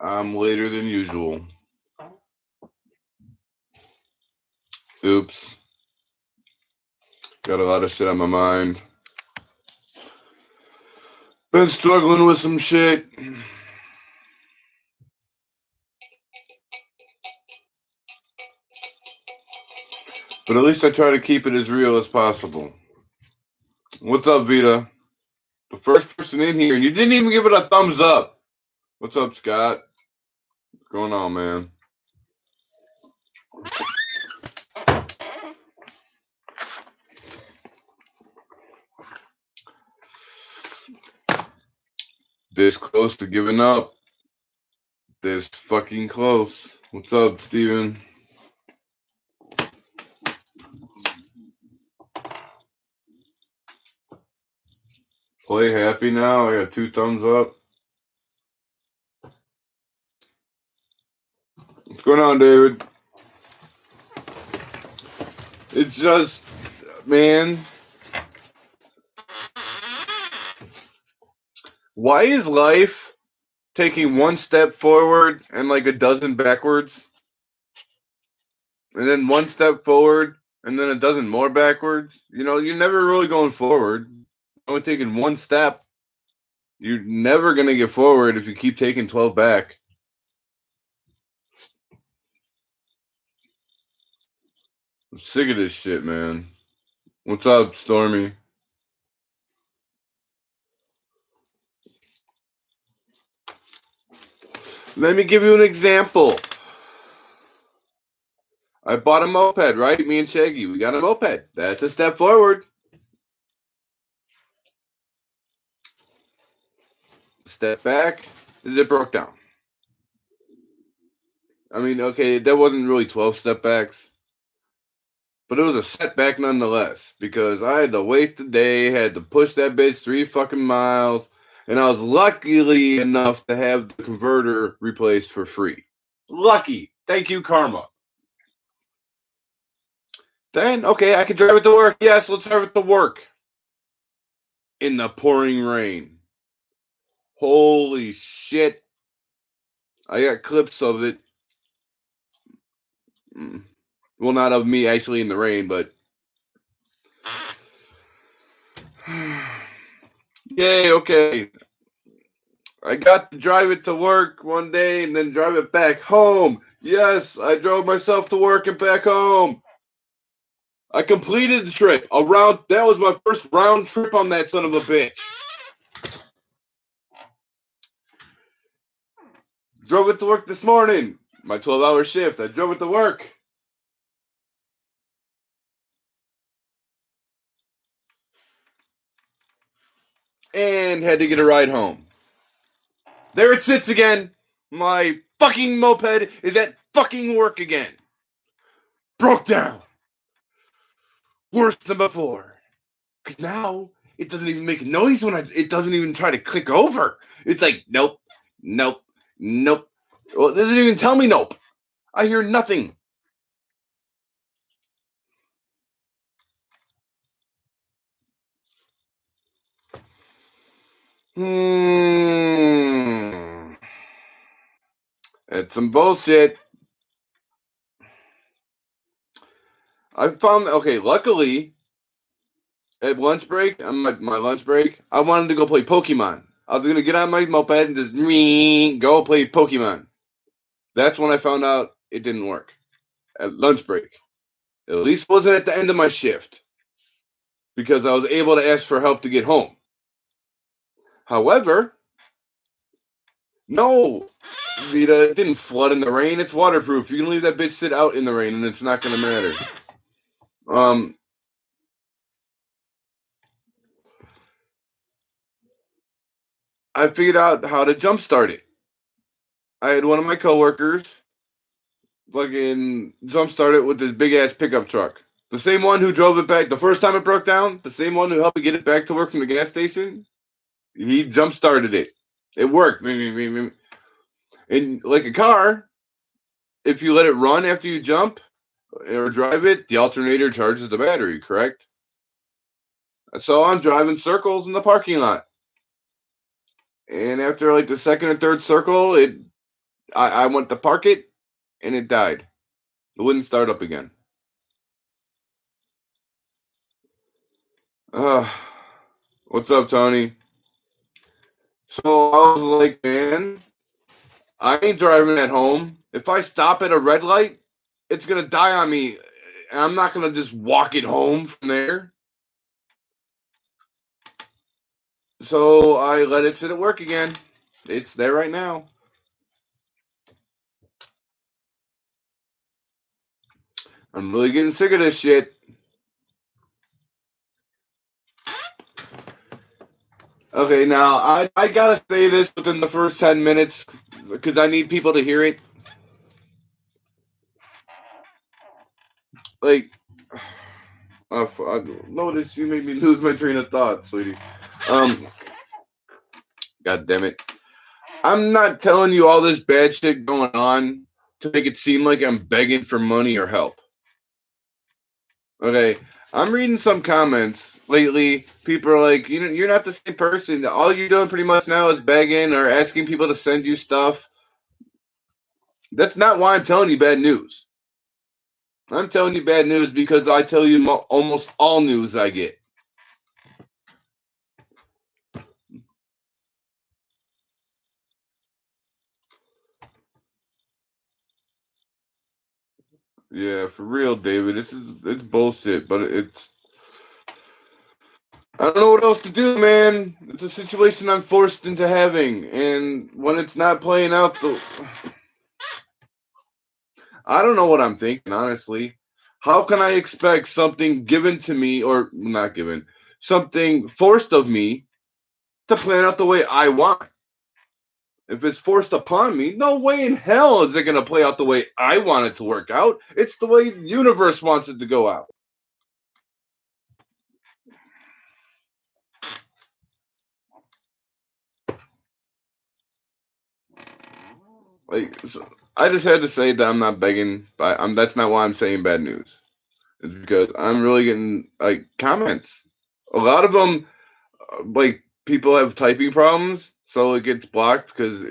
I'm later than usual. Oops. Got a lot of shit on my mind. Been struggling with some shit. But at least I try to keep it as real as possible. What's up, Vita? The first person in here, and you didn't even give it a thumbs up. What's up, Scott? What's going on, man? This close to giving up. This fucking close. What's up, Steven? Play happy now. I got 2 thumbs up. What's going on, David? It's just, man. Why is life taking 1 step forward and like a dozen backwards? And then 1 step forward and then a dozen more backwards? You know, you're never really going forward. Only taking 1 step. You're never going to get forward if you keep taking 12 back. I'm sick of this shit, man. What's up, Stormy? Let me give you an example. I bought a moped, right? Me and Shaggy, we got a moped. That's a step forward. Step back, it broke down. I mean, okay, that wasn't really 12 step backs, but it was a setback nonetheless because I had to waste a day, had to push that bitch 3 fucking miles, and I was luckily enough to have the converter replaced for free. Lucky. Thank you, Karma. Then, okay, I can drive it to work. Yes, let's drive it to work. In the pouring rain. Holy shit. I got clips of it. Well, not of me actually in the rain, but yay, okay. I got to drive it to work one day and then drive it back home. Yes, I drove myself to work and back home. I completed the trip. That was my first round trip on that son of a bitch. Drove it to work this morning. My 12-hour shift. I drove it to work. And had to get a ride home. There it sits again. My fucking moped is at fucking work again. Broke down. Worse than before. Because now it doesn't even make a noise when it doesn't even try to click over. It's like, nope, nope, nope. Well, it doesn't even tell me nope. I hear nothing. It's some bullshit. I found, okay, luckily, at lunch break, on my lunch break, I wanted to go play Pokemon. I was going to get on my moped and just go play Pokemon. That's when I found out it didn't work. At lunch break. At least wasn't at the end of my shift. Because I was able to ask for help to get home. However, no, Vita, it didn't flood in the rain. It's waterproof. You can leave that bitch sit out in the rain and it's not going to matter. I figured out how to jumpstart it. I had one of my coworkers fucking jumpstart it with this big ass pickup truck. The same one who drove it back the first time it broke down, the same one who helped me get it back to work from the gas station. He jumpstarted it. It worked. And like a car, if you let it run after you jump or drive it, the alternator charges the battery, correct? So I'm driving circles in the parking lot. And after like the second or third circle, it I went to park it, and it died. It wouldn't start up again. Uh, what's up, Tony? So I was like, man, I ain't driving at home. If I stop at a red light, it's gonna die on me. And I'm not gonna just walk it home from there. So I let it sit at work again. It's there right now. I'm really getting sick of this shit. Okay, now I gotta say this within the first 10 minutes because I need people to hear it. Like, notice you made me lose my train of thought, sweetie. Um, God damn it. I'm not telling you all this bad shit going on to make it seem like I'm begging for money or help. Okay, I'm reading some comments lately. People are like, you're not the same person. All you're doing pretty much now is begging or asking people to send you stuff. That's not why I'm telling you bad news. I'm telling you bad news because I tell you almost all news I get. Yeah, for real, David. It's bullshit, but it's I don't know what else to do, man. It's a situation I'm forced into having, and when it's not playing out, I don't know what I'm thinking, honestly. How can I expect something given to me, or not given, something forced of me to plan out the way I want? If it's forced upon me, no way in hell is it going to play out the way I want it to work out. It's the way the universe wants it to go out. Like, so I just had to say that I'm not begging, but that's not why I'm saying bad news. It's because I'm really getting like comments. A lot of them, like people have typing problems, so it gets blocked because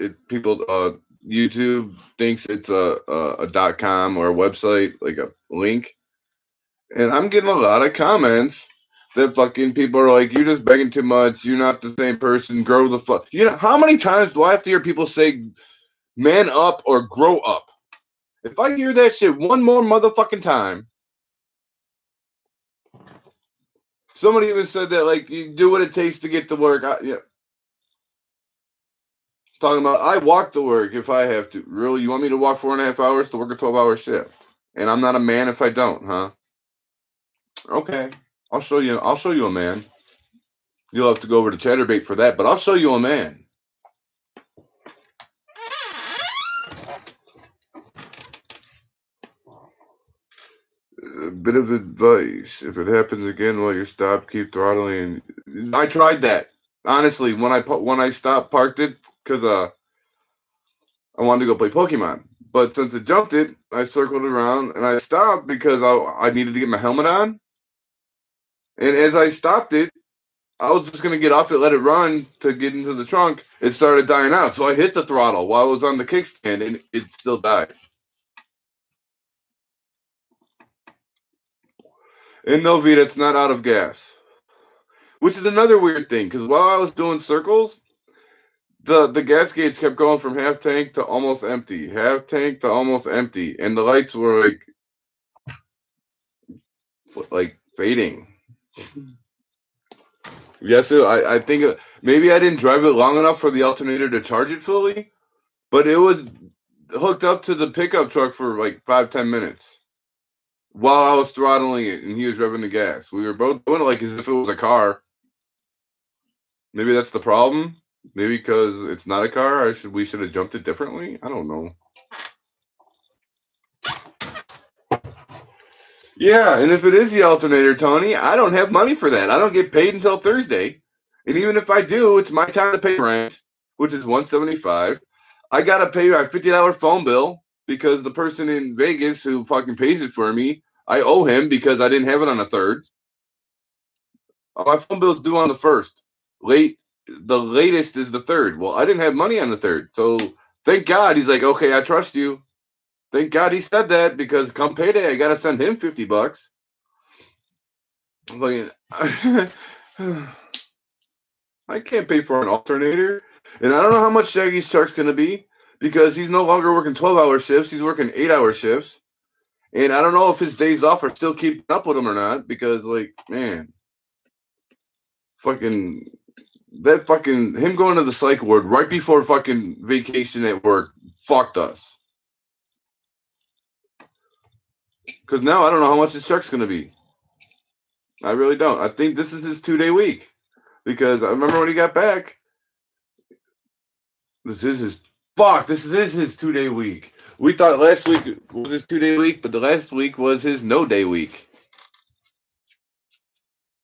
YouTube thinks it's a .com or a website, like a link. And I'm getting a lot of comments that fucking people are like, "You're just begging too much. You're not the same person. Grow the fuck." You know how many times do I have to hear people say, "Man up" or "grow up"? If I hear that shit one more motherfucking time, somebody even said that like you do what it takes to get to work. Yeah, talking about I walk to work if I have to. Really, you want me to walk 4.5 hours to work a 12-hour shift? And I'm not a man if I don't, huh? Okay, I'll show you. I'll show you a man. You'll have to go over to Chatterbait for that, but I'll show you a man. A bit of advice: if it happens again while you stop, keep throttling. I tried that honestly when I stopped, parked it because I wanted to go play Pokemon. But since it jumped it, I circled around and I stopped because I needed to get my helmet on. And as I stopped it, I was just gonna get off it, let it run to get into the trunk. It started dying out, so I hit the throttle while I was on the kickstand, and it still died. And no, V, that's not out of gas, which is another weird thing. Because while I was doing circles, the gas gauge kept going from half tank to almost empty, half tank to almost empty, and the lights were like fading. Yes, I think maybe I didn't drive it long enough for the alternator to charge it fully, but it was hooked up to the pickup truck for like 5-10 minutes while I was throttling it and he was revving the gas. We were both doing it like as if it was a car. Maybe that's the problem. Maybe because it's not a car, we should have jumped it differently. I don't know. Yeah, and if it is the alternator, Tony, I don't have money for that. I don't get paid until Thursday. And even if I do, it's my time to pay rent, which is $175. I gotta pay my $50 phone bill because the person in Vegas who fucking pays it for me, I owe him because I didn't have it on the third. My phone bill's due on the first. The latest is the third. Well, I didn't have money on the third, so Thank God he's like, okay, I trust you. Thank God he said that, because come payday, I gotta send him $50. Like, I can't pay for an alternator, and I don't know how much Shaggy's check's gonna be, because he's no longer working 12-hour shifts. He's working 8-hour shifts, and I don't know if his days off are still keeping up with him or not. Because, like, man, fucking that fucking him going to the psych ward right before fucking vacation at work fucked us. Because now I don't know how much his check's gonna be. I really don't. I think this is his 2-day week, because I remember when he got back. This is his 2-day week. We thought last week was his 2-day week, but the last week was his no-day week.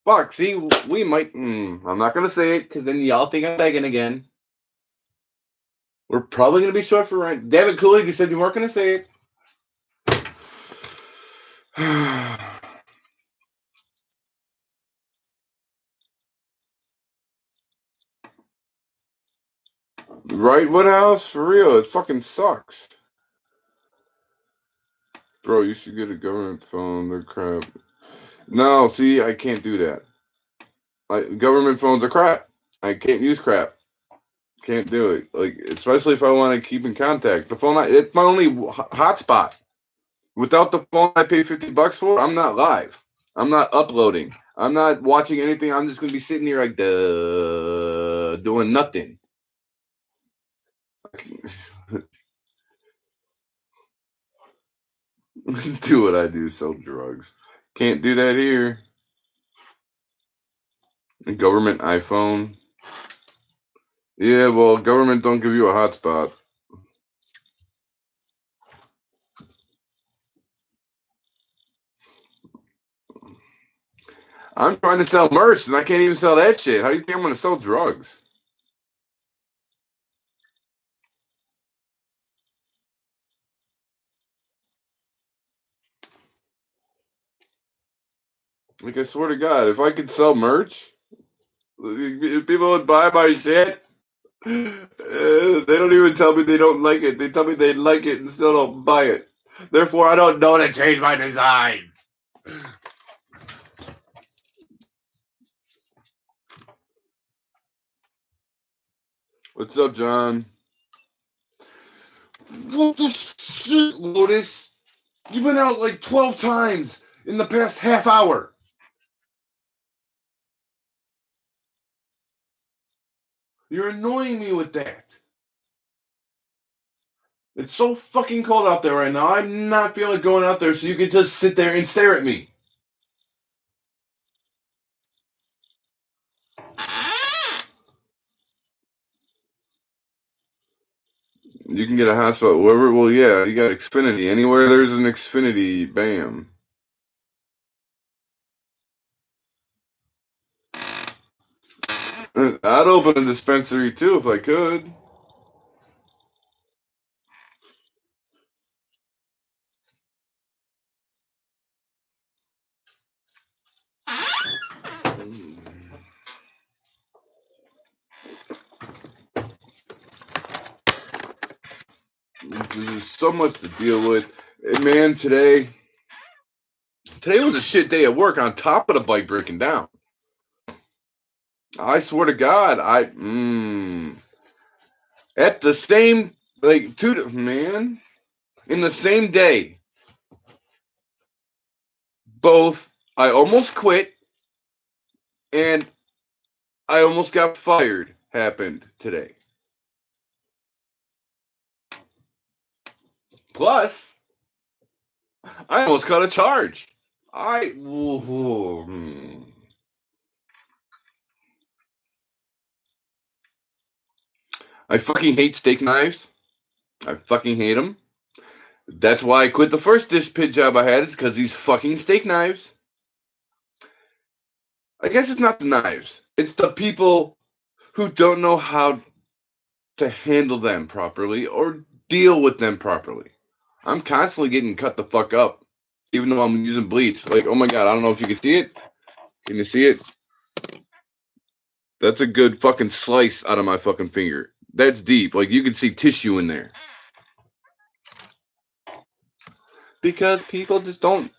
Fuck, see, we might. I'm not gonna say it, because then y'all think I'm begging again. We're probably gonna be short for rent. David Cooley, you said you weren't gonna say it. Right, Woodhouse? For real, it fucking sucks. Bro, you should get a government phone. They're crap. No, see, I can't do that. Government phones are crap. I can't use crap. Can't do it. Like, especially if I want to keep in contact. The phone, it's my only hotspot. Without the phone I pay $50 for, I'm not live. I'm not uploading. I'm not watching anything. I'm just gonna be sitting here like doing nothing. Do what I do, sell drugs. Can't do that here. Government iPhone. Yeah, well, government don't give you a hotspot. I'm trying to sell merch, and I can't even sell that shit. How do you think I'm going to sell drugs? Like, I swear to God, if I could sell merch, people would buy my shit. They don't even tell me they don't like it. They tell me they like it and still don't buy it. Therefore, I don't know to change my design. What's up, John? What the shit, Lotus? You've been out like 12 times in the past half hour. You're annoying me with that. It's so fucking cold out there right now. I'm not feeling going out there so you can just sit there and stare at me. You can get a hotspot wherever. Well, yeah, you got Xfinity. Anywhere there's an Xfinity, bam. I'd open a dispensary too if I could. There's so much to deal with. And man, today was a shit day at work on top of the bike breaking down. I swear to God, at the same, like, man, in the same day, both I almost quit and I almost got fired happened today. Plus, I almost caught a charge. I fucking hate steak knives. I fucking hate them. That's why I quit the first dish pit job I had, is because these fucking steak knives. I guess it's not the knives. It's the people who don't know how to handle them properly or deal with them properly. I'm constantly getting cut the fuck up, even though I'm using bleach. Like, oh my God, I don't know if you can see it. Can you see it? That's a good fucking slice out of my fucking finger. That's deep. Like you can see tissue in there. Because people just don't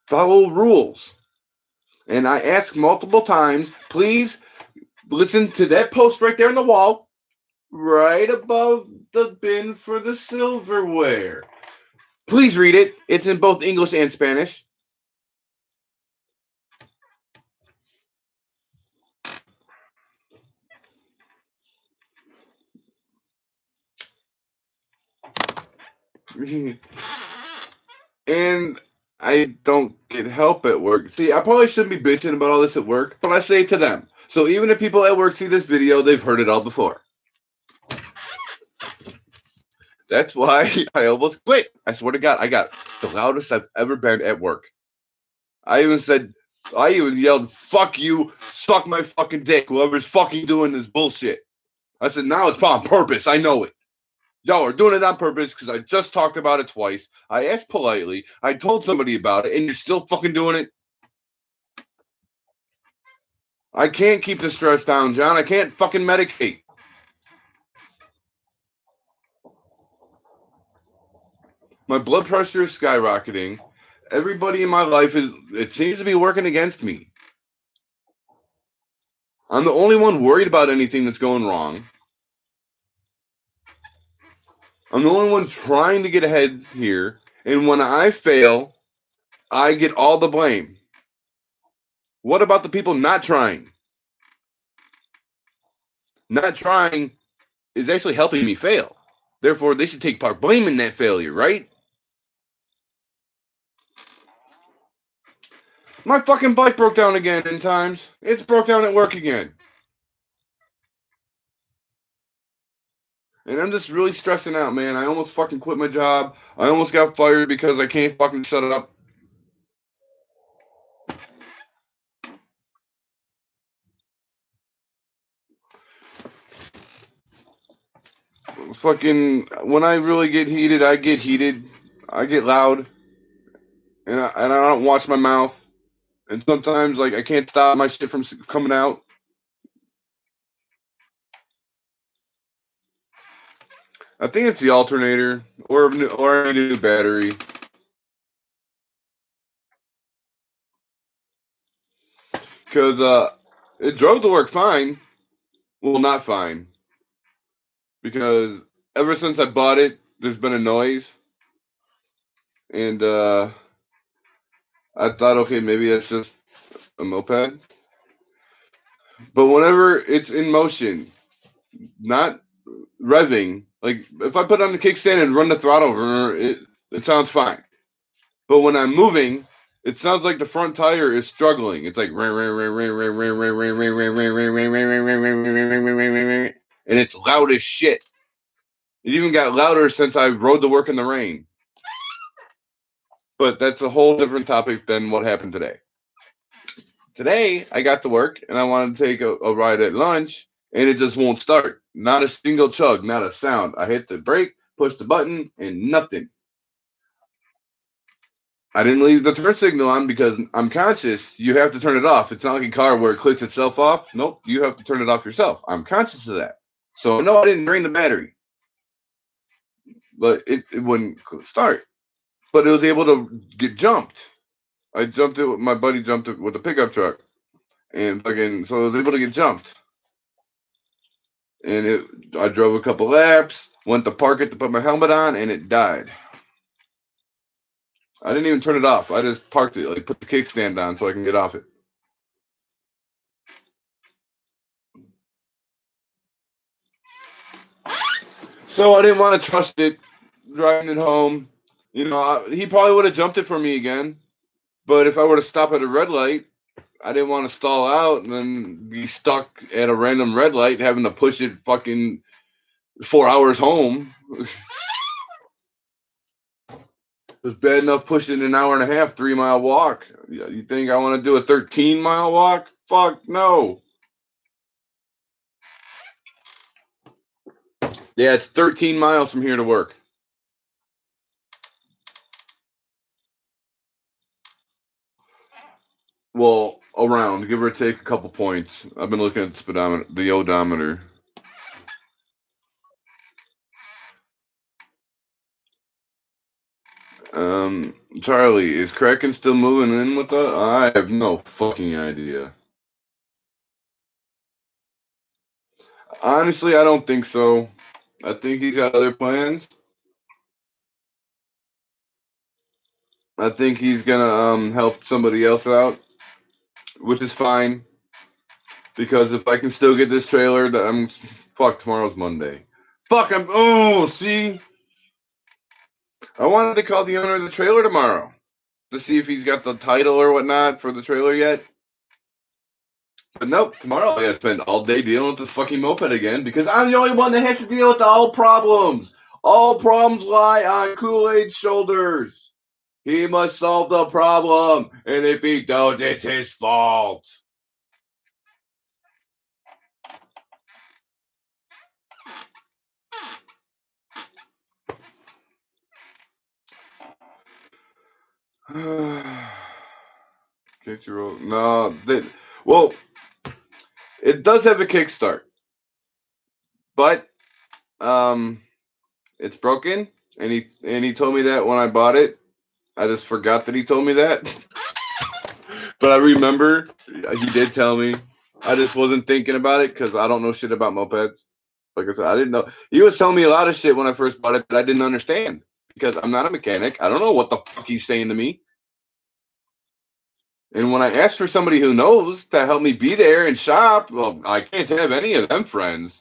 follow rules. And I ask multiple times, please listen to that post right there on the wall, right above the bin for the silverware. Please read it. It's in both English and Spanish. And I don't get help at work. See, I probably shouldn't be bitching about all this at work, but I say it to them. So even if people at work see this video, they've heard it all before. That's why I almost quit. I swear to God, I got the loudest I've ever been at work. I even yelled, fuck you, suck my fucking dick, whoever's fucking doing this bullshit. I said, now it's on purpose. I know it. Y'all are doing it on purpose because I just talked about it twice. I asked politely. I told somebody about it, and you're still fucking doing it. I can't keep the stress down, John. I can't fucking medicate. My blood pressure is skyrocketing. Everybody in my life it seems to be working against me. I'm the only one worried about anything that's going wrong. I'm the only one trying to get ahead here. And when I fail, I get all the blame. What about the people not trying? Not trying is actually helping me fail. Therefore, they should take part blame in that failure, right? My fucking bike broke down again in times. It's broke down at work again. And I'm just really stressing out, man. I almost fucking quit my job. I almost got fired because I can't fucking shut it up. Fucking, when I really get heated, I get heated. I get loud. And I don't watch my mouth. And sometimes, like, I can't stop my shit from coming out. I think it's the alternator or a new battery. Because it drove to work fine. Well, not fine. Because ever since I bought it, there's been a noise. And I thought, okay, maybe that's just a moped. But whenever it's in motion, not revving, like if I put on the kickstand and run the throttle, it sounds fine. But when I'm moving, it sounds like the front tire is struggling. It's like, and it's loud as shit. It even got louder since I rode to work in the rain. But that's a whole different topic than what happened today. Today, I got to work and I wanted to take a ride at lunch, and it just won't start. Not a single chug, not a sound. I hit the brake, push the button, and nothing. I didn't leave the turn signal on because I'm conscious you have to turn it off. It's not like a car where it clicks itself off. Nope, you have to turn it off yourself. I'm conscious of that. So no, I didn't drain the battery. But it wouldn't start. But it was able to get jumped. I jumped it. My buddy jumped it with a pickup truck, and fucking so I was able to get jumped. And I drove a couple laps, went to park it to put my helmet on, and it died. I didn't even turn it off. I just parked it, like put the kickstand on so I can get off it. So I didn't want to trust it driving it home. You know, he probably would have jumped it for me again. But if I were to stop at a red light, I didn't want to stall out and then be stuck at a random red light having to push it fucking 4 hours home. It was bad enough pushing an hour and a half, 3 mile walk. You think I want to do a 13-mile walk? Fuck no. Yeah, it's 13 miles from here to work. Well, around, give or take a couple points. I've been looking at the speedometer, the odometer. Charlie, is Kraken still moving in with us? I have no fucking idea. Honestly, I don't think so. I think he's got other plans. I think he's gonna help somebody else out, which is fine. Because if I can still get this trailer, I'm fuck. Tomorrow's Monday. Fuck. See. I wanted to call the owner of the trailer tomorrow to see if he's got the title or whatnot for the trailer yet. But nope, tomorrow I gotta spend all day dealing with this fucking moped again because I'm the only one that has to deal with all problems. All problems lie on Kool-Aid's shoulders. He must solve the problem, and if he don't, it's his fault. Can't you roll? No, well, it does have a kickstart, but it's broken, and he told me that when I bought it. I just forgot that he told me that, but I remember he did tell me. I just wasn't thinking about it because I don't know shit about mopeds. Like I said, I didn't know. He was telling me a lot of shit when I first bought it that I didn't understand because I'm not a mechanic. I don't know what the fuck he's saying to me. And when I asked for somebody who knows to help me be there and shop, well, I can't have any of them friends.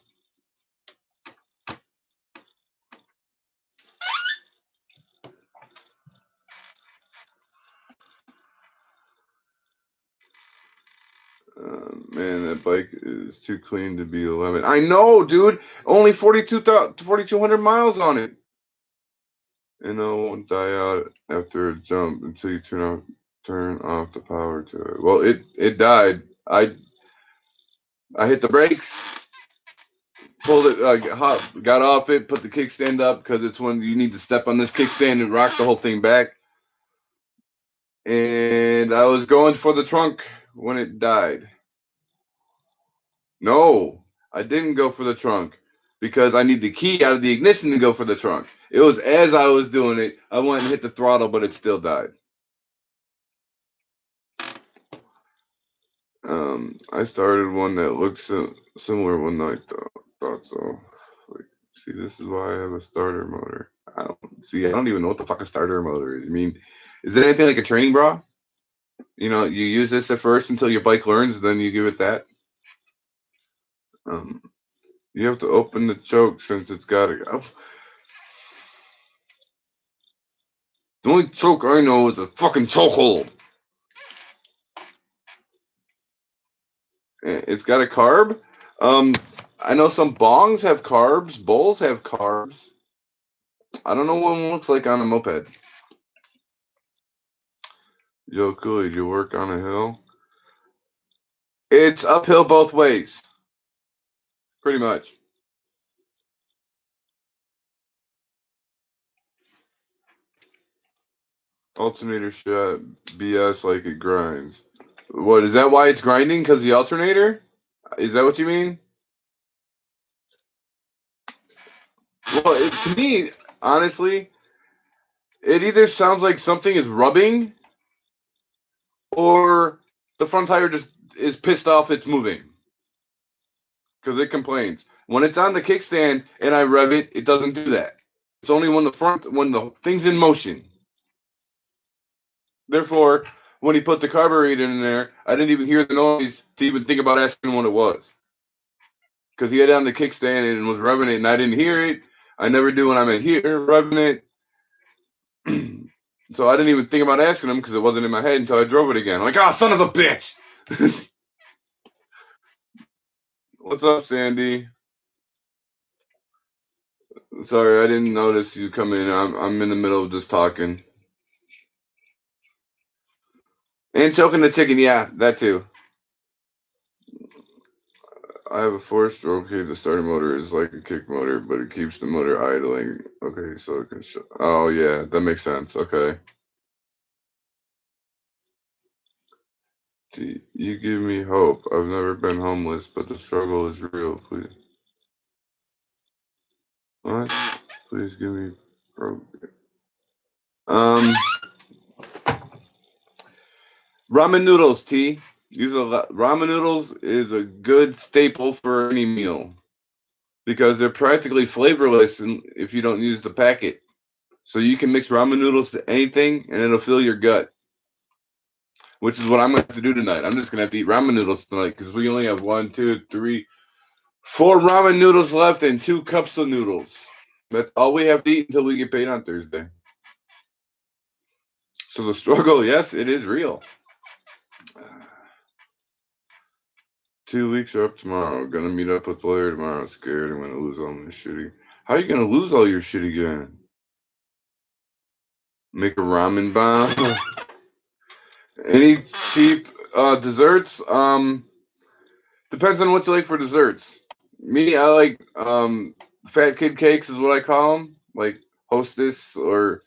Man, that bike is too clean to be a lemon. I know, dude. Only 4,200 miles on it. And it won't die out after a jump until you turn off the power to it. Well, it died. I hit the brakes, pulled it, got off it, put the kickstand up because it's when you need to step on this kickstand and rock the whole thing back. And I was going for the trunk when it died. No, I didn't go for the trunk because I need the key out of the ignition to go for the trunk. It was as I was doing it, I went and hit the throttle, but it still died. I started one that looked similar one night. Thought so. Like, see, this is why I have a starter motor. I don't even know what the fuck a starter motor is. I mean, is it anything like a training bra? You know, you use this at first until your bike learns, then you give it that. You have to open the choke since it's got to go. The only choke I know is a fucking chokehold. It's got a carb. I know some bongs have carbs. Bowls have carbs. I don't know what one looks like on a moped. Yo, Cooley, you work on a hill? It's uphill both ways. Pretty much. Alternator shot BS like it grinds. What, is that why it's grinding? Because the alternator? Is that what you mean? Well, to me, honestly, it either sounds like something is rubbing or the front tire just is pissed off it's moving. Because it complains. When it's on the kickstand and I rev it, it doesn't do that. It's only when the thing's in motion. Therefore, when he put the carburetor in there, I didn't even hear the noise to even think about asking what it was. Because he had it on the kickstand and was revving it, and I didn't hear it. I never do when I'm at here revving it. So I didn't even think about asking him because it wasn't in my head until I drove it again. I'm like, son of a bitch! What's up, Sandy? Sorry, I didn't notice you come in. I'm in the middle of just talking. And choking the chicken, yeah, that too. I have a 4-stroke. Okay, the starter motor is like a kick motor, but it keeps the motor idling. Okay, so it can. Oh yeah, that makes sense. Okay. See, you give me hope. I've never been homeless, but the struggle is real. Please, what? Please give me. Um, Ramen noodles, T. Ramen noodles is a good staple for any meal because they're practically flavorless if you don't use the packet. So you can mix ramen noodles to anything and it'll fill your gut, which is what I'm going to have to do tonight. I'm just going to have to eat ramen noodles tonight because we only have 4 ramen noodles left and 2 cups of noodles. That's all we have to eat until we get paid on Thursday. So the struggle, yes, it is real. 2 weeks are up tomorrow. Gonna meet up with Blair tomorrow. Scared I'm gonna lose all my shitty. How are you gonna lose all your shit again? Make a ramen bomb. Any cheap desserts? Depends on what you like for desserts. Me, I like fat kid cakes is what I call them, like Hostess or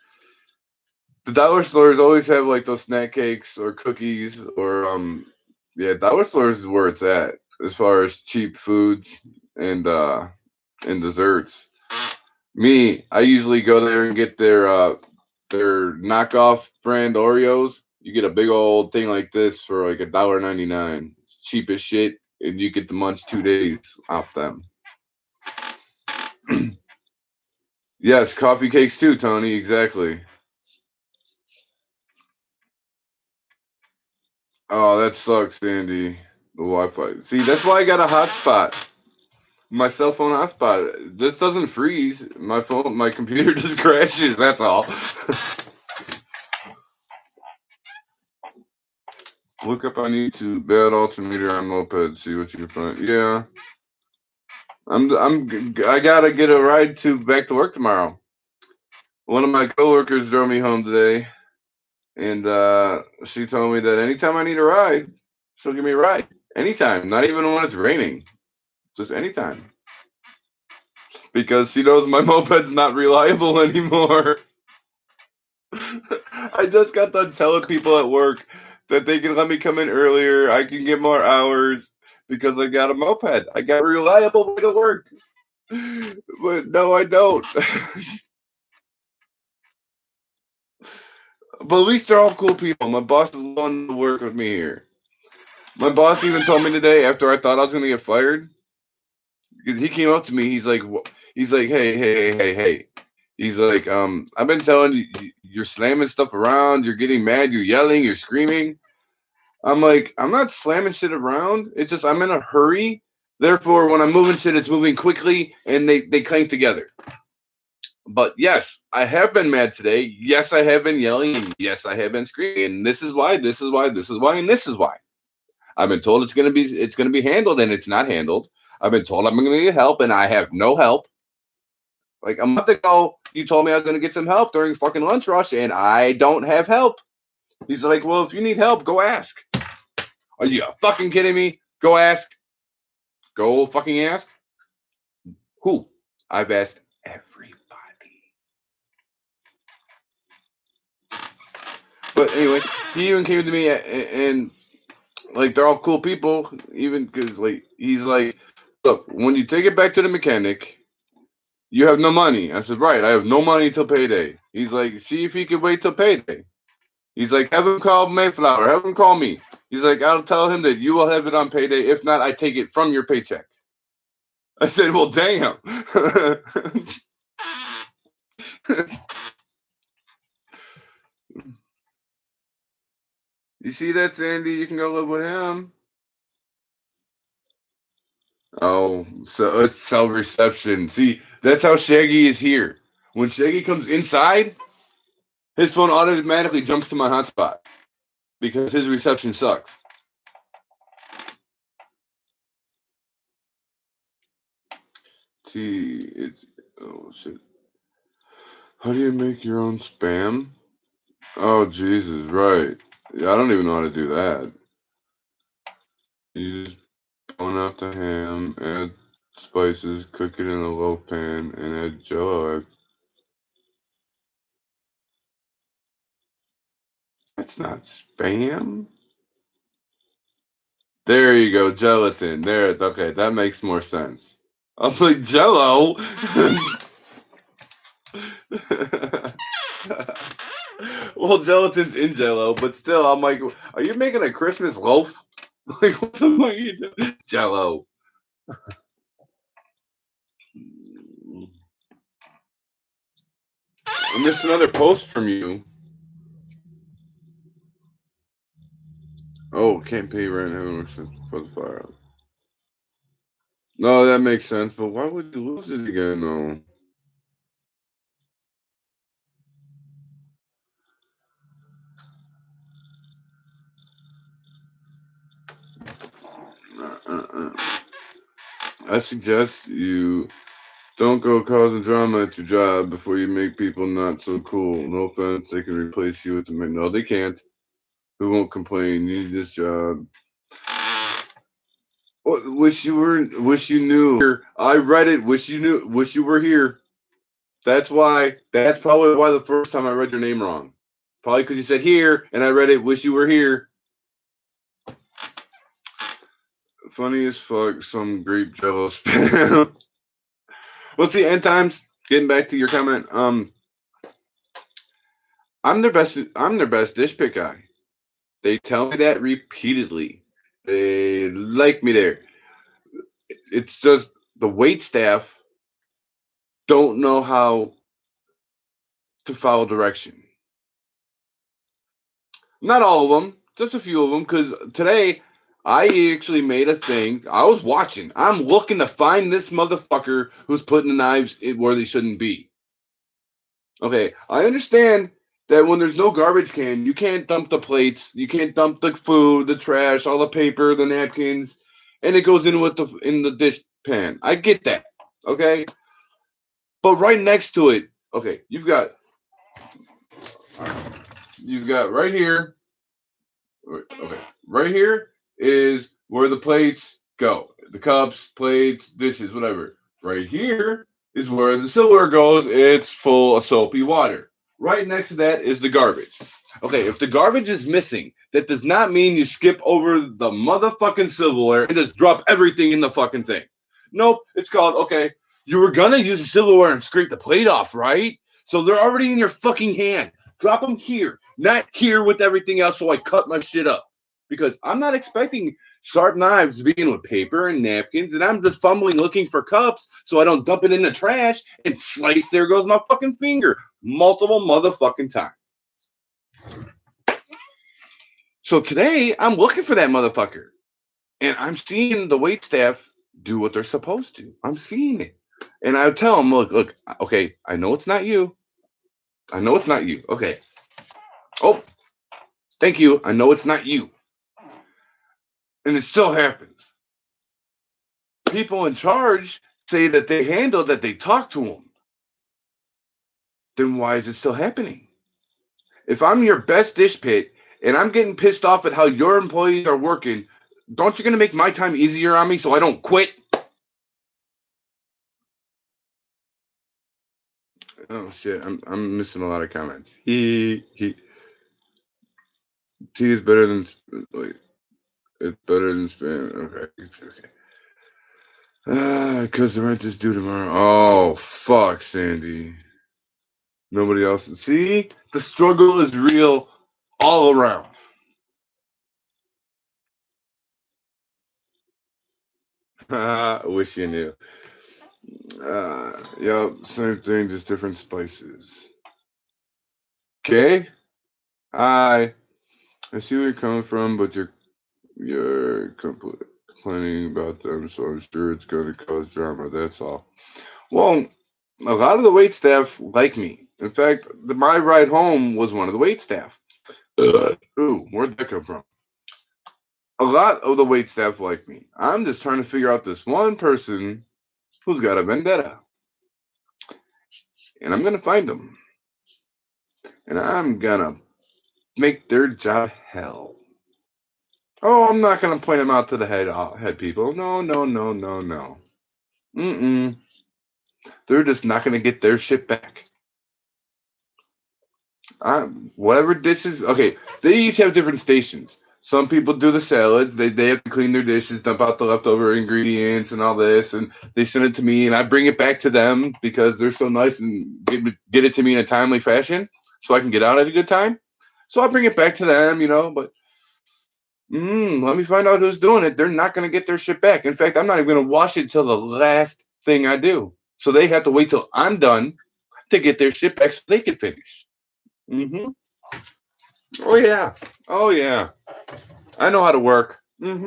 the dollar stores always have like those snack cakes or cookies or yeah, dollar stores is where it's at as far as cheap foods and and desserts. Me, I usually go there and get their knockoff brand Oreos. You get a big old thing like this for like $1.99. It's cheap as shit, and you get the munch 2 days off them. Yes, coffee cakes too, Tony. Exactly. Oh, that sucks, Andy. The Wi-Fi. See, that's why I got a hotspot. My cell phone hotspot. This doesn't freeze. My computer just crashes. That's all. Look up on YouTube bad alternator on moped. See what you can find. Yeah, I gotta get a ride to back to work tomorrow. One of my coworkers drove me home today, and she told me that anytime I need a ride, she'll give me a ride. Anytime, not even when it's raining, just anytime. Because she knows my moped's not reliable anymore. I just got done telling people at work that they can let me come in earlier. I can get more hours because I got a moped. I got a reliable way to work. But no, I don't. But at least they're all cool people. My boss is willing to work with me here. My boss even told me today after I thought I was going to get fired because he came up to me. He's like, hey. He's like, I've been telling you, you're slamming stuff around. You're getting mad. You're yelling. You're screaming. I'm like, I'm not slamming shit around. It's just I'm in a hurry. Therefore, when I'm moving shit, it's moving quickly and they clang together. But yes, I have been mad today. Yes, I have been yelling. And yes, I have been screaming. And this is why, this is why, this is why, and this is why. I've been told it's gonna be handled and it's not handled. I've been told I'm gonna get help and I have no help. Like a month ago, you told me I was gonna get some help during fucking lunch rush and I don't have help. He's like, well, if you need help, go ask. Are you fucking kidding me? Go ask. Go fucking ask. Who? I've asked everybody. But anyway, he even came to me and like they're all cool people. Even because like he's like, look, when you take it back to the mechanic, you have no money. I said, right, I have no money till payday. He's like, see if he can wait till payday. He's like, have him call Mayflower. Have him call me. He's like, I'll tell him that you will have it on payday. If not, I take it from your paycheck. I said, well, damn. You see that, Sandy? You can go live with him. Oh, so it's cell reception. See, that's how Shaggy is here. When Shaggy comes inside, his phone automatically jumps to my hotspot because his reception sucks. It's oh shit. How do you make your own spam? Oh Jesus, right. Yeah, I don't even know how to do that. You just bone out the ham, add spices, cook it in a low pan, and add jello. That's not spam. There you go, gelatin. There, okay, that makes more sense. I was like, Jello. Well, gelatin's in Jello, but still, I'm like, are you making a Christmas loaf? Like, what the fuck are you doing? Jello. I missed another post from you. Oh, can't pay rent. Haven't for the fire. No, that makes sense. But why would you lose it again, though? I suggest you don't go causing drama at your job before you make people not so cool. No offense, they can replace you with the no, they can't. Who won't complain? You need this job. Wish you were. Wish you knew. I read it. Wish you knew. Wish you were here. That's why. That's probably why the first time I read your name wrong. Probably because you said here, and I read it. Wish you were here. Funny as fuck. Some grape jello spam. Well, see, end times. Getting back to your comment. I'm their best. I'm their best dish pick guy. They tell me that repeatedly. They like me there. It's just the wait staff don't know how to follow direction. Not all of them, just a few of them. Because today I actually made a thing. I was watching. I'm looking to find this motherfucker who's putting the knives where they shouldn't be. Okay, I understand that when there's no garbage can, you can't dump the plates, you can't dump the food, the trash, all the paper, the napkins, and it goes in with the dish pan. I get that. Okay, but right next to it, okay, you've got right here. Okay, right here is where the plates go. The cups, plates, dishes, whatever. Right here is where the silverware goes. It's full of soapy water. Right next to that is the garbage. Okay, if the garbage is missing, that does not mean you skip over the motherfucking silverware and just drop everything in the fucking thing. Nope, it's called, okay, you were gonna use the silverware and scrape the plate off, right? So they're already in your fucking hand. Drop them here, not here with everything else so I cut my shit up. Because I'm not expecting sharp knives to be in with paper and napkins, and I'm just fumbling looking for cups so I don't dump it in the trash and slice, there goes my fucking finger multiple motherfucking times. So today I'm looking for that motherfucker. And I'm seeing the wait staff do what they're supposed to. I'm seeing it. And I tell them, look, okay, I know it's not you. I know it's not you. Okay. Oh, thank you. I know it's not you. And it still happens. People in charge say that they handled that they talked to them. Then why is it still happening? If I'm your best dish pit and I'm getting pissed off at how your employees are working, don't you gonna make my time easier on me so I don't quit? Oh shit, I'm missing a lot of comments. He tea is better than wait, it's better than spam. Okay. Because the rent is due tomorrow. Oh fuck, Sandy. Nobody else. See, the struggle is real all around. I wish you knew. Yep, same thing, just different spices. Okay. I see where you're coming from, but you're complaining about them, so I'm sure it's going to cause drama. That's all. Well, a lot of the wait staff like me. In fact, my ride home was one of the wait staff. Ooh, where'd that come from? A lot of the wait staff like me. I'm just trying to figure out this one person who's got a vendetta, and I'm gonna find them, and I'm gonna make their job hell. Oh, I'm not gonna point them out to the head people. No, no, no, no, no. Mm-mm. They're just not gonna get their shit back. Whatever dishes. Okay, they each have different stations. Some people do the salads. They have to clean their dishes, dump out the leftover ingredients and all this, and they send it to me, and I bring it back to them because they're so nice and get it to me in a timely fashion, so I can get out at a good time. So I bring it back to them, but let me find out who's doing it. They're not going to get their shit back. In fact, I'm not even going to wash it until the last thing I do. So they have to wait till I'm done to get their shit back so they can finish. Hmm. Oh, yeah. Oh, yeah. I know how to work. I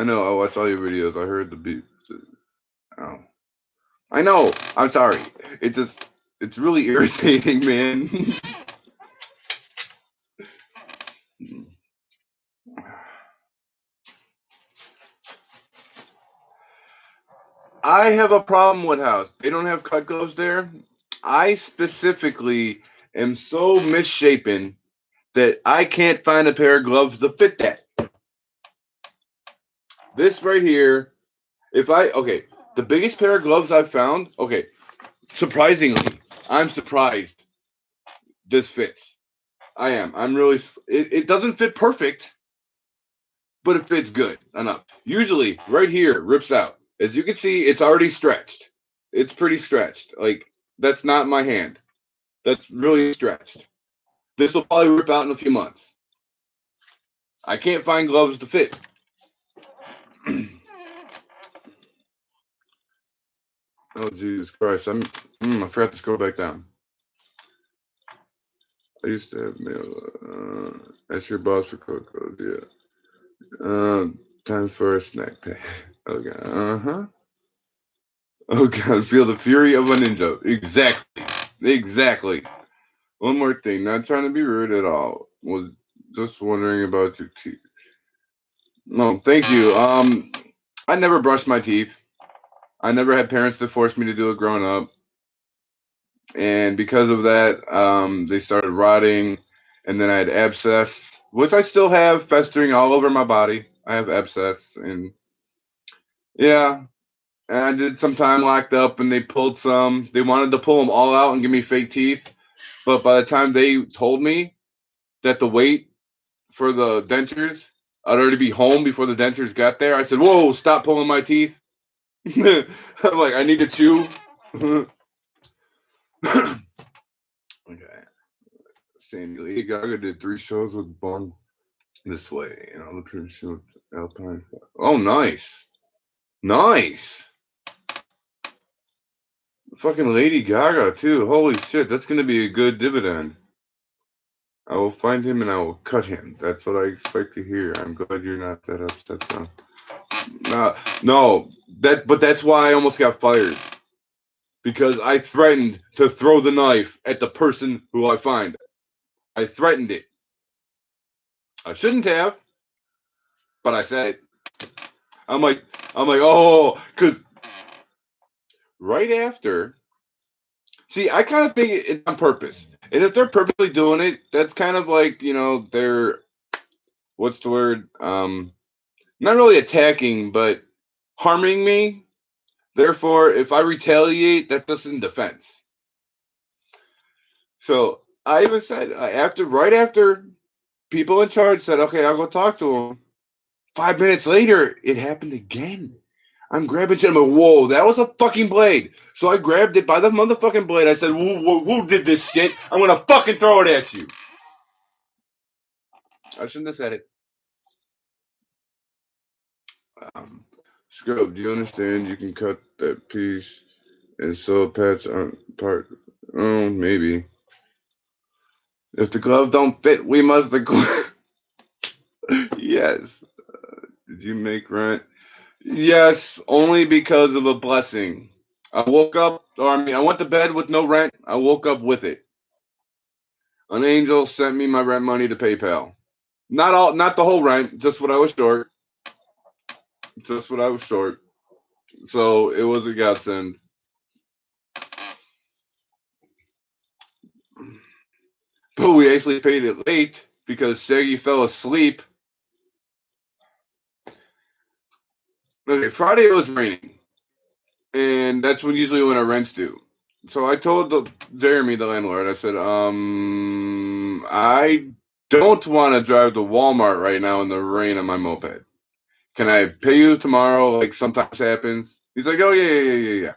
know. I watch all your videos. I heard the beat. Oh. I know. I'm sorry. It's really irritating, man. I have a problem with House. They don't have cut gloves there. I specifically am so misshapen that I can't find a pair of gloves to fit that. This right here, the biggest pair of gloves I've found, surprisingly, I'm surprised this fits. I am. I'm really, it doesn't fit perfect, but it fits good enough. Usually, right here, rips out. As you can see, it's already stretched. It's pretty stretched. Like, that's not my hand. That's really stretched. This will probably rip out in a few months. I can't find gloves to fit. Oh, Jesus Christ. I forgot to scroll back down. I used to have mail. Ask your boss for code code. Yeah. Time for a snack pack. Okay. Uh-huh. Oh, God. Feel the fury of a ninja. Exactly. Exactly. One more thing. Not trying to be rude at all. Was just wondering about your teeth. No, thank you. I never brushed my teeth. I never had parents that forced me to do it growing up. And because of that, they started rotting, and then I had abscess, which I still have festering all over my body. I have abscess, and yeah, and I did some time locked up, and they pulled some. They wanted to pull them all out and give me fake teeth, but by the time they told me that the wait for the dentures, I'd already be home before the dentures got there. I said, "Whoa, stop pulling my teeth!" I'm like, I need to chew. Okay. Sandy Lady Gaga did 3 shows with Bun this way, the tradition with Alpine. Oh, nice. Nice. Fucking Lady Gaga, too. Holy shit, that's going to be a good dividend. I will find him and I will cut him. That's what I expect to hear. I'm glad you're not that upset now. No, but that's why I almost got fired. Because I threatened to throw the knife at the person who I find. I threatened it. I shouldn't have, but I said it. I'm like, oh, because right after, see, I kind of think it's on purpose. And if they're purposely doing it, that's kind of like, they're, what's the word? Not really attacking, but harming me. Therefore, if I retaliate, that's just in defense. So I even said, right after people in charge said, okay, I'll go talk to him. 5 minutes later, it happened again. I'm grabbing shit. I'm like, whoa, that was a fucking blade. So I grabbed it by the motherfucking blade. I said, who did this shit? I'm going to fucking throw it at you. I shouldn't have said it. Scrub, do you understand? You can cut that piece and sew a patch on part. Oh, maybe. If the glove don't fit, we must acquit. Yes. Did you make rent? Yes, only because of a blessing. I woke up, I went to bed with no rent. I woke up with it. An angel sent me my rent money to PayPal. Not the whole rent, just what I was short. Just what I was short. So it was a godsend. But we actually paid it late because Shaggy fell asleep. Okay, Friday it was raining. And that's usually when our rents due. So I told Jeremy, the landlord, I said, I don't want to drive to Walmart right now in the rain on my moped. Can I pay you tomorrow? Like sometimes happens. He's like, oh yeah.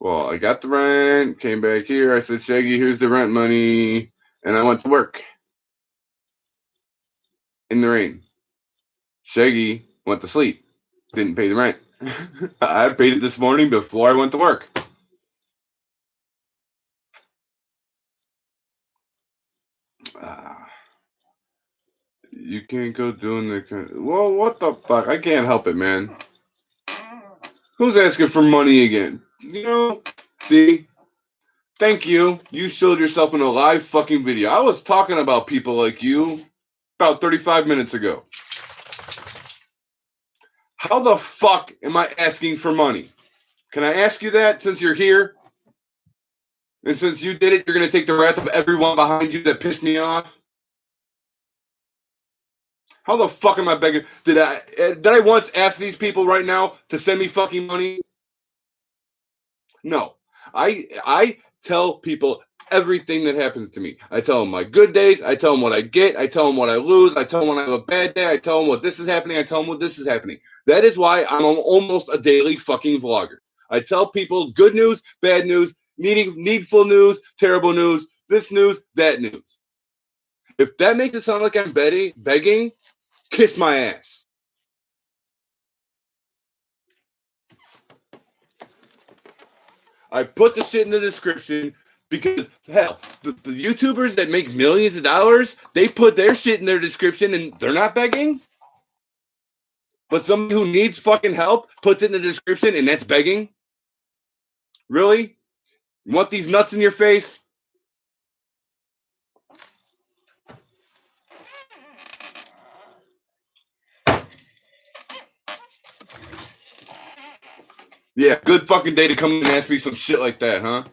Well, I got the rent, came back here. I said, Shaggy, here's the rent money. And I went to work in the rain. Shaggy went to sleep, didn't pay the rent. I paid it this morning before I went to work. You can't go doing the. Well, what the fuck? I can't help it, man. Who's asking for money again? You know, see? Thank you. You showed yourself in a live fucking video. I was talking about people like you about 35 minutes ago. How the fuck am I asking for money? Can I ask you that since you're here? And since you did it, you're going to take the wrath of everyone behind you that pissed me off? How the fuck am I begging? Did I once ask these people right now to send me fucking money? No. I tell people everything that happens to me. I tell them my good days. I tell them what I get. I tell them what I lose. I tell them when I have a bad day. I tell them what this is happening. I tell them what this is happening. That is why I'm almost a daily fucking vlogger. I tell people good news, bad news, needful news, terrible news, this news, that news. If that makes it sound like I'm begging, kiss my ass. I put the shit in the description because, hell, the YouTubers that make millions of dollars, they put their shit in their description and they're not begging. But somebody who needs fucking help puts it in the description and that's begging? Really? You want these nuts in your face? Yeah, good fucking day to come in and ask me some shit like that, huh?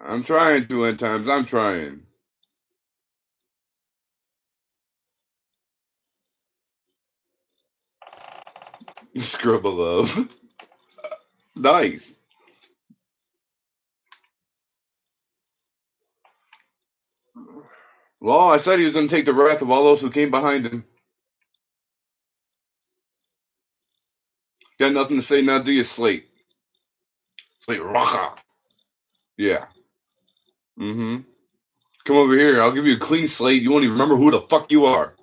I'm trying to at times. I'm trying. Scrubbalo. Nice. Well, I said he was going to take the wrath of all those who came behind him. Got nothing to say now, do you, Slate? Slate Racha. Yeah. Mm-hmm. Come over here. I'll give you a clean slate. You won't even remember who the fuck you are.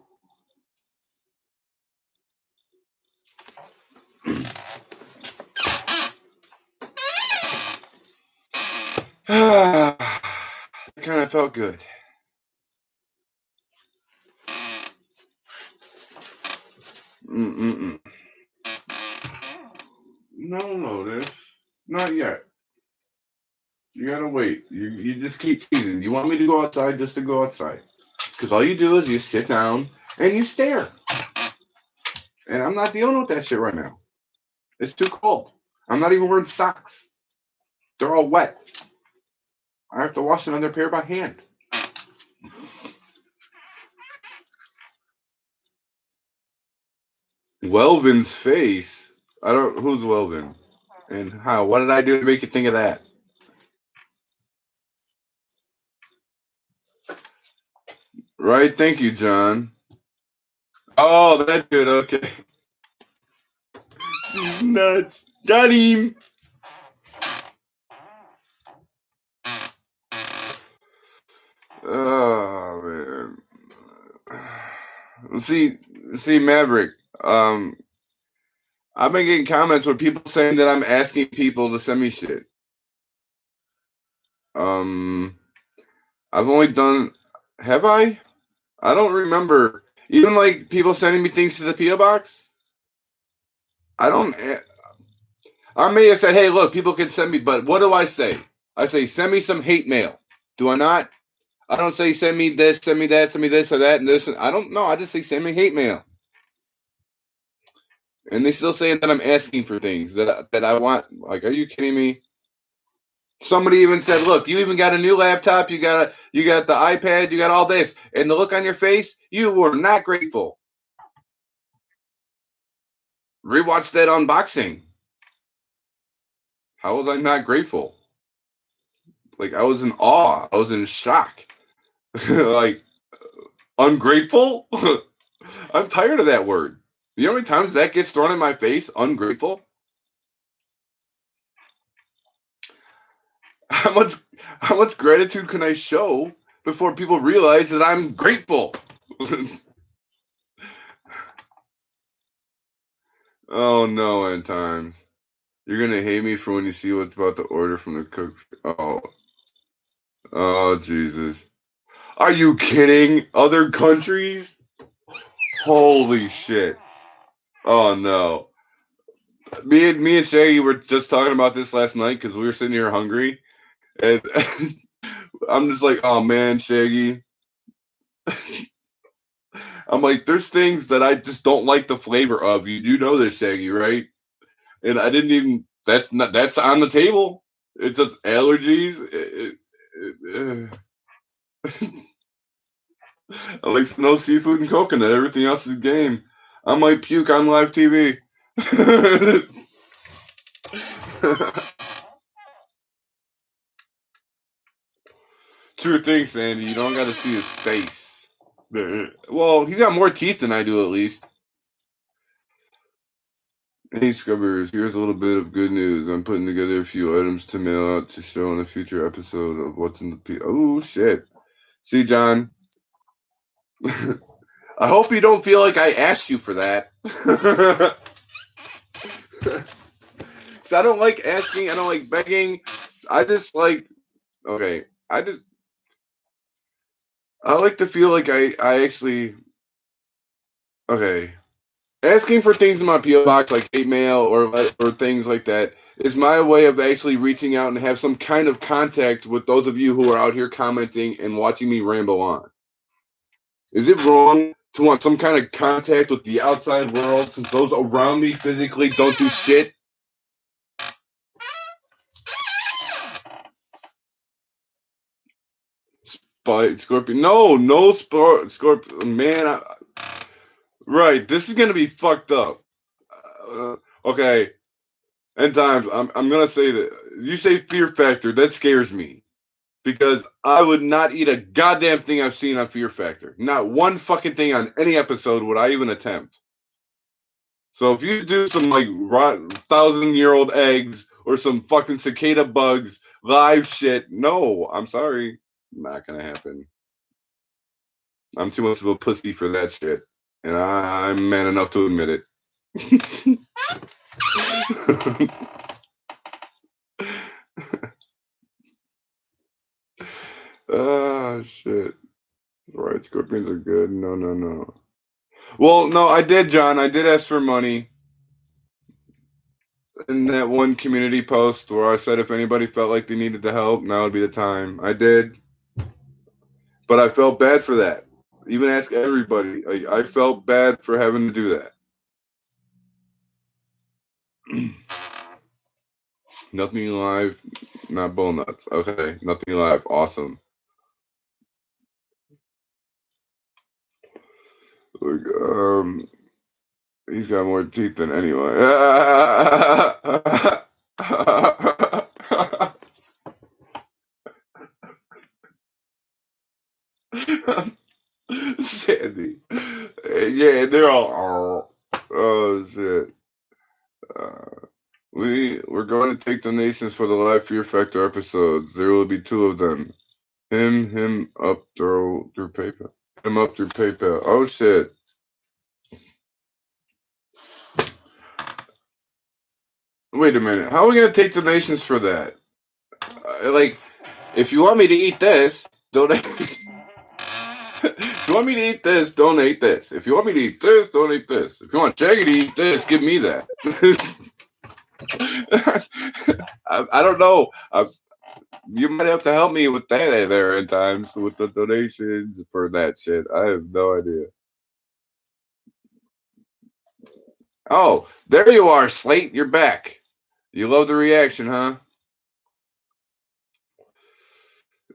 That kind of felt good. Mm-mm-mm. No, this. Not yet. You gotta wait. You just keep teasing. You want me to go outside just to go outside. Because all you do is you sit down and you stare. And I'm not dealing with that shit right now. It's too cold. I'm not even wearing socks. They're all wet. I have to wash another pair by hand. Welvin's face? I don't. Who's Welvin? And how? What did I do to make you think of that? Right? Thank you, John. Oh, that dude. Okay. He's nuts. Got him. Oh man. See, Maverick. I've been getting comments with people saying that I'm asking people to send me shit. I've only done. Have I? I don't remember. Even like people sending me things to the PO box. I don't. I may have said, "Hey, look, people can send me," but what do I say? I say, "Send me some hate mail." Do I not? I don't say, "Send me this, send me that, send me this or that and this." I don't know. I just say, "Send me hate mail." And they still saying that I'm asking for things that I want. Like, are you kidding me? Somebody even said, "Look, you even got a new laptop. You got the iPad. You got all this." And the look on your face, you were not grateful. Rewatch that unboxing. How was I not grateful? Like, I was in awe. I was in shock. Like, ungrateful? I'm tired of that word. You know how many times that gets thrown in my face? Ungrateful? How much how much gratitude can I show before people realize that I'm grateful? Oh no, end times. You're gonna hate me for when you see what's about to order from the cook. Oh, oh Jesus. Are you kidding? Other countries? Holy shit. Oh no. Me and Shaggy were just talking about this last night because we were sitting here hungry, and I'm just like, oh man, Shaggy. I'm like, there's things that I just don't like the flavor of. You know this, Shaggy, right? And I didn't even. That's on the table. It's just allergies. I like snow, seafood, and coconut. Everything else is game. I might puke on live TV. True thing, Sandy. You don't got to see his face. Well, he's got more teeth than I do, at least. Hey, Scrubbers, here's a little bit of good news. I'm putting together a few items to mail out to show in a future episode of What's in the Oh, shit. See, John, I hope you don't feel like I asked you for that. I don't like asking. I don't like begging. I just like, okay, I like to feel like I actually, okay. Asking for things in my PO box, like hate mail or things like that, is my way of actually reaching out and have some kind of contact with those of you who are out here commenting and watching me ramble on. Is it wrong to want some kind of contact with the outside world since those around me physically don't do shit? But Scorpion, no, Scorpion, man. Right, this is gonna be fucked up. Okay, end times. I'm gonna say that you say Fear Factor. That scares me because I would not eat a goddamn thing I've seen on Fear Factor. Not one fucking thing on any episode would I even attempt. So if you do some like 1,000-year-old eggs or some fucking cicada bugs live shit, no, I'm sorry, not gonna happen. I'm too much of a pussy for that shit, and I'm man enough to admit it. Ah, shit. Right, scorpions are good. No, no, no. Well, no, I did, John. I did ask for money in that one community post where I said if anybody felt like they needed the help, now would be the time. I did, but I felt bad for that. Even ask everybody. I felt bad for having to do that. Nothing live, not bone nuts. Okay, nothing live. Awesome. Like, he's got more teeth than anyone. Sandy. Yeah, they're all. Oh shit. We're going to take donations for the live Fear Factor episodes. There will be 2 of them. Him up through PayPal. Him up through PayPal. Oh shit. Wait a minute. How are we gonna take donations for that? Like, if you want me to eat this, donate. If you want me to eat this, donate this. If you want me to eat this, donate this. If you want Jaggy to eat this, give me that. I don't know. You might have to help me with that there in times with the donations for that shit. I have no idea. Oh, there you are, Slate. You're back. You love the reaction, huh?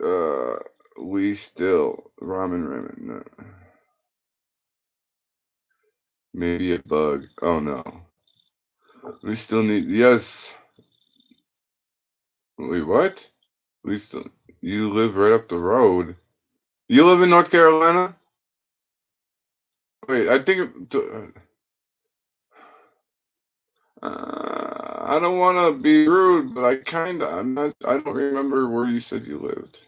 Uh, we still ramen. No. Maybe a bug. Oh no. We still need yes. Wait, what? At least you live right up the road. You live in North Carolina? Wait, I think. I don't want to be rude, but I'm not. I don't remember where you said you lived.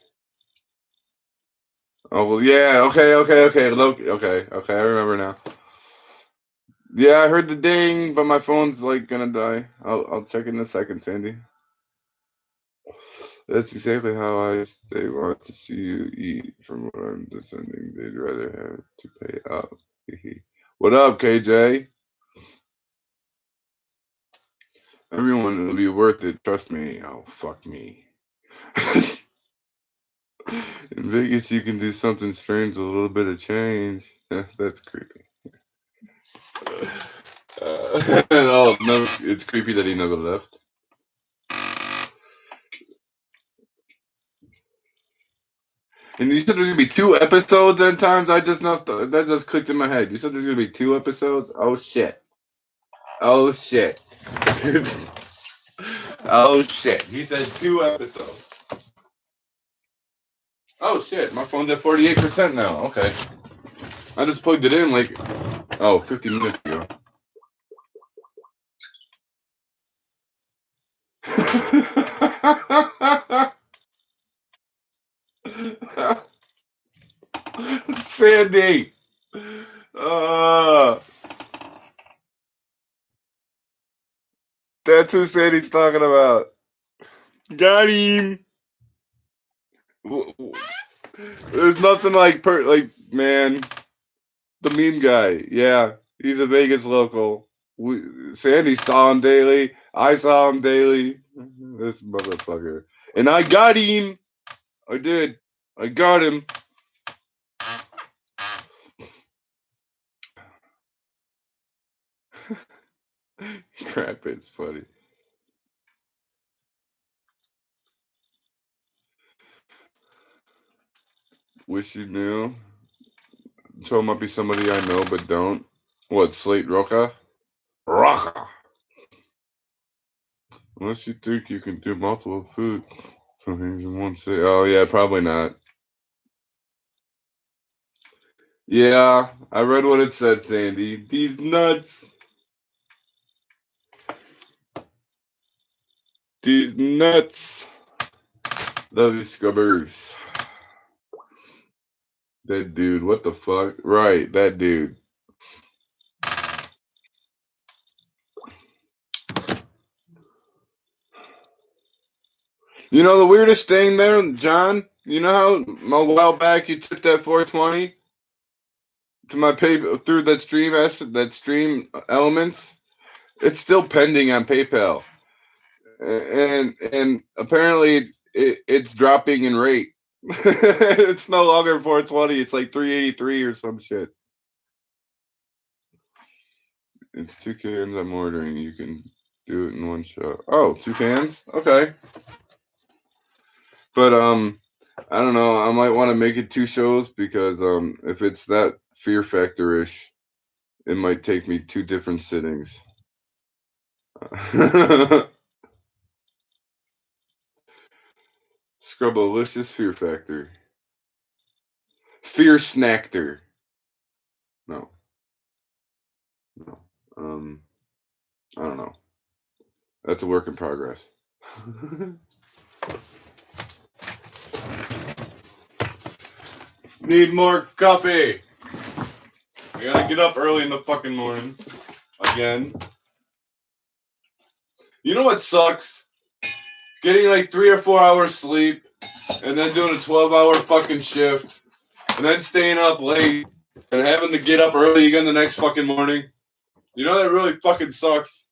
Oh well, yeah. Okay. Look, okay. I remember now. Yeah, I heard the ding, but my phone's like gonna die. I'll check in a second, Sandy. That's exactly how they want to see you eat. From what I'm descending, they'd rather have to pay up. What up, KJ? Everyone will be worth it. Trust me. Oh, fuck me. In Vegas, you can do something strange, a little bit of change. That's creepy. Oh, no, it's creepy that he never left. And you said there's gonna be 2 episodes at times. I just know that just clicked in my head. You said there's gonna be 2 episodes. Oh shit. Oh shit. Oh shit. He said 2 episodes. Oh shit. My phone's at 48% now. Okay. I just plugged it in like 50 minutes ago. Sandy. Uh, that's who Sandy's talking about. Got him. There's nothing like man, the meme guy. Yeah, he's a Vegas local. Sandy saw him daily. I saw him daily. This motherfucker. And I got him. I did. I got him. Crap, it's funny. Wish you knew. So it might be somebody I know but don't. What, Slate Roca? Roca! Unless you think you can do multiple food things in one sit. Oh, yeah, probably not. Yeah, I read what it said, Sandy. These nuts. These nuts. Love you, Scrubbers. That dude, what the fuck? Right, that dude. You know the weirdest thing there, John? You know how a while back you took that 420 to my pay through that stream elements? It's still pending on PayPal. And apparently it's dropping in rate. It's no longer 420, it's like 383 or some shit. It's 2 cans I'm ordering. You can do it in one shot. Oh, 2 cans? Okay. But I don't know. I might want to make it 2 shows because if it's that Fear Factor-ish, it might take me 2 different sittings. Scrubbalicious Fear Factor. Fear Snackter. No. I don't know. That's a work in progress. Need more coffee. I gotta get up early in the fucking morning. Again. You know what sucks? Getting like 3 or 4 hours sleep and then doing a 12-hour fucking shift and then staying up late and having to get up early again the next fucking morning. You know that really fucking sucks.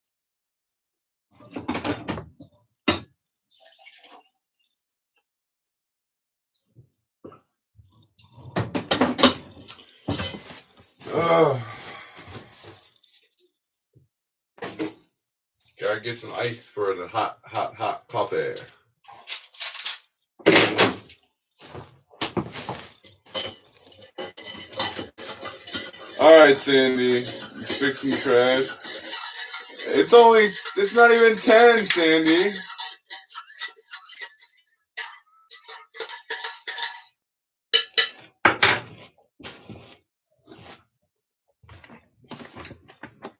Ugh. Gotta get some ice for the hot coffee. Alright, Sandy. Fixing trash. It's not even 10, Sandy.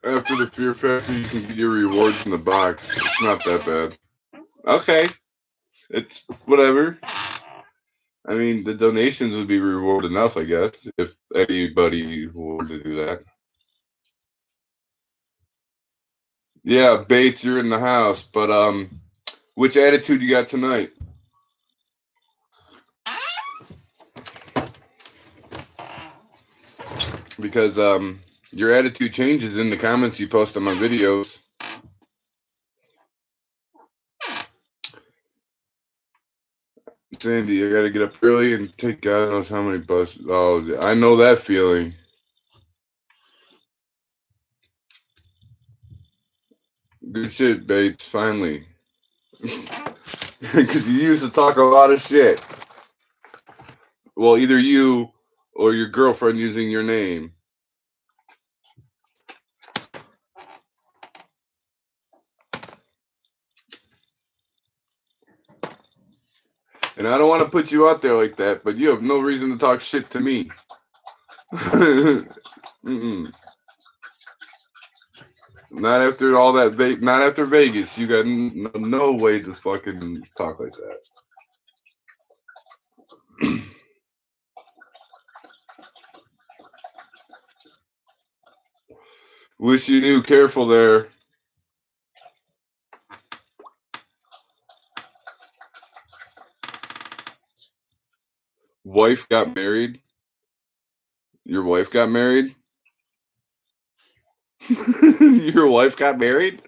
After the Fear Factor, you can get your rewards in the box. It's not that bad. Okay, it's whatever. I mean, the donations would be reward enough, I guess, if anybody wanted to do that. Yeah, Bates, you're in the house, but which attitude you got tonight? Because your attitude changes in the comments you post on my videos. Sandy, I gotta get up early and take God knows how many buses. Oh, I know that feeling. Good shit, Bates, finally. Because you used to talk a lot of shit. Well, either you or your girlfriend using your name. And I don't want to put you out there like that, but you have no reason to talk shit to me. Mm-mm. Not after all that. Not after Vegas. You got no way to fucking talk like that. Wish you knew. Careful there. Wife got married. Your wife got married. Your wife got married.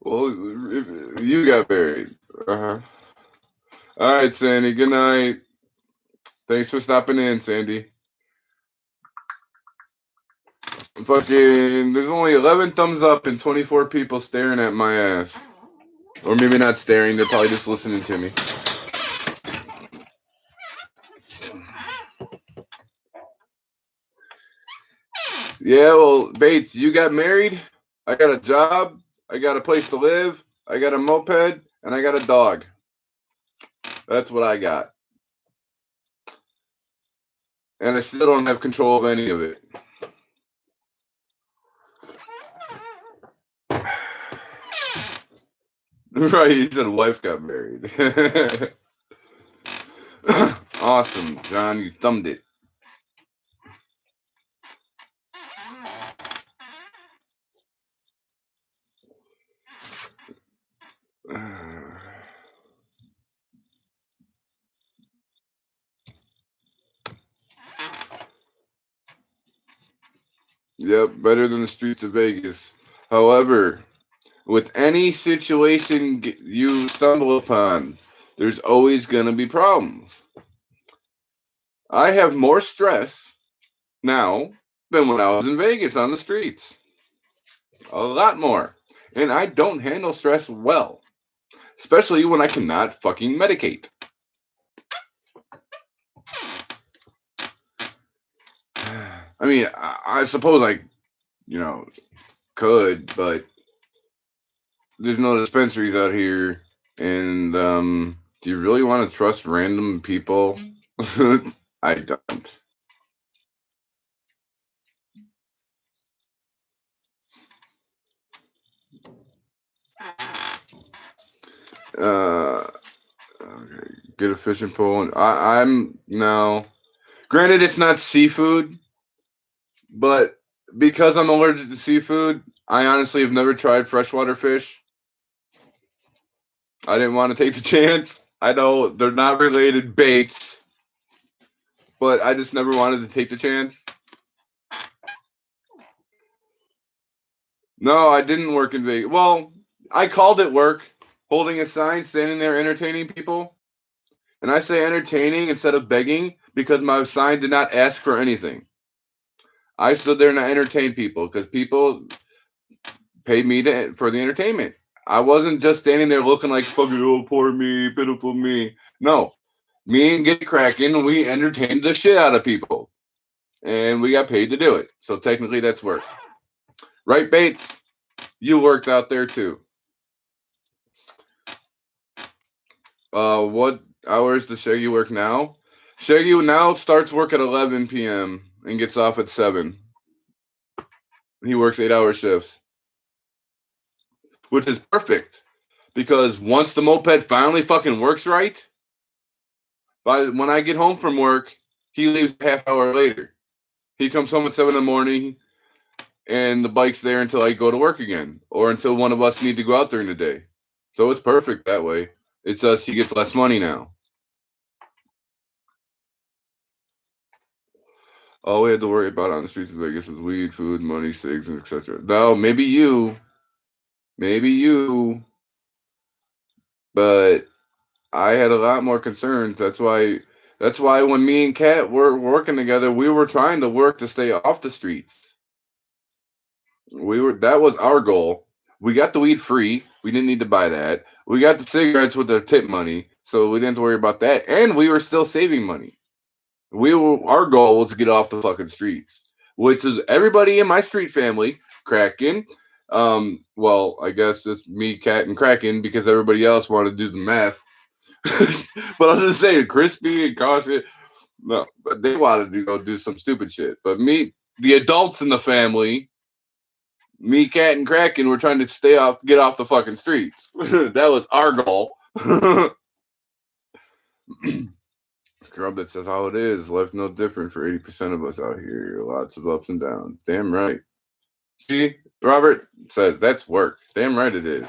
Well, you got married. Uh-huh. All right, Sandy. Good night. Thanks for stopping in, Sandy. Fucking, there's only 11 thumbs up and 24 people staring at my ass. Or maybe not staring, they're probably just listening to me. Yeah, well, Bates, you got married. I got a job. I got a place to live. I got a moped. And I got a dog. That's what I got. And I still don't have control of any of it. Right, he said wife got married. Awesome, John, you thumbed it. Yep, better than the streets of Vegas. However, with any situation you stumble upon, there's always going to be problems. I have more stress now than when I was in Vegas on the streets. A lot more. And I don't handle stress well, especially when I cannot fucking medicate. I mean, I suppose I, could, but there's no dispensaries out here. And do you really want to trust random people? I don't. Okay, get a fishing pole. And I'm now. Granted, it's not seafood, but because I'm allergic to seafood, I honestly have never tried freshwater fish. I didn't want to take the chance. I know they're not related baits, but I just never wanted to take the chance. No, I didn't work in Vegas. Well, I called it work, holding a sign, standing there entertaining people. And I say entertaining instead of begging because my sign did not ask for anything. I stood there and I entertained people because people paid me for the entertainment. I wasn't just standing there looking like fucking, oh, poor me, pitiful me. No, me and Get Cracking, we entertained the shit out of people. and we got paid to do it. So technically, that's work, right, Bates? You worked out there too. What hours does Shaggy work now? Shaggy now starts work at 11 p.m. and gets off at 7. He works 8-hour shifts, which is perfect because once the moped finally fucking works right, by when I get home from work, he leaves a half hour later. He comes home at 7 in the morning, and the bike's there until I go to work again, or until one of us need to go out during the day. So it's perfect that way. It's just he gets less money now. All we had to worry about on the streets of Vegas was weed, food, money, cigs, and etc. No, maybe you, but I had a lot more concerns. That's why when me and Kat were working together, we were trying to work to stay off the streets. That was our goal. We got the weed free. We didn't need to buy that. We got the cigarettes with the tip money, so we didn't have to worry about that. And we were still saving money. Our goal was to get off the fucking streets, which is everybody in my street family, Kraken. Well, I guess it's me, Cat, and Kraken because everybody else wanted to do the math. But I was just saying, Crispy and Caution, no, but they wanted to go do some stupid shit. But me, the adults in the family, me, Cat, and Kraken, were trying to get off the fucking streets. That was our goal. Scrub that says how it is. Life no different for 80% of us out here. Lots of ups and downs. Damn right. See, Robert says that's work. Damn right it is.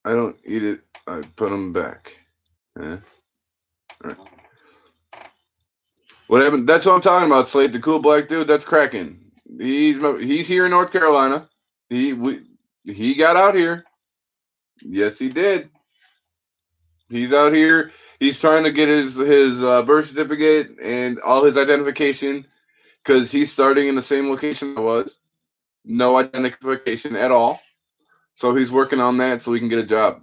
I don't eat it. I put them back. Eh? Right. What happened? That's what I'm talking about. Slate, the cool black dude. That's Kraken. He's here in North Carolina. He got out here. Yes, he did. He's out here. He's trying to get his birth certificate and all his identification because he's starting in the same location I was. No identification at all. So he's working on that so he can get a job.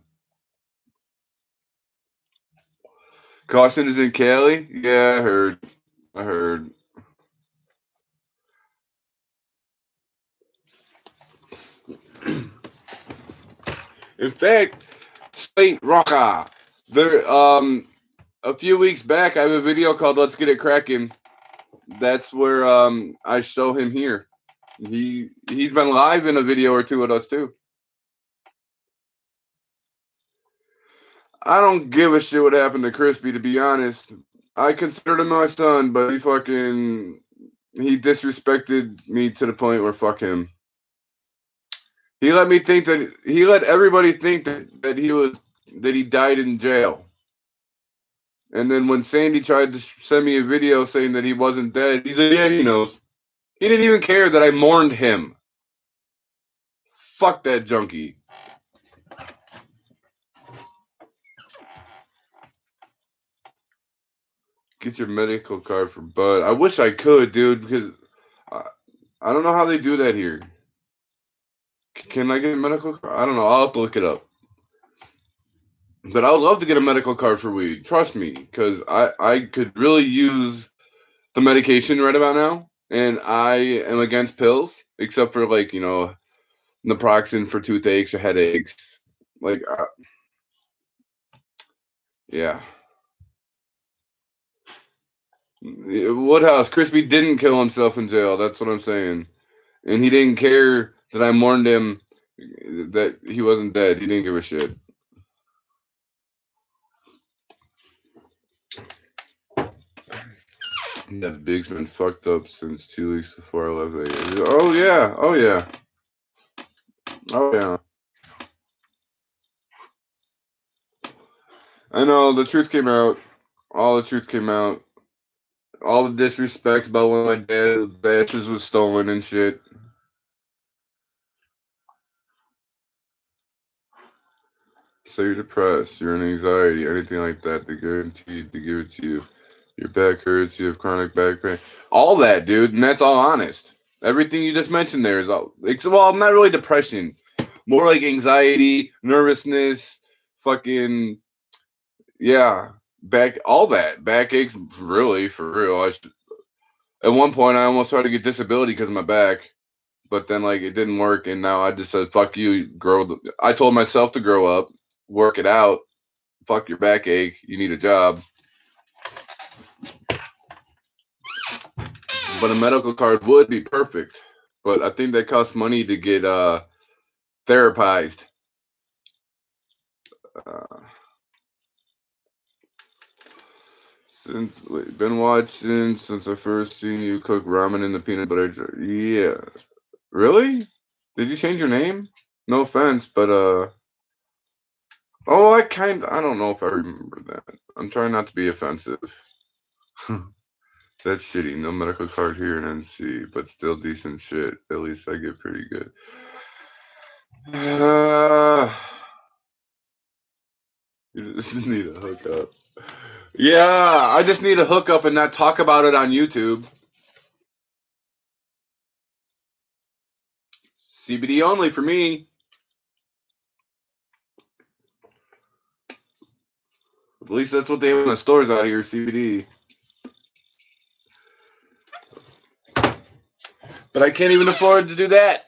Caution is in Cali? Yeah, I heard. I heard. In fact, Slate Rocka. There a few weeks back I have a video called Let's Get It Crackin'. That's where I show him here. He's been live in a video or two with us too. I don't give a shit what happened to Crispy, to be honest. I considered him my son, but he disrespected me to the point where fuck him. He let everybody think that he died in jail. And then when Sandy tried to send me a video saying that he wasn't dead, he said, "Yeah, he knows." He didn't even care that I mourned him. Fuck that junkie. Get your medical card for Bud. I wish I could, dude, because I don't know how they do that here. Can I get a medical card? I don't know. I'll have to look it up. But I would love to get a medical card for weed. Trust me, because I could really use the medication right about now. And I am against pills, except for naproxen for toothaches or headaches. Like, yeah. Woodhouse, Crispy didn't kill himself in jail. That's what I'm saying. And he didn't care that I mourned him that he wasn't dead. He didn't give a shit. That Big's been fucked up since 2 weeks before I left Vegas. Oh yeah, oh yeah, oh yeah. I know the truth came out. All the truth came out. All the disrespect about when my dad's ashes was stolen and shit. So you're depressed, you're in anxiety, anything like that. They're guaranteed to give it to you. Your back hurts, you have chronic back pain. All that, dude, and that's all honest. Everything you just mentioned there is all. Well, not really depression, more like anxiety, nervousness, fucking yeah, all that backaches. Really, for real. At one point, I almost tried to get disability because of my back, but then like it didn't work, and now I just said, "Fuck you, grow." I told myself to grow up, work it out. Fuck your backache. You need a job. But a medical card would be perfect. But I think that costs money to get therapized. Uh, since been watching since I first seen you cook ramen in the peanut butter jar. Yeah, really? Did you change your name? No offense, but oh, I don't know if I remember that. I'm trying not to be offensive. That's shitty. No medical card here in NC, but still decent shit. At least I get pretty good. You just need a hookup. Yeah, I just need a hookup and not talk about it on YouTube. CBD only for me. At least that's what they have in the stores out here, CBD. But I can't even afford to do that.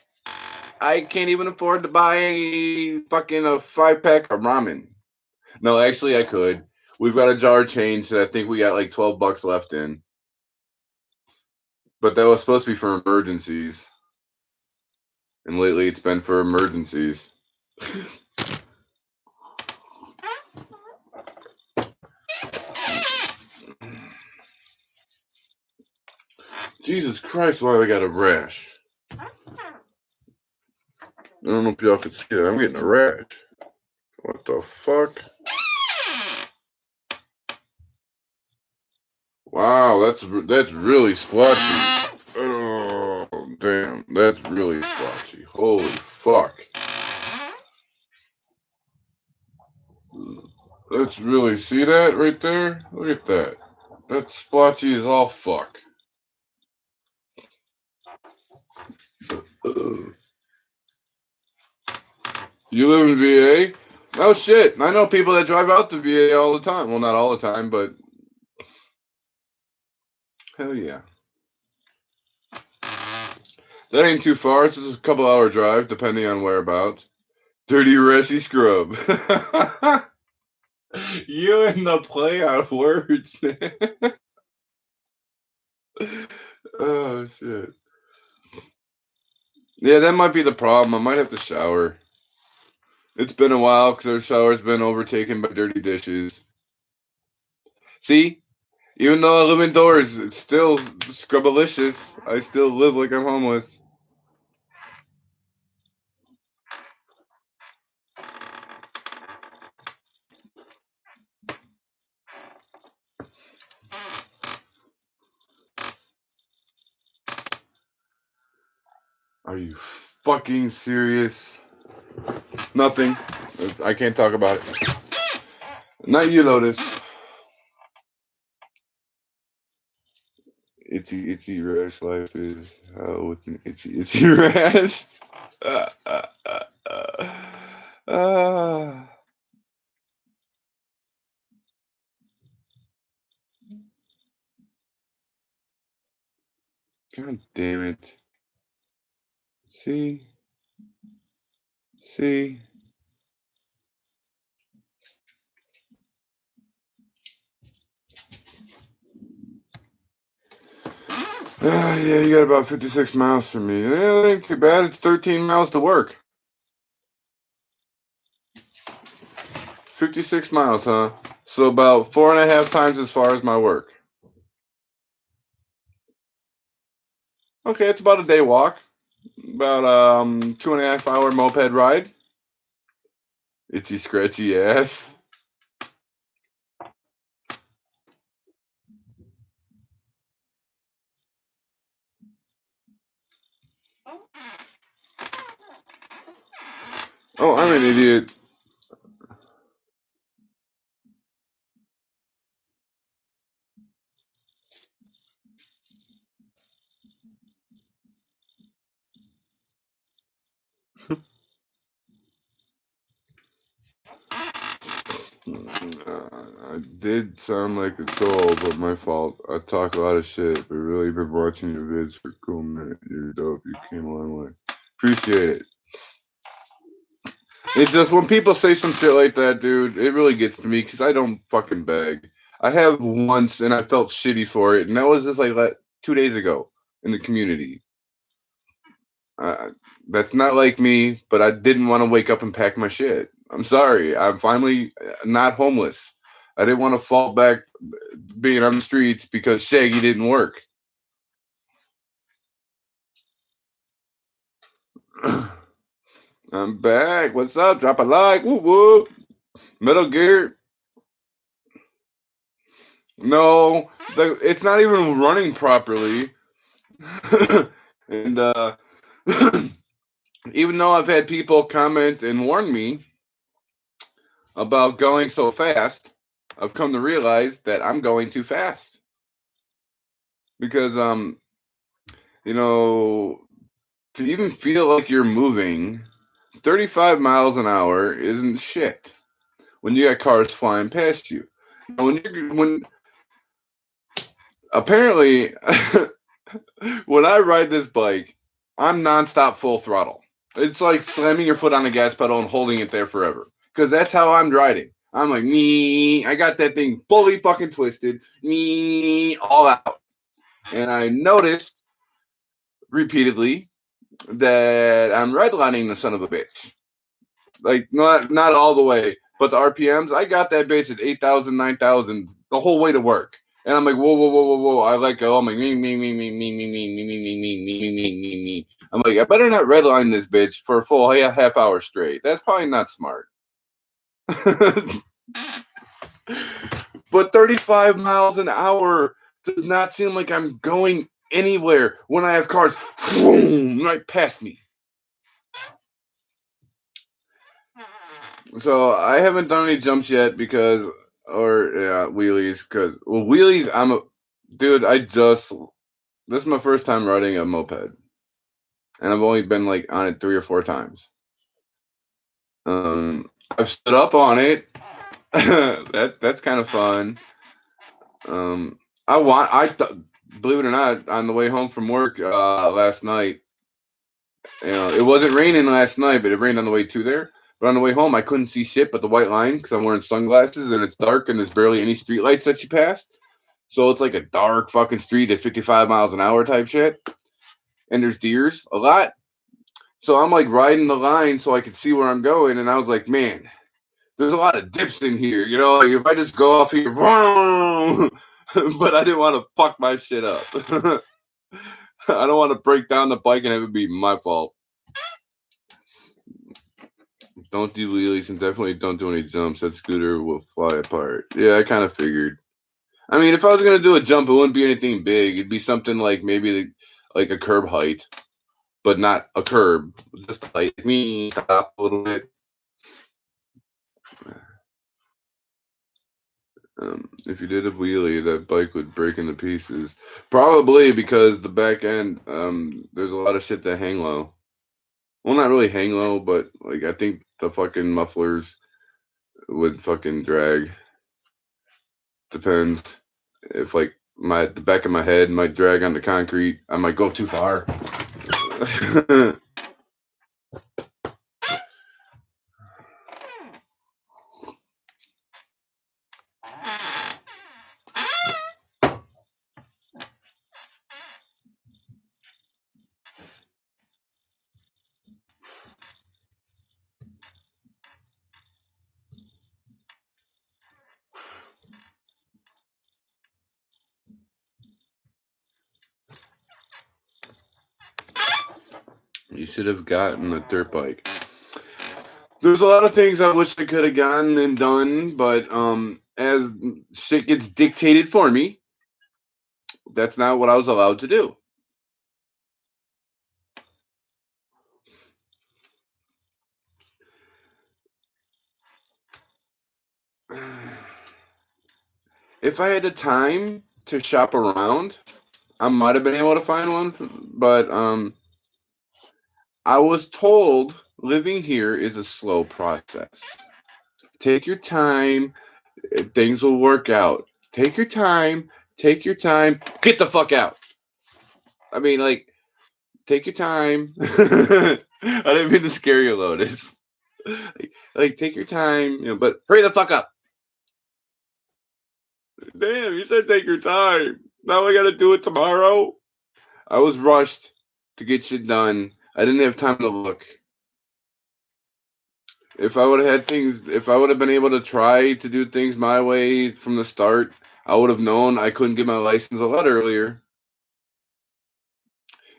I can't even afford to buy fucking a 5-pack of ramen. No, actually I could. We've got a jar change that I think we got like $12 left in. But that was supposed to be for emergencies. And lately it's been for emergencies. Jesus Christ, why I got a rash? I don't know if y'all can see it. I'm getting a rash. What the fuck? Wow, that's really splotchy. Oh, damn, that's really splotchy. Holy fuck. Let's really see that right there. Look at that. That splotchy is all fuck. You live in VA? Oh shit. I know people that drive out to VA all the time. Well, not all the time, but hell yeah. That ain't too far. It's just a couple hour drive, depending on whereabouts. Dirty Resi Scrub. You and the play on words. Oh shit. Yeah, that might be the problem. I might have to shower. It's been a while because our shower's been overtaken by dirty dishes. See, even though I live indoors, it's still scrubbalicious. I still live like I'm homeless. Are you fucking serious? Nothing. I can't talk about it. Not you, Lotus. Itchy rash life is how with an itchy rash. Uh, uh, uh, uh, uh. God damn it. See? See? Yeah, you got about 56 miles from me. Yeah, that ain't too bad. It's 13 miles to work. 56 miles, huh? So about 4.5 times as far as my work. Okay, it's about a day walk. About 2.5 hour moped ride. Itchy scratchy ass. Oh, I'm an idiot. I did sound like a troll, but my fault. I talk a lot of shit, but really been watching your vids for a cool minute. You're dope. You came a long way. Appreciate it. It's just when people say some shit like that, dude, it really gets to me because I don't fucking beg. I have once and I felt shitty for it, and that was just like 2 days ago in the community. Uh, that's not like me, but I didn't want to wake up and pack my shit. I'm sorry. I'm finally not homeless. I didn't want to fall back being on the streets because Shaggy didn't work. I'm back. What's up? Drop a like. Woo woo. Metal Gear. No, it's not even running properly. And even though I've had people comment and warn me about going so fast, I've come to realize that I'm going too fast because you know, to even feel like you're moving 35 miles an hour isn't shit when you got cars flying past you. When apparently when I ride this bike, I'm nonstop full throttle. It's like slamming your foot on the gas pedal and holding it there forever. Because that's how I'm riding. I'm like, me. I got that thing fully fucking twisted. Me. All out. And I noticed repeatedly that I'm redlining the son of a bitch. Like, not all the way. But the RPMs, I got that bitch at 8,000, 9,000 the whole way to work. And I'm like, whoa, whoa, whoa, whoa, whoa. I let go. I'm like, me. I'm like, I better not redline this bitch for a full half hour straight. That's probably not smart. But 35 miles an hour does not seem like I'm going anywhere when I have cars right past me. So I haven't done any jumps yet because, or yeah, wheelies. Because wheelies, dude. This is my first time riding a moped, and I've only been like on it 3 or 4 times. I've stood up on it. That's kind of fun. Um, believe it or not, on the way home from work last night, it wasn't raining last night, but it rained on the way to there. But on the way home, I couldn't see shit but the white line because I'm wearing sunglasses and it's dark and there's barely any street lights that you pass. So it's like a dark fucking street at 55 miles an hour type shit. And there's deers a lot. So I'm like riding the line so I could see where I'm going. And I was like, man, there's a lot of dips in here. Like if I just go off here, but I didn't want to fuck my shit up. I don't want to break down the bike and have it be my fault. Don't do wheelies and definitely don't do any jumps. That scooter will fly apart. Yeah, I kind of figured. I mean, if I was going to do a jump, it wouldn't be anything big. It'd be something like maybe like a curb height, but not a curb. Just like me, top a little bit. If you did a wheelie, that bike would break into pieces. Probably because the back end, there's a lot of shit that hang low. Well, not really hang low, but like I think the fucking mufflers would fucking drag. Depends. If like the back of my head might drag on the concrete, I might go too far. You should have gotten a dirt bike. There's a lot of things I wish I could have gotten and done, but as shit gets dictated for me, that's not what I was allowed to do. If I had the time to shop around, I might have been able to find one, but I was told living here is a slow process. Take your time. Things will work out. Take your time. Take your time. Get the fuck out. I mean, like, take your time. I didn't mean to scare you, Lotus. Like, take your time, but hurry the fuck up. Damn, you said take your time. Now I gotta do it tomorrow. I was rushed to get shit done. I didn't have time to look. If I would have had things, if I would have been able to try to do things my way from the start, I would have known I couldn't get my license a lot earlier,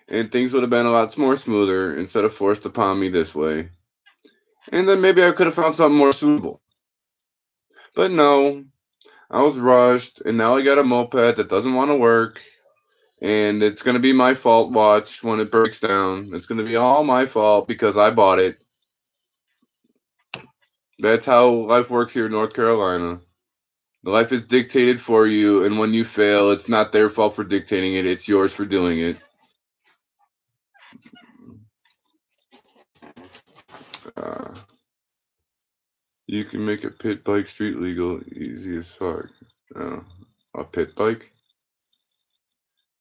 and things would have been a lot more smoother instead of forced upon me this way. And then maybe I could have found something more suitable. But no, I was rushed, and now I got a moped that doesn't want to work, and it's going to be my fault, watch, when it breaks down. It's going to be all my fault because I bought it. That's how life works here in North Carolina. Life is dictated for you, and when you fail, it's not their fault for dictating it, it's yours for doing it. Uh, you can make a pit bike street legal easy as fuck. Uh, a pit bike?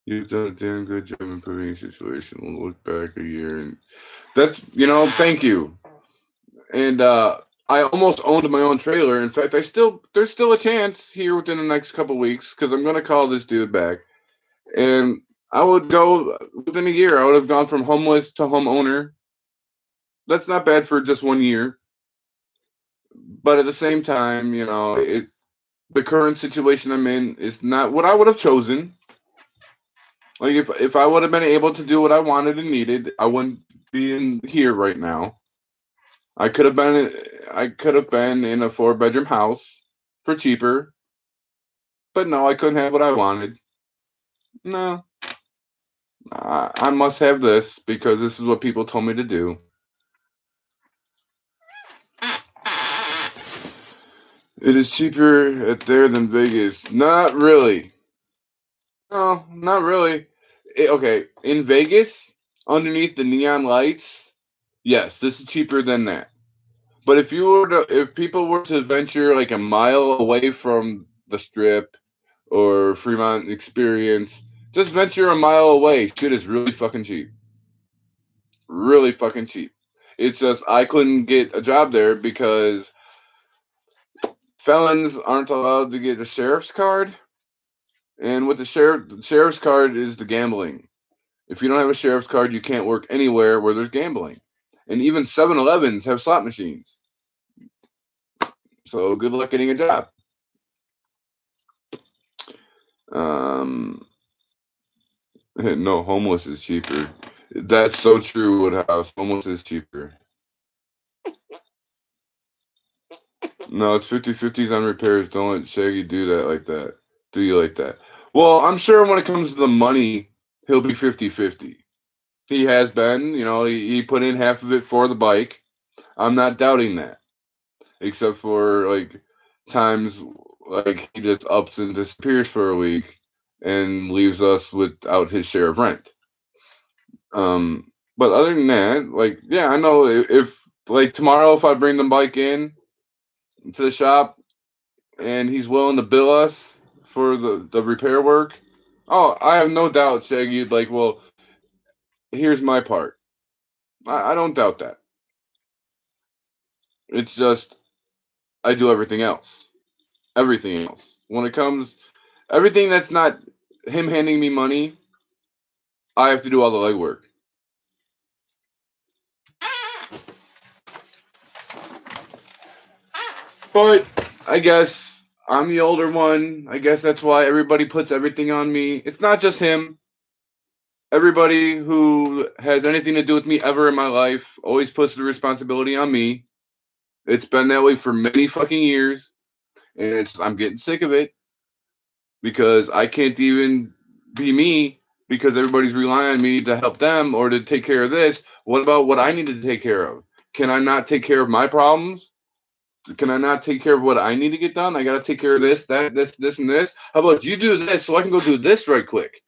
You've done a damn good job improving your situation. We'll look back a year and that's thank you. And I almost owned my own trailer. In fact, there's still a chance here within the next couple weeks because I'm gonna call this dude back, and I would go within a year. I would have gone from homeless to homeowner. That's not bad for just 1 year, but at the same time, the current situation I'm in is not what I would have chosen. Like if I would have been able to do what I wanted and needed, I wouldn't be in here right now. I could have been in a 4-bedroom house for cheaper, but no, I couldn't have what I wanted. No, I must have this because this is what people told me to do. It is cheaper at there than Vegas. Not really. No, not really. Okay, in Vegas, underneath the neon lights, yes, this is cheaper than that. But if people were to venture like a mile away from the strip or Fremont Experience, just venture a mile away. Shit is really fucking cheap. Really fucking cheap. It's just I couldn't get a job there because felons aren't allowed to get a sheriff's card, and with the sheriff's card is the gambling. If you don't have a sheriff's card, you can't work anywhere where there's gambling. And even 7-Elevens have slot machines. So good luck getting a job. Um, no, homeless is cheaper. That's so true, Woodhouse. Homeless is cheaper. No, it's 50/50s on repairs. Don't let Shaggy do that like that. Do you like that? Well, I'm sure when it comes to the money, he'll be 50/50. He has been, he put in half of it for the bike. I'm not doubting that. Except for like times like he just ups and disappears for a week and leaves us without his share of rent. But other than that, like yeah, I know if like tomorrow if I bring the bike in to the shop and he's willing to bill us for the repair work, oh, I have no doubt, Shaggy, like, well, here's my part. I don't doubt that. It's just I do everything else. Everything else. When it comes, everything that's not him handing me money, I have to do all the legwork. But I guess I'm the older one. I guess that's why everybody puts everything on me. It's not just him. Everybody who has anything to do with me ever in my life always puts the responsibility on me. It's been that way for many fucking years, and I'm getting sick of it because I can't even be me because everybody's relying on me to help them or to take care of this. What about what I need to take care of? Can I not take care of my problems? Can I not take care of what I need to get done? I got to take care of this, that, this, and this. How about you do this so I can go do this right quick?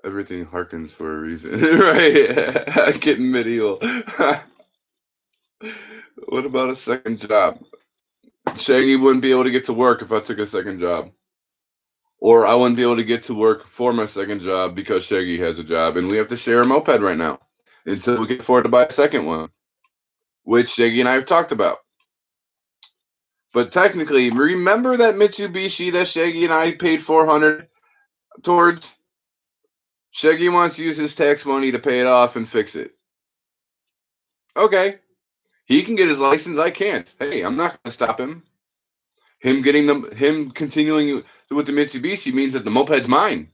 Everything harkens for a reason, right? Getting medieval. What about a second job? Shaggy wouldn't be able to get to work if I took a second job. Or I wouldn't be able to get to work for my second job because Shaggy has a job and we have to share a moped right now until we can afford to buy a second one, which Shaggy and I have talked about. But technically, remember that Mitsubishi that Shaggy and I paid 400 towards? Shaggy wants to use his tax money to pay it off and fix it. Okay. He can get his license, I can't. Hey, I'm not gonna stop him. Him continuing with the Mitsubishi means that the moped's mine.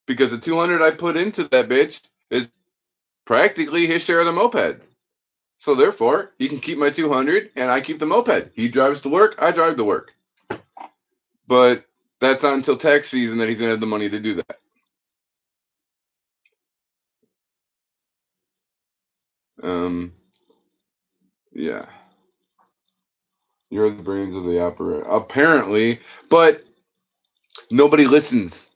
Because the 200 I put into that bitch is practically his share of the moped. So therefore, he can keep my 200 and I keep the moped. He drives to work, I drive to work. But that's not until tax season that he's gonna have the money to do that. Yeah. You're the brains of the opera. Apparently, but nobody listens.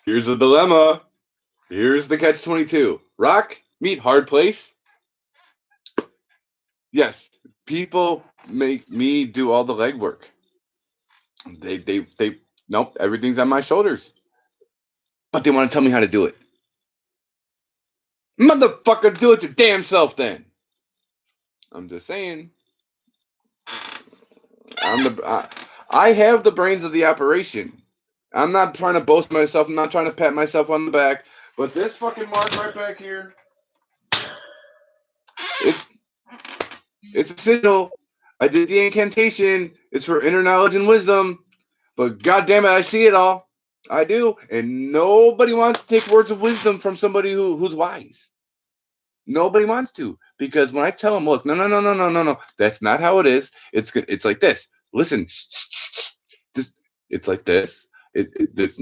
Here's a dilemma. Here's the catch 22. Rock, meet hard place. Yes, people make me do all the legwork. They nope, everything's on my shoulders. But they want to tell me how to do it. Motherfucker, do it your damn self then. I'm just saying. I have the brains of the operation. I'm not trying to boast myself. I'm not trying to pat myself on the back. But this fucking mark right back here, it's it's a sigil. I did the incantation. It's for inner knowledge and wisdom. But goddamn it, I see it all. I do, and nobody wants to take words of wisdom from somebody who's wise. Nobody wants to, because when I tell them, look, no, that's not how it is. It's like this. Listen, just it's like this. This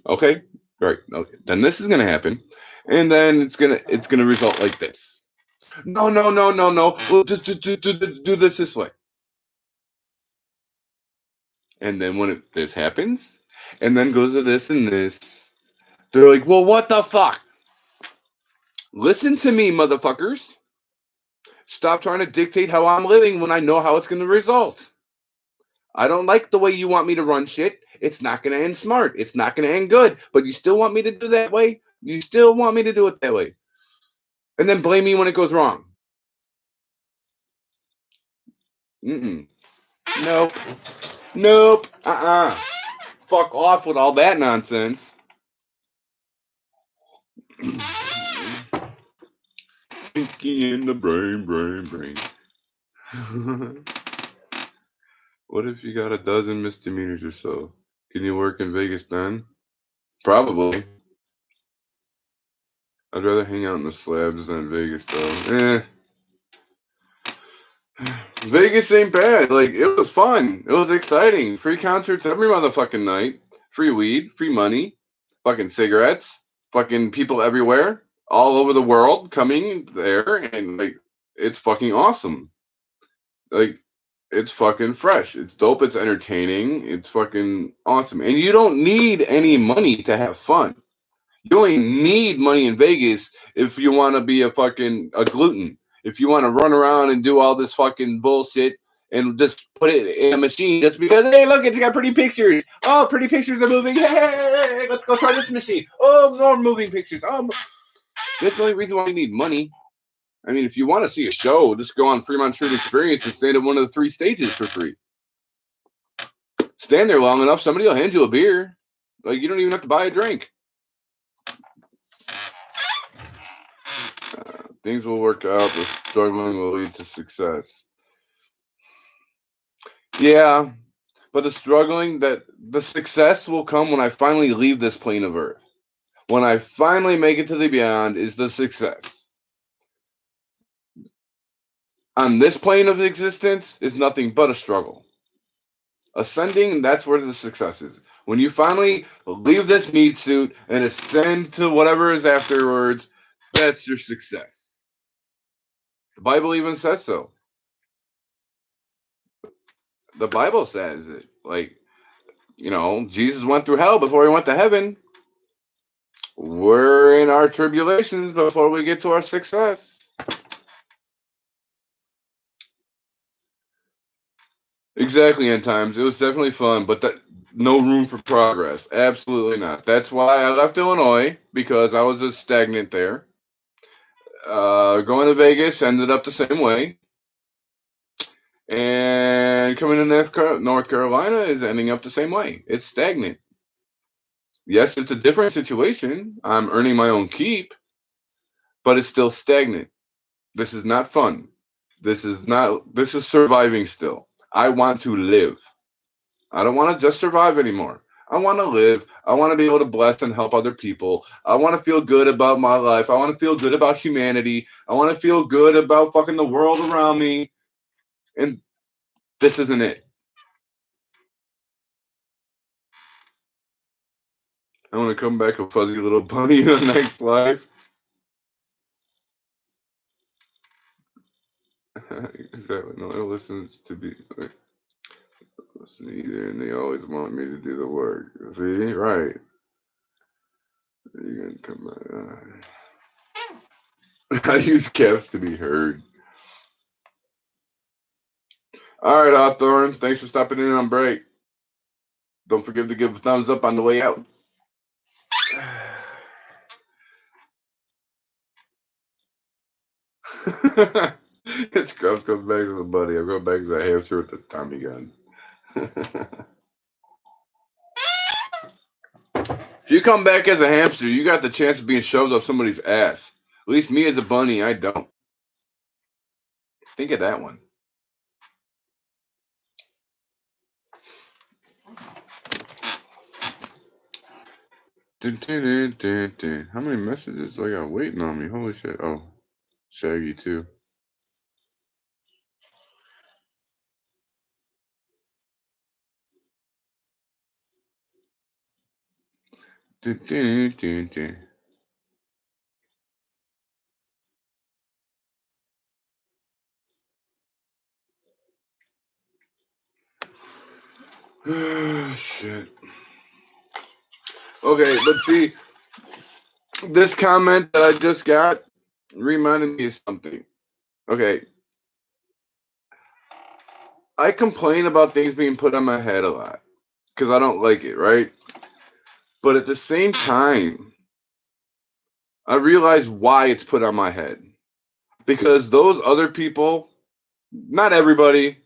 okay, right? Okay, then this is gonna happen, and then it's gonna result like this. No. Well, just do this way, and then when this happens, and then goes to this and this, they're like, well, what the fuck? Listen to me, motherfuckers. Stop trying to dictate how I'm living when I know how it's going to result. I don't like the way you want me to run shit. It's not going to end smart. It's not going to end good. But you still want me to do that way? You still want me to do it that way? And then blame me when it goes wrong. Mm-mm. Nope. Nope. Fuck off with all that nonsense. Pinky in the brain. What if you got a dozen misdemeanors or so? Can you work in Vegas then? Probably. I'd rather hang out in the slabs than Vegas, though. Vegas ain't bad. Like, it was fun. It was exciting. Free concerts every motherfucking night. Free weed, free money, fucking cigarettes, fucking people everywhere, all over the world coming there, and, like, it's fucking awesome. Like, it's fucking fresh. It's dope. It's entertaining. It's fucking awesome. And you don't need any money to have fun. You only need money in Vegas if you want to be a glutton. If you want to run around and do all this fucking bullshit and just put it in a machine just because, hey, look, it's got pretty pictures. Oh, pretty pictures are moving. Hey, let's go try this machine. Oh, more moving pictures. Oh, that's the only reason why you need money. I mean, if you want to see a show, just go on Fremont Street Experience and stand at one of the 3 stages for free. Stand there long enough, somebody will hand you a beer. Like, you don't even have to buy a drink. Things will work out. The struggling will lead to success. Yeah, but the success will come when I finally leave this plane of Earth. When I finally make it to the beyond is the success. On this plane of existence is nothing but a struggle. Ascending, that's where the success is. When you finally leave this meat suit and ascend to whatever is afterwards, that's your success. The Bible even says so. The Bible says it. Like, Jesus went through hell before he went to heaven. We're in our tribulations before we get to our success. Exactly, in times. It was definitely fun, but no room for progress. Absolutely not. That's why I left Illinois, because I was just stagnant there. Going to Vegas ended up the same way. And coming to North Carolina is ending up the same way. It's stagnant. Yes, it's a different situation. I'm earning my own keep, but it's still stagnant. This is not fun. This is surviving still. I want to live. I don't want to just survive anymore. I want to live. I want to be able to bless and help other people. I want to feel good about my life. I want to feel good about humanity. I want to feel good about fucking the world around me. And this isn't it. I want to come back a fuzzy little bunny in the next life. Exactly. No one listens to be listen either, and they always want me to do the work. See, right? You gonna come back? I use caps to be heard. All right, Hawthorne. Thanks for stopping in on break. Don't forget to give a thumbs up on the way out. Scrubs comes back as a buddy. I go back as a hamster with the Tommy gun. If you come back as a hamster, you got the chance of being shoved up somebody's ass. At least me as a bunny, I don't. Think of that one. Dun, dun, dun, dun. How many messages do I got waiting on me? Holy shit. Oh, Shaggy too. Dun, dun, dun, dun. Shit. Okay, but see, this comment that I just got reminded me of something. Okay. I complain about things being put on my head a lot because I don't like it, right? But at the same time, I realize why it's put on my head. Because those other people, not everybody,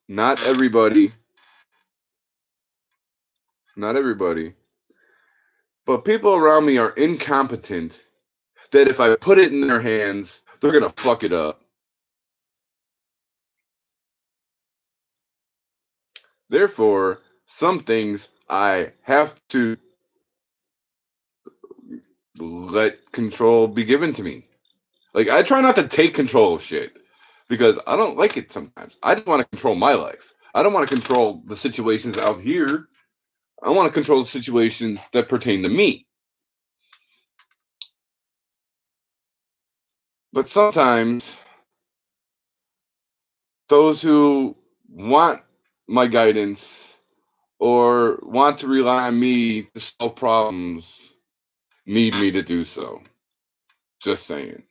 not everybody, not everybody, but people around me are incompetent that if I put it in their hands, they're going to fuck it up. Therefore, some things I have to let control be given to me. Like, I try not to take control of shit because I don't like it sometimes. I just want to control my life. I don't want to control the situations out here. I want to control the situations that pertain to me. But sometimes those who want my guidance or want to rely on me to solve problems need me to do so. Just saying.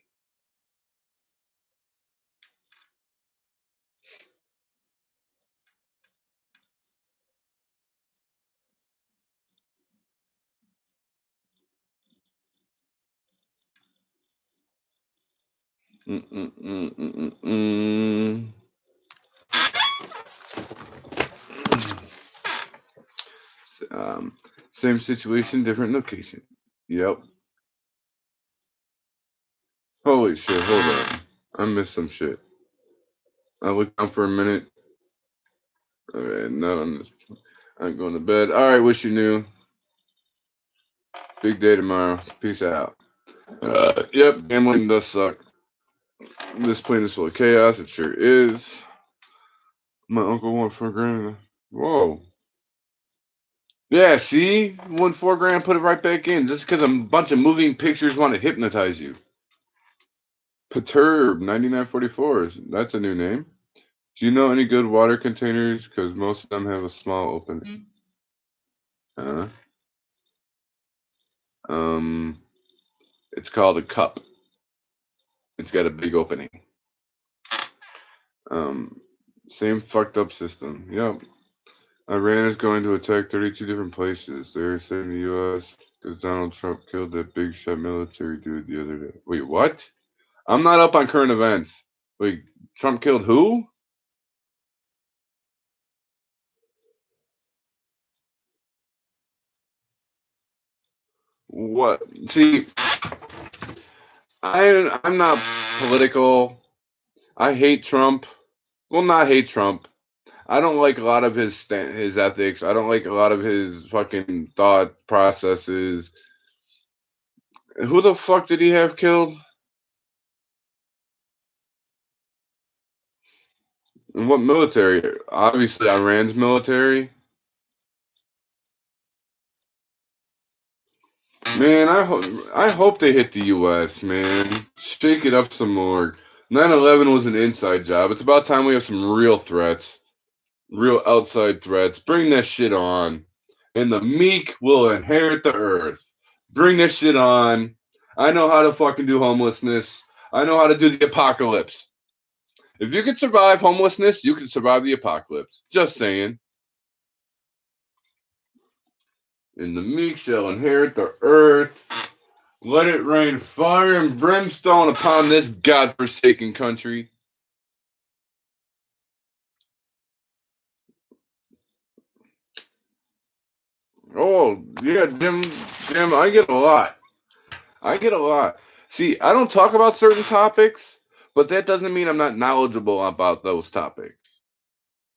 Mm-mm-mm-mm-mm-mm. Same situation, different location. Yep. Holy shit, hold on. I missed some shit. I looked down for a minute. Okay, no, I'm going to bed. All right, wish you knew. Big day tomorrow. Peace out. Yep, gambling does suck. This plane is full of chaos. It sure is. My uncle won $4,000. Whoa. Yeah, see? Won $4,000, put it right back in. Just because a bunch of moving pictures want to hypnotize you. Perturb 9944. That's a new name. Do you know any good water containers? Because most of them have a small opening. Uh, um, it's called a cup. It's got a big opening. Um, Same fucked up system. Yep. Iran is going to attack 32 different places. They're saying the U.S. because Donald Trump killed that big shot military dude the other day. Wait, what? I'm not up on current events. Wait, Trump killed who? What? See, I'm not political. I hate Trump. Well, not hate Trump. I don't like a lot of his ethics. I don't like a lot of his fucking thought processes. Who the fuck did he have killed? And what military? Obviously, Iran's military. Man, I hope they hit the U.S. Man, shake it up some more. 9/11 was an inside job. It's about time we have some real threats, real outside threats. Bring that shit on, and the meek will inherit the earth. Bring this shit on. I know how to fucking do homelessness. I know how to do the apocalypse. If you can survive homelessness, you can survive the apocalypse. Just saying. And the meek shall inherit the earth. Let it rain fire and brimstone upon this godforsaken country. Oh, yeah, Jim, I get a lot. I get a lot. See, I don't talk about certain topics, but that doesn't mean I'm not knowledgeable about those topics.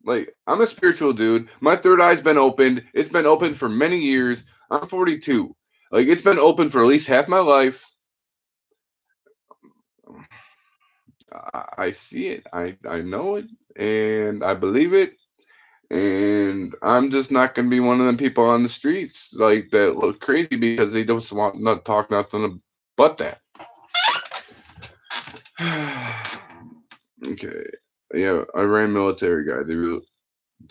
Like, I'm a spiritual dude. My third eye's been opened. It's been open for many years. I'm 42. Like, it's been open for at least half my life. I see it. I know it. And I believe it. And I'm just not gonna be one of them people on the streets like that look crazy because they don't want not talk nothing but that. Okay, yeah, Iran military guy. They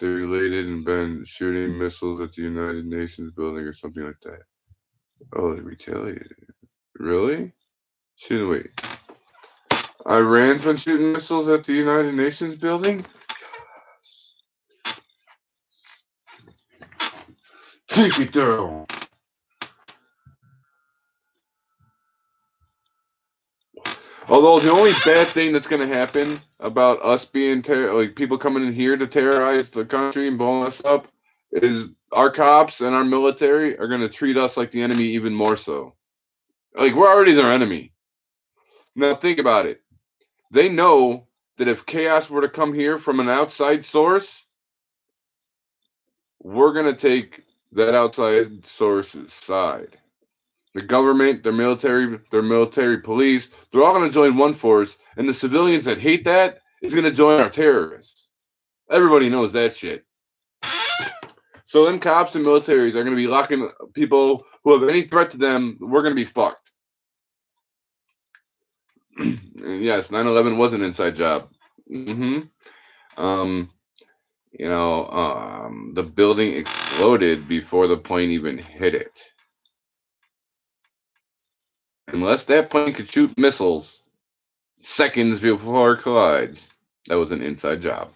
related and been shooting missiles at the United Nations building or something like that. Oh, they retaliated. Really? Shoot, wait. Iran's been shooting missiles at the United Nations building. Take it down. Although the only bad thing that's going to happen about us being like people coming in here to terrorize the country and blowing us up is our cops and our military are going to treat us like the enemy even more so. Like we're already their enemy. Now think about it. They know that if chaos were to come here from an outside source, we're going to take that outside source's side. The government, their military police, they're all going to join one force, and the civilians that hate that is going to join our terrorists. Everybody knows that shit. So them cops and militaries are going to be locking people who have any threat to them. We're going to be fucked. Yes, 9/11 was an inside job. Mm-hmm. Um, the building exploded before the plane even hit it. Unless that plane could shoot missiles seconds before it collides, that was an inside job.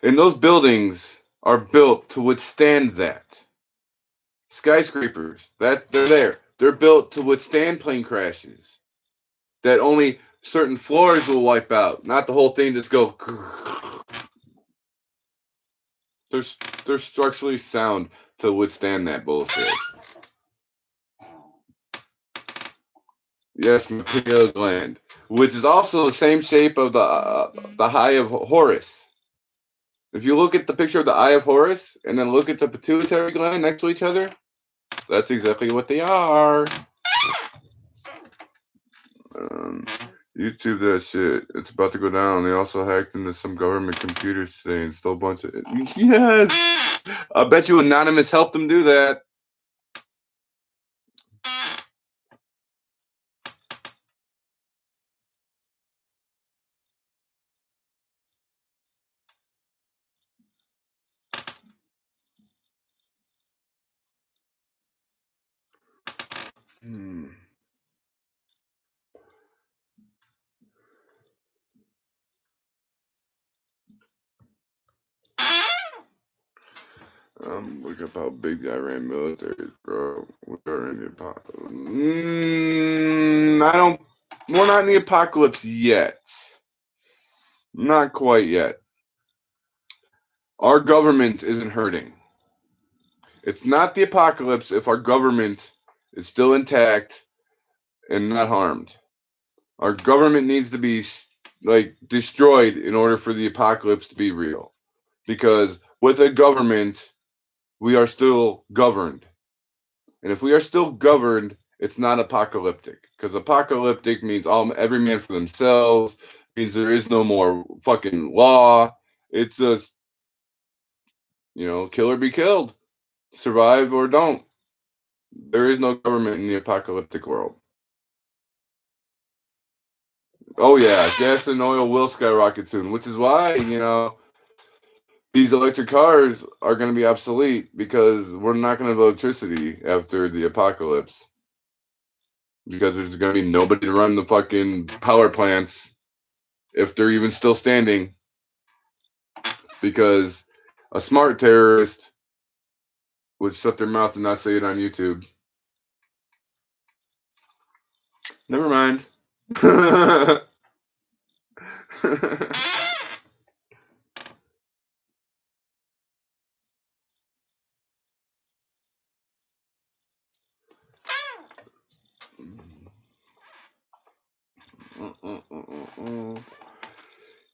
And those buildings are built to withstand that. Skyscrapers, that they're there. They're built to withstand plane crashes. That only certain floors will wipe out, not the whole thing just go. They're they're structurally sound to withstand that bullshit. Yes, my pineal gland, which is also the same shape of the Eye of Horus. If you look at the picture of the Eye of Horus and then look at the pituitary gland next to each other, that's exactly what they are. Um, YouTube that shit. It's about to go down. They also hacked into some government computers today and stole a bunch of. Yes! I bet you Anonymous helped them do that. Look up how big the Iran military is, bro. We're in the apocalypse. We're not in the apocalypse yet. Not quite yet. Our government isn't hurting. It's not the apocalypse if our government is still intact and not harmed. Our government needs to be destroyed in order for the apocalypse to be real. Because with a government, we are still governed. And if we are still governed, it's not apocalyptic. Because apocalyptic means every man for themselves, means there is no more fucking law. It's just, kill or be killed. Survive or don't. There is no government in the apocalyptic world. Oh yeah, gas and oil will skyrocket soon, which is why, these electric cars are going to be obsolete because we're not going to have electricity after the apocalypse. Because there's going to be nobody to run the fucking power plants if they're even still standing. Because a smart terrorist would shut their mouth and not say it on YouTube. Never mind.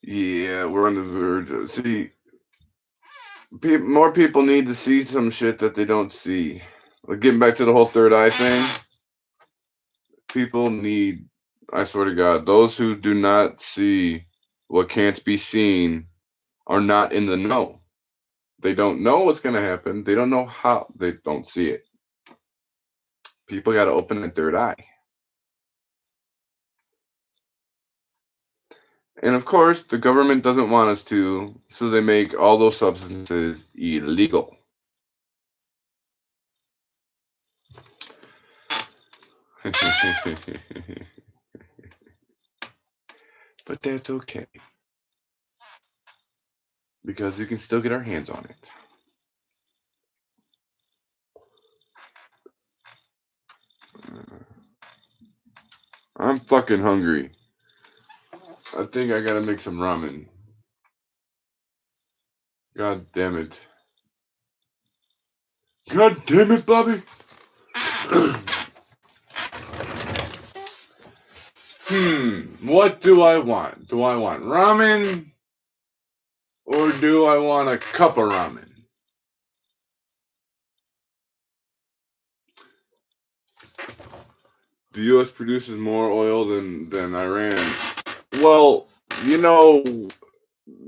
Yeah, we're on the verge of. See, more people need to see some shit that they don't see. Like getting back to the whole third eye thing, people need, I swear to God, those who do not see what can't be seen are not in the know. They don't know what's going to happen. They don't know how. They don't see it. People got to open that third eye. And of course, the government doesn't want us to, so they make all those substances illegal. But that's okay. Because we can still get our hands on it. I'm fucking hungry. I think I gotta make some ramen. God damn it. God damn it, Bobby! What do I want? Do I want ramen? Or do I want a cup of ramen? The U.S. produces more oil than Iran. Well, the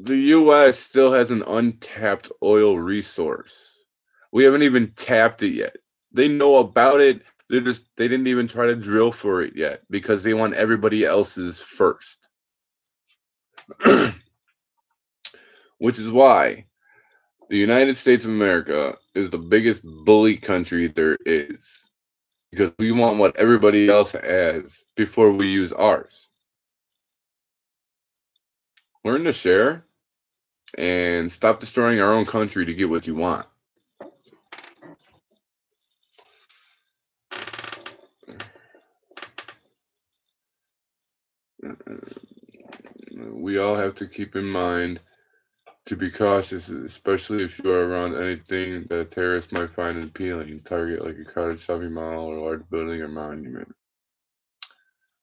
U.S. still has an untapped oil resource. We haven't even tapped it yet. They know about it. They didn't even try to drill for it yet because they want everybody else's first. Which is why the United States of America is the biggest bully country there is. Because we want what everybody else has before we use ours. Learn to share and stop destroying our own country to get what you want. We all have to keep in mind to be cautious, especially if you are around anything that terrorists might find appealing. Target like a crowded shopping mall or large building or monument.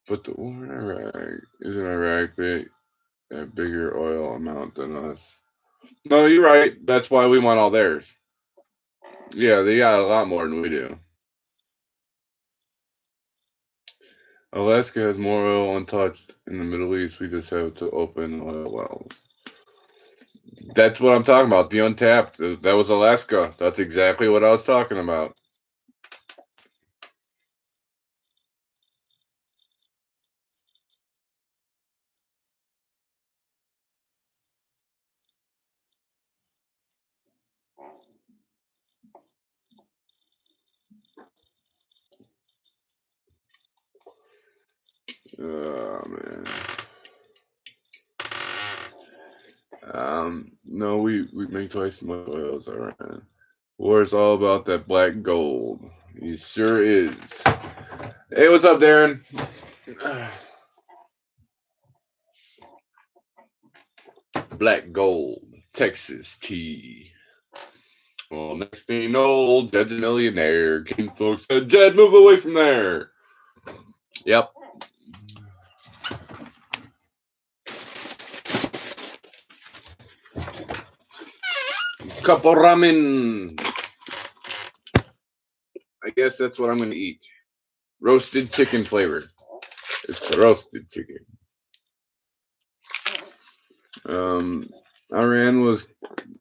But the war in Iraq isn't Iraq a bigger oil amount than us. No, you're right. That's why we want all theirs. Yeah, they got a lot more than we do. Alaska has more oil untouched. In the Middle East, we just have to open oil wells. That's what I'm talking about. The untapped. That was Alaska. That's exactly what I was talking about. Oh man. No, we make twice as much oil as Iran. War's all about that black gold. He sure is. Hey, what's up, Darren? Black gold, Texas tea. Well, next thing you know, old Jed's a millionaire. King folks said, Jed, move away from there. Yep. Cup of ramen. I guess that's what I'm going to eat. Roasted chicken flavor. It's roasted chicken. Iran was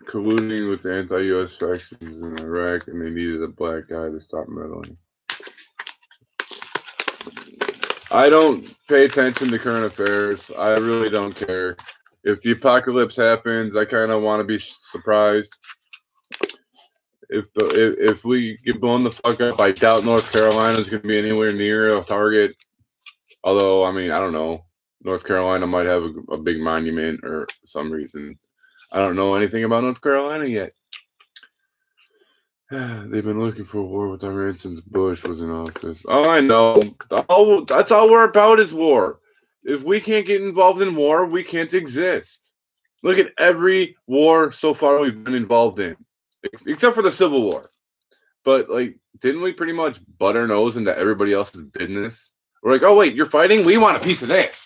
colluding with the anti-U.S. factions in Iraq, and they needed a black guy to stop meddling. I don't pay attention to current affairs. I really don't care. If the apocalypse happens, I kind of want to be surprised. If we get blown the fuck up, I doubt North Carolina is going to be anywhere near a target. Although, I mean, I don't know. North Carolina might have a big monument or some reason. I don't know anything about North Carolina yet. They've been looking for a war with Iran since Bush was in office. Oh, I know. That's all we're about is war. If we can't get involved in war, we can't exist. Look at every war so far we've been involved in, except for the Civil War. But, like, didn't we pretty much butt our nose into everybody else's business? We're like, oh, wait, you're fighting? We want a piece of this.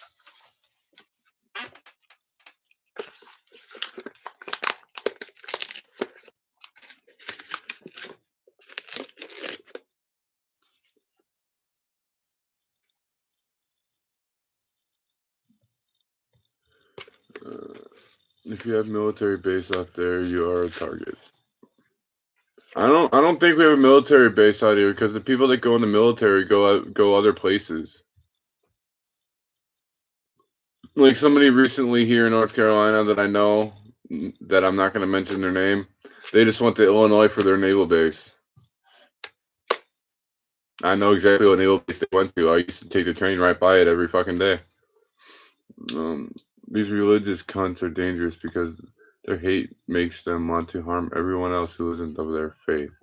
If you have military base out there, you are a target. I don't think we have a military base out here because the people that go in the military go other places. Like somebody recently here in North Carolina that I know, that I'm not going to mention their name, they just went to Illinois for their naval base. I know exactly what naval base they went to. I used to take the train right by it every fucking day. These religious cunts are dangerous because their hate makes them want to harm everyone else who isn't of their faith.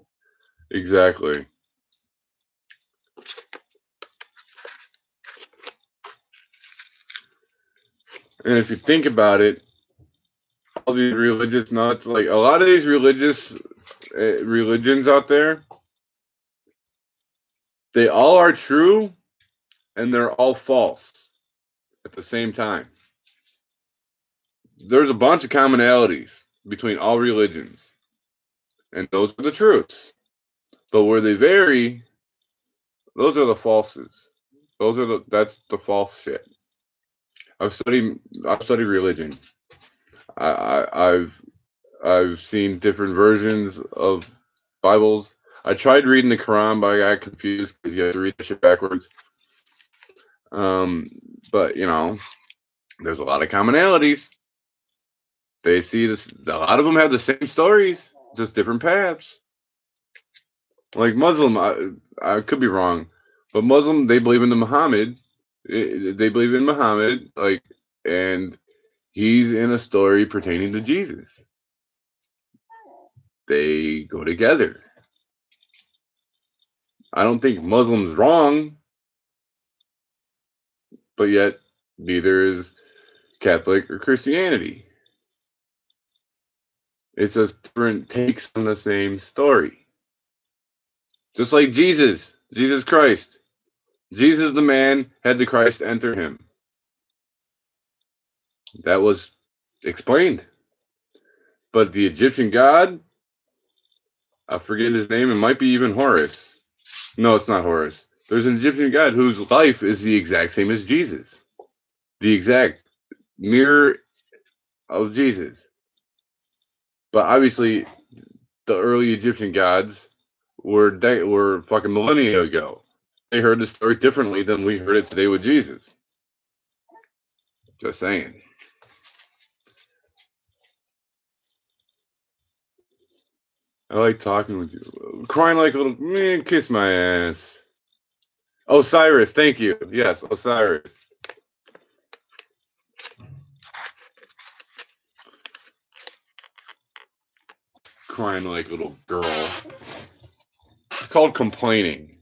Exactly. And if you think about it, all these religious nuts, like a lot of these religious religions out there, they all are true and they're all false at the same time. There's a bunch of commonalities between all religions, and those are the truths. But where they vary, those are the falses. That's the false shit. I've studied religion. I've seen different versions of Bibles. I tried reading the Quran, but I got confused because you have to read the shit backwards. But you know, there's a lot of commonalities. They see this. A lot of them have the same stories, just different paths. Like Muslim, I could be wrong, but Muslim, they believe in the Muhammad. They believe in Muhammad, like, and he's in a story pertaining to Jesus. They go together. I don't think Muslim's wrong, but yet neither is Catholic or Christianity. It's just different takes on the same story. Just like Jesus Christ. Jesus, the man, had the Christ enter him. That was explained. But the Egyptian god, I forget his name, it might be even Horus. No, it's not Horus. There's an Egyptian god whose life is the exact same as Jesus. The exact mirror of Jesus. But obviously, the early Egyptian gods were fucking millennia ago. They heard the story differently than we heard it today with Jesus. Just saying. I like talking with you. Crying like a little man, kiss my ass. Osiris, thank you. Yes, Osiris. crying like a little girl. It's called complaining.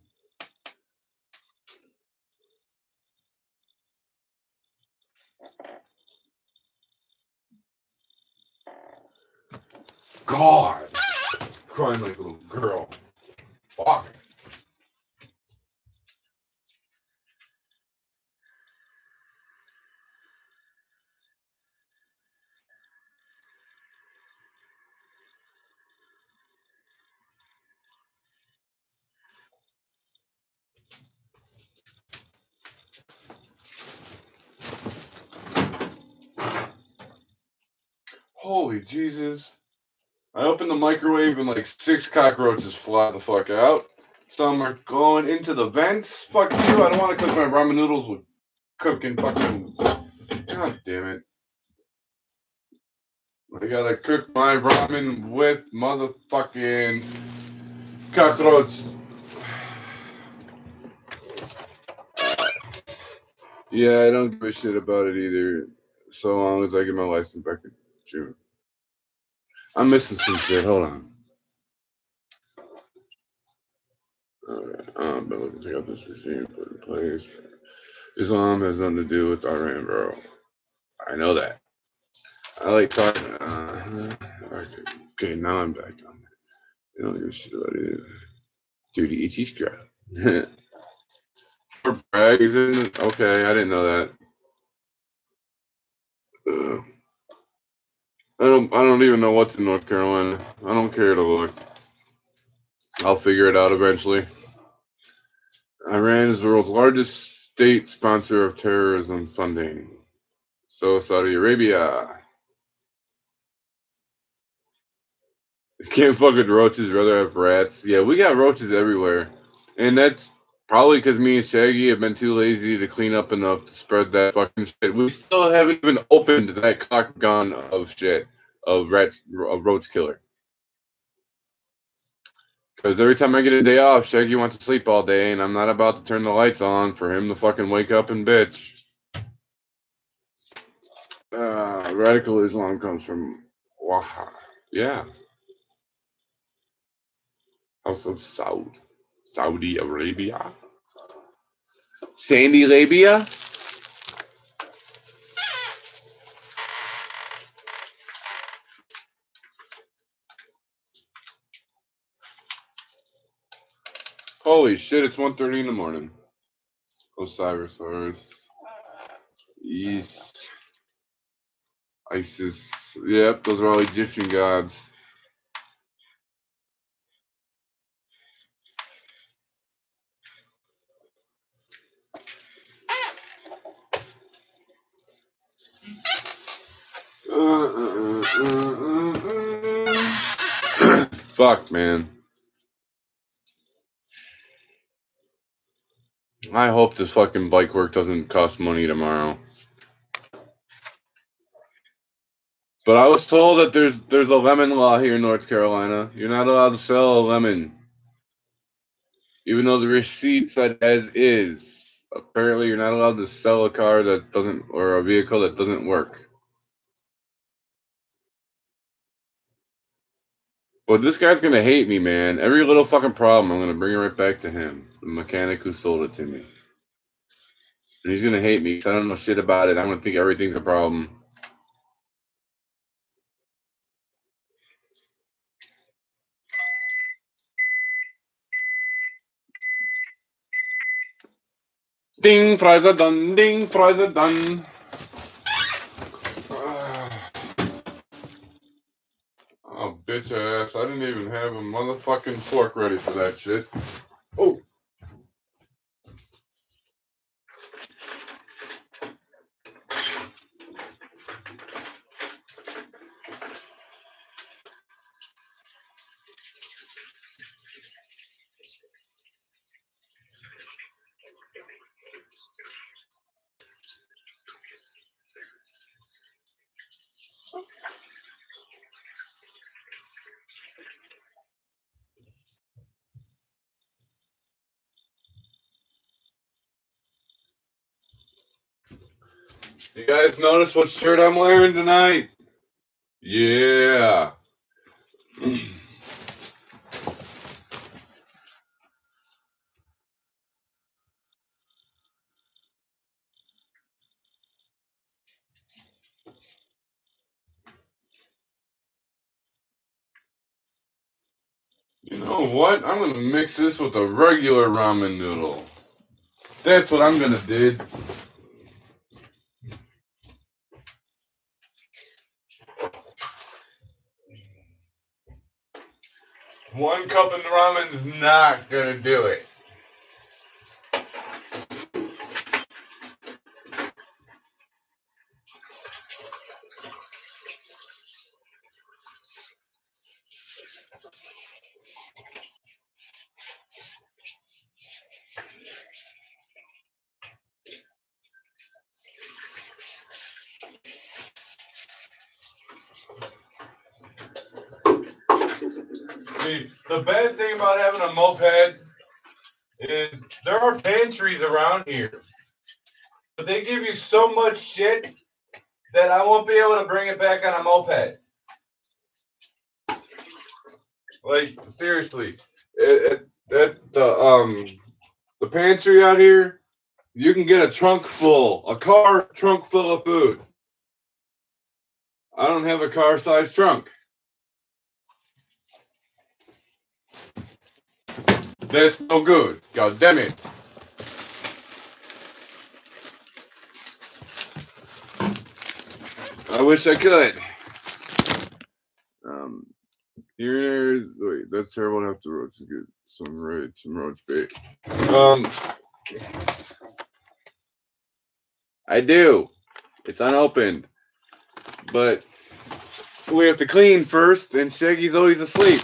God. Crying like a little girl. Fuck. Holy Jesus. I opened the microwave and like 6 cockroaches fly the fuck out. Some are going into the vents. Fuck you. I don't want to cook my ramen noodles with cooking fucking. God damn it. I gotta cook my ramen with motherfucking cockroach. Yeah, I don't give a shit about it either. So long as I get my license back in June. I'm missing some shit. Hold on. Alright, but looking to get this regime put in place. Islam has nothing to do with Iran, bro. I know that. I like talking. Okay, now I'm back on it. They don't give a shit about it. Duty itchy scrub. For brag, isn't it? Okay, I didn't know that. I don't even know what's in North Carolina. I don't care to look. I'll figure it out eventually. Iran is the world's largest state sponsor of terrorism funding. So Saudi Arabia. Can't fuck with roaches, rather have rats. Yeah, we got roaches everywhere. And that's probably because me and Shaggy have been too lazy to clean up enough to spread that fucking shit. We still haven't even opened that cock gun of shit, of roach killer. Because every time I get a day off, Shaggy wants to sleep all day, and I'm not about to turn the lights on for him to fucking wake up and bitch. Radical Islam comes from Waha. Yeah. House of Saudi Arabia. Sandy Arabia? Holy shit, it's 1:30 in the morning. Osiris Horus. East. Isis. Yep, those are all Egyptian gods. Fuck, man. I hope this fucking bike work doesn't cost money tomorrow. But I was told that there's a lemon law here in North Carolina. You're not allowed to sell a lemon. Even though the receipt said as is. Apparently you're not allowed to sell a car that doesn't, or a vehicle that doesn't work. Well, this guy's gonna hate me, man. Every little fucking problem, I'm gonna bring it right back to him, the mechanic who sold it to me. And he's gonna hate me because I don't know shit about it. I'm gonna think everything's a problem. Ding, fries are done. Ding, fries are done. Oh, bitch ass. I didn't even have a motherfucking fork ready for that shit. Oh. You guys notice what shirt I'm wearing tonight? Yeah. know what? I'm gonna mix this with a regular ramen noodle. That's what I'm gonna do. One cup of ramen's not gonna do it. See, the bad thing about having a moped is there are pantries around here, but they give you so much shit that I won't be able to bring it back on a moped. Like seriously, at the pantry out here, you can get a car trunk full of food. I don't have a car-sized trunk. That's no good. God damn it. I wish I could. Here, wait, that's terrible. I have to roast to get some roach bait. I do. It's unopened, but we have to clean first, and Shaggy's always asleep.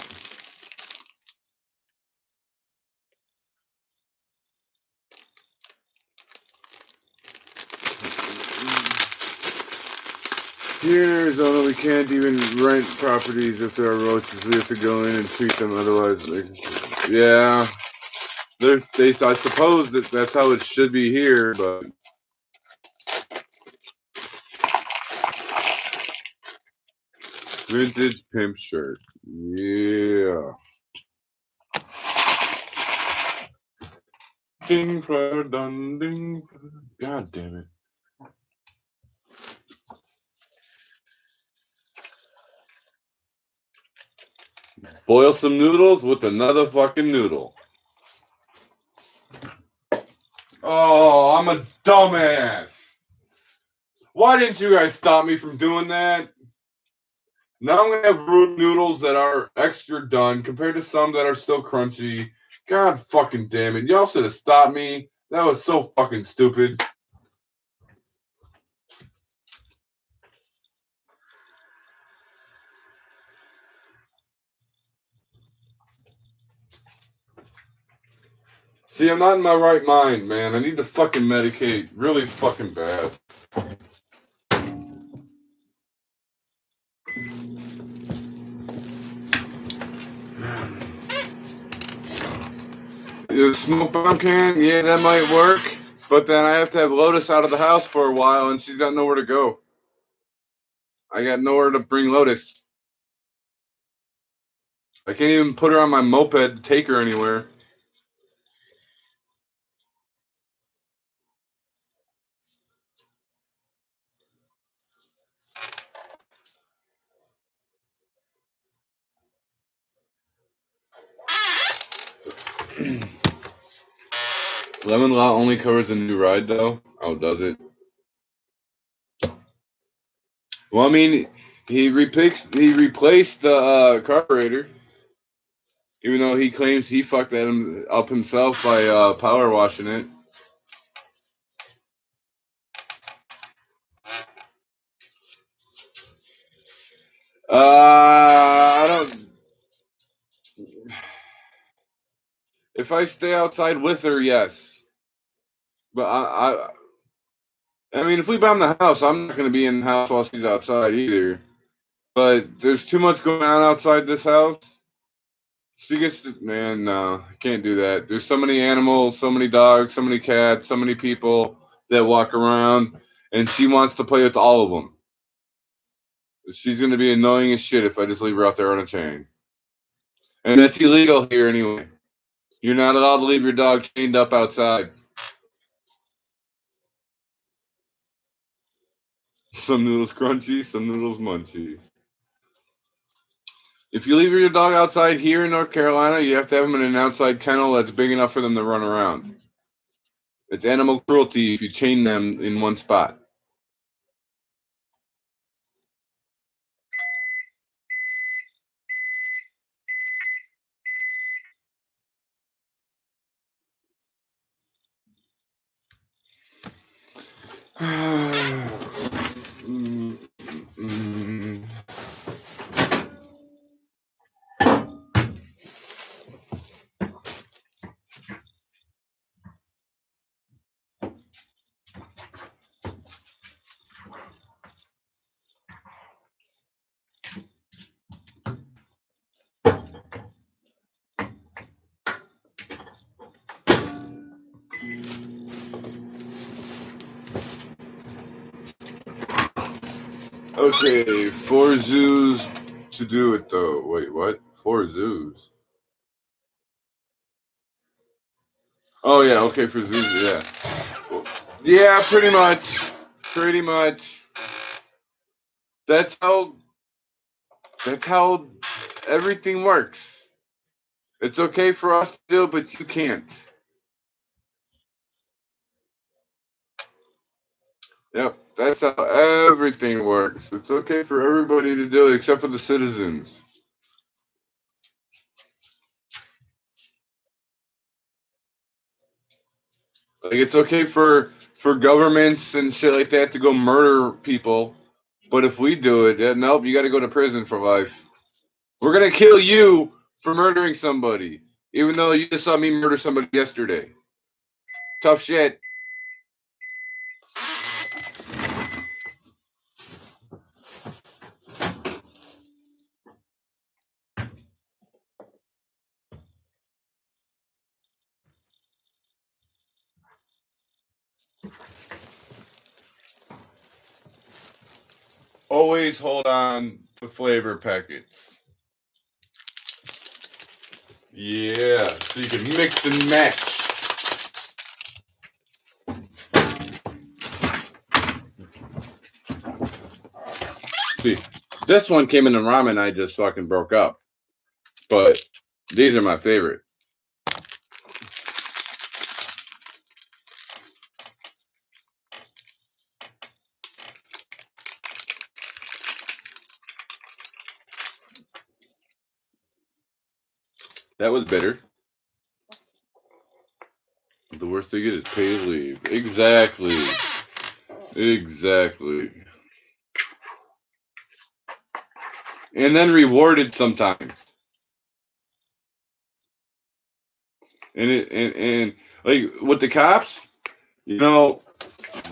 Here in Arizona, we can't even rent properties if there are roaches. We have to go in and treat them, otherwise, yeah. I suppose that's how it should be here, but vintage pimp shirt, yeah. Ding, dun, ding. God damn it. Boil some noodles with another fucking noodle. Oh, I'm a dumbass. Why didn't you guys stop me from doing that? Now I'm going to have root noodles that are extra done compared to some that are still crunchy. God fucking damn it. Y'all should have stopped me. That was so fucking stupid. See, I'm not in my right mind, man. I need to fucking medicate really fucking bad. The smoke bomb can, yeah, that might work. But then I have to have Lotus out of the house for a while, and she's got nowhere to go. I got nowhere to bring Lotus. I can't even put her on my moped to take her anywhere. Lemon Law only covers a new ride, though. Oh, does it? Well, I mean, he replaced the carburetor, even though he claims he fucked that up himself by power washing it. I don't. If I stay outside with her, yes. But I mean, if we bomb the house, I'm not going to be in the house while she's outside either. But there's too much going on outside this house. She gets to, man, no, I can't do that. There's so many animals, so many dogs, so many cats, so many people that walk around, and she wants to play with all of them. She's going to be annoying as shit if I just leave her out there on a chain. And that's illegal here anyway. You're not allowed to leave your dog chained up outside. Some noodles crunchy, some noodles munchy. If you leave your dog outside here in North Carolina, you have to have them in an outside kennel that's big enough for them to run around. It's animal cruelty if you chain them in one spot. Okay, 4 zoos to do it though. Wait, what? 4 zoos? Oh yeah, okay, for zoos, yeah. Yeah, pretty much. Pretty much. That's how everything works. It's okay for us to do it, but you can't. Yep, that's how everything works. It's okay for everybody to do it except for the citizens. Like it's okay for governments and shit like that to go murder people, but if we do it, nope, you got to go to prison for life. We're gonna kill you for murdering somebody, even though you just saw me murder somebody yesterday. Tough shit. Always hold on to flavor packets. Yeah, so you can mix and match. See, this one came in the ramen I just fucking broke up. But these are my favorite. That was bitter. The worst thing is pay leave. Exactly. Exactly. And then rewarded sometimes. And like with the cops, you know,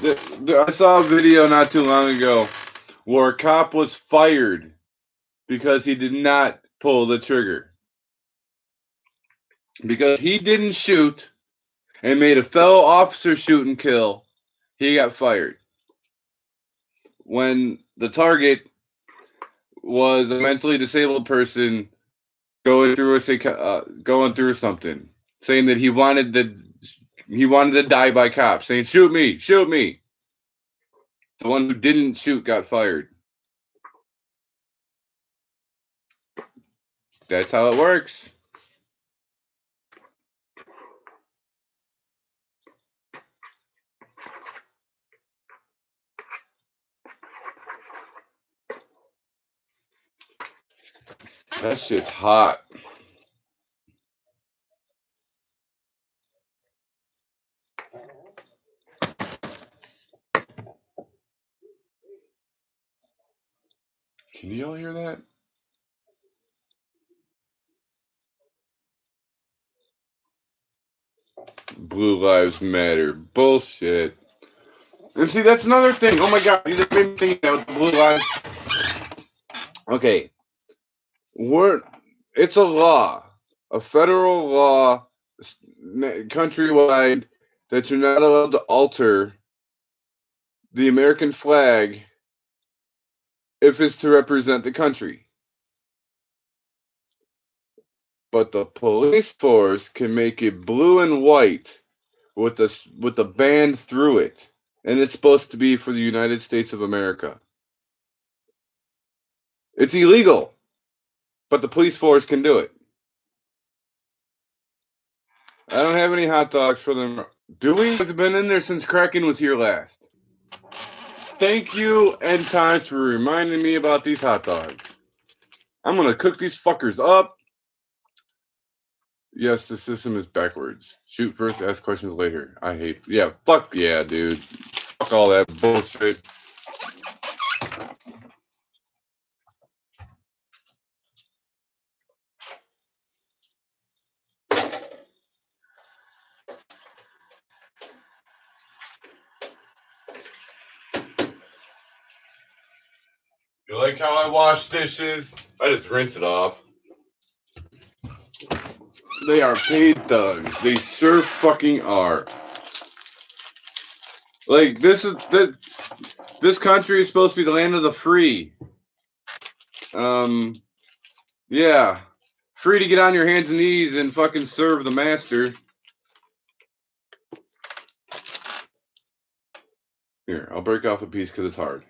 I saw a video not too long ago where a cop was fired because he did not pull the trigger. Because he didn't shoot and made a fellow officer shoot and kill, he got fired. When the target was a mentally disabled person going through going through something, saying that he wanted to die by cops, saying shoot me, shoot me. The one who didn't shoot got fired. That's how it works. That shit's hot. Can you all hear that? Blue Lives Matter. Bullshit. And see, that's another thing. Oh my god, you just made me think about the Blue Lives. Okay. It's a law, a federal law, countrywide, that you're not allowed to alter the American flag if it's to represent the country. But the police force can make it blue and white with the band through it, and it's supposed to be for the United States of America. It's illegal. but the police force can do it. I don't have any hot dogs for them. Do we? It's been in there since Kraken was here last. Thank you, End Times, for reminding me about these hot dogs. I'm gonna cook these fuckers up. Yes, the system is backwards. Shoot first, ask questions later. I hate. Yeah, fuck yeah, dude. Fuck all that bullshit. You like how I wash dishes? I just rinse it off. They are paid thugs. They sure fucking are. Like this country is supposed to be the land of the free. Yeah. Free to get on your hands and knees and fucking serve the master. Here, I'll break off a piece because it's hard.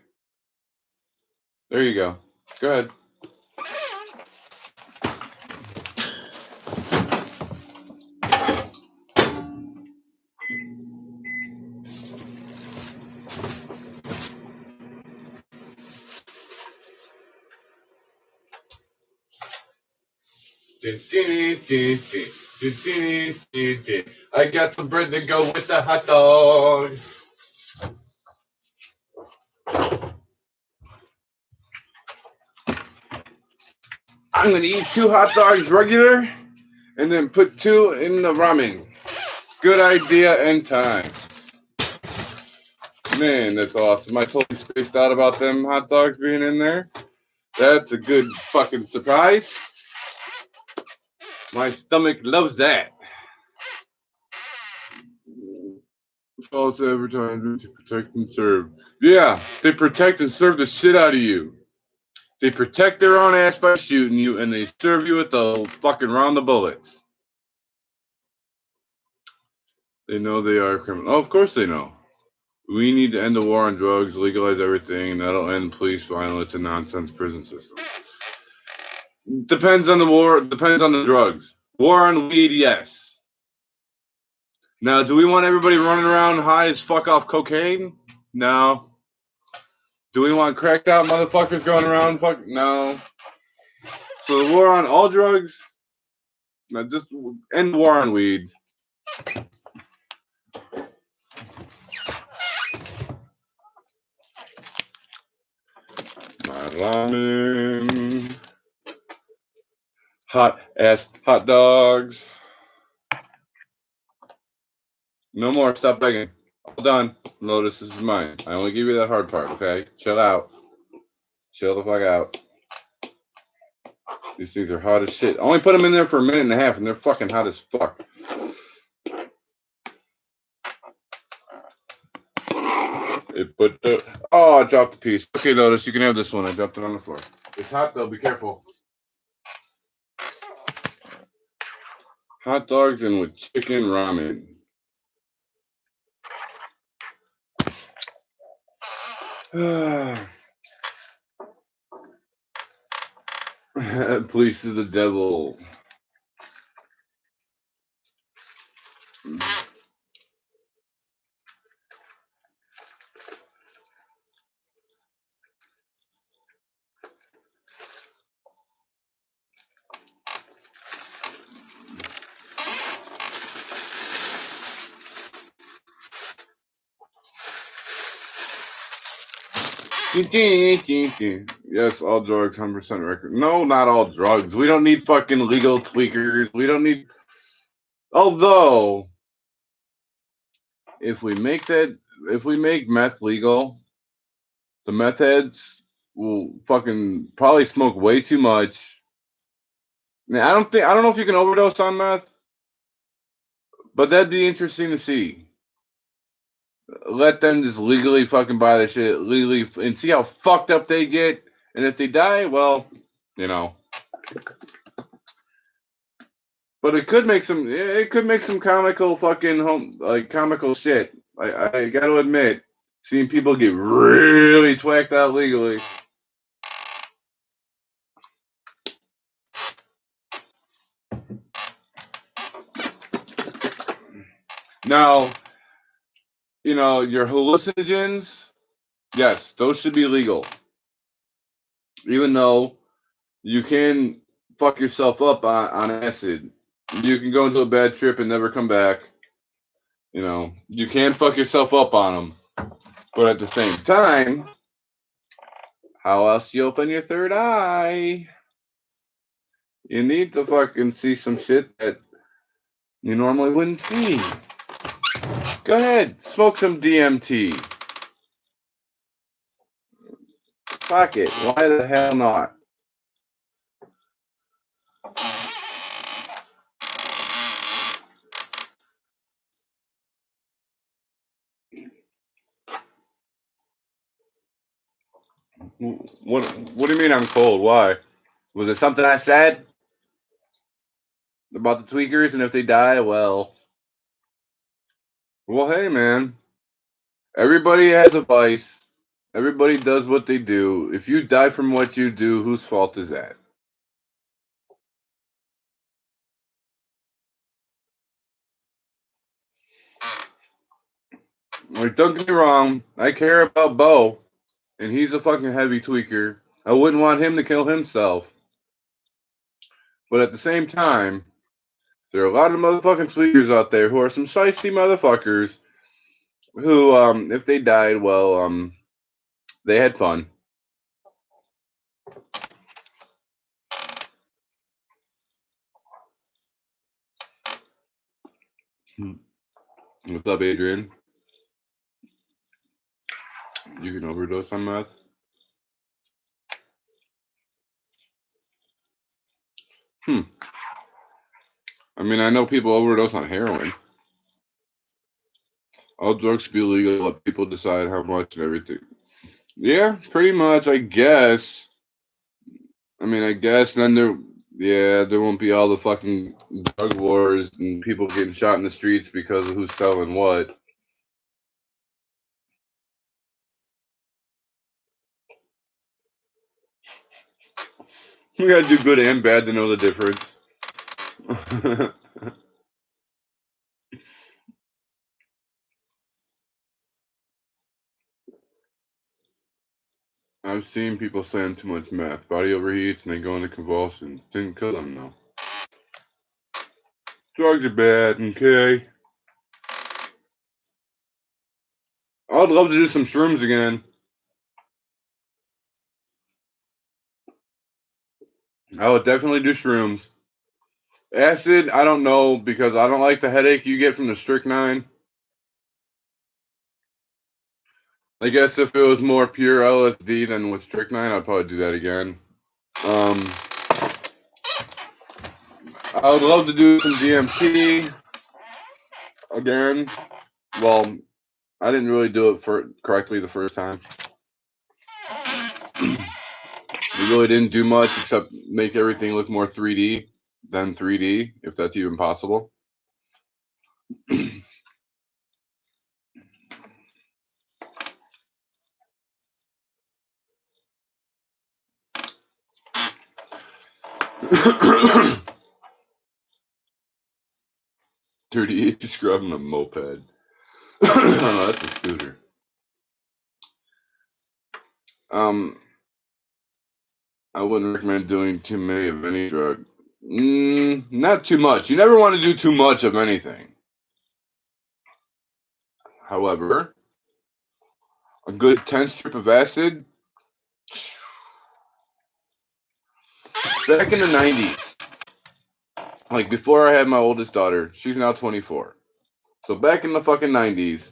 There you go. Go ahead. I got some bread to go with the hot dog. I'm gonna eat 2 hot dogs regular and then put 2 in the ramen. Good idea and time. Man, that's awesome. I totally spaced out about them hot dogs being in there. That's a good fucking surprise. My stomach loves that. False advertising to protect and serve. Yeah, they protect and serve the shit out of you. They protect their own ass by shooting you, and they serve you with the fucking round of bullets. They know they are criminal. Oh, of course they know. We need to end the war on drugs, legalize everything, and that'll end police violence and nonsense prison system. Depends on the war. Depends on the drugs. War on weed, yes. Now, do we want everybody running around high as fuck off cocaine? No. Do we want cracked out motherfuckers going around? Fuck no. So the war on all drugs. Now just end the war on weed. My ramen. Hot ass hot dogs. No more. Stop begging. All done. Lotus, this is mine. I only give you that hard part, okay? Chill out. Chill the fuck out. These things are hot as shit. I only put them in there for a minute and a half, and they're fucking hot as fuck. It put the... Oh, I dropped a piece. Okay, Lotus, you can have this one. I dropped it on the floor. It's hot, though. Be careful. Hot dogs and with chicken ramen. Police is the devil. Yes, all drugs, 100% record. No, not all drugs. We don't need fucking legal tweakers. We don't need. Although, if we make meth legal, the meth heads will fucking probably smoke way too much. I don't know if you can overdose on meth, but that'd be interesting to see. Let them just legally fucking buy the shit legally and see how fucked up they get. And if they die, well, you know. But it could make some comical fucking comical shit. I gotta admit, seeing people get really twacked out legally. Now, your hallucinogens, yes, those should be legal. Even though you can fuck yourself up on acid. You can go into a bad trip and never come back. You can fuck yourself up on them. But at the same time, how else you open your third eye? You need to fucking see some shit that you normally wouldn't see. Go ahead, smoke some DMT. Fuck it. Why the hell not? What do you mean I'm cold? Why? Was it something I said about the tweakers, and if they die, well, hey, man. Everybody has a vice. Everybody does what they do. If you die from what you do, whose fault is that? Like, don't get me wrong. I care about Bo, and he's a fucking heavy tweaker. I wouldn't want him to kill himself. But at the same time, there are a lot of motherfucking tweakers out there who are some shiesty motherfuckers who, if they died, well, they had fun. What's up, Adrian? You can overdose on meth? I mean, I know people overdose on heroin. All drugs should be legal. Let people decide how much and everything. Yeah, pretty much, I guess. I mean, I guess then there won't be all the fucking drug wars and people getting shot in the streets because of who's selling what. We gotta do good and bad to know the difference. I've seen people slam too much meth. Body overheats and they go into convulsions. Didn't kill them, though. Drugs are bad, okay? I'd love to do some shrooms again. I would definitely do shrooms. Acid, I don't know because I don't like the headache you get from the strychnine. I guess if it was more pure LSD than with strychnine, I'd probably do that again. I would love to do some DMT again. Well, I didn't really do it correctly the first time. We really didn't do much except make everything look more 3D than 3D, if that's even possible. Dirty scrubbing a moped. Oh, that's a scooter. I wouldn't recommend doing too many of any drug. Not too much. You never want to do too much of anything. However, a good 10 strip of acid. Back in the 90s, like before I had my oldest daughter, she's now 24. So back in the fucking 90s,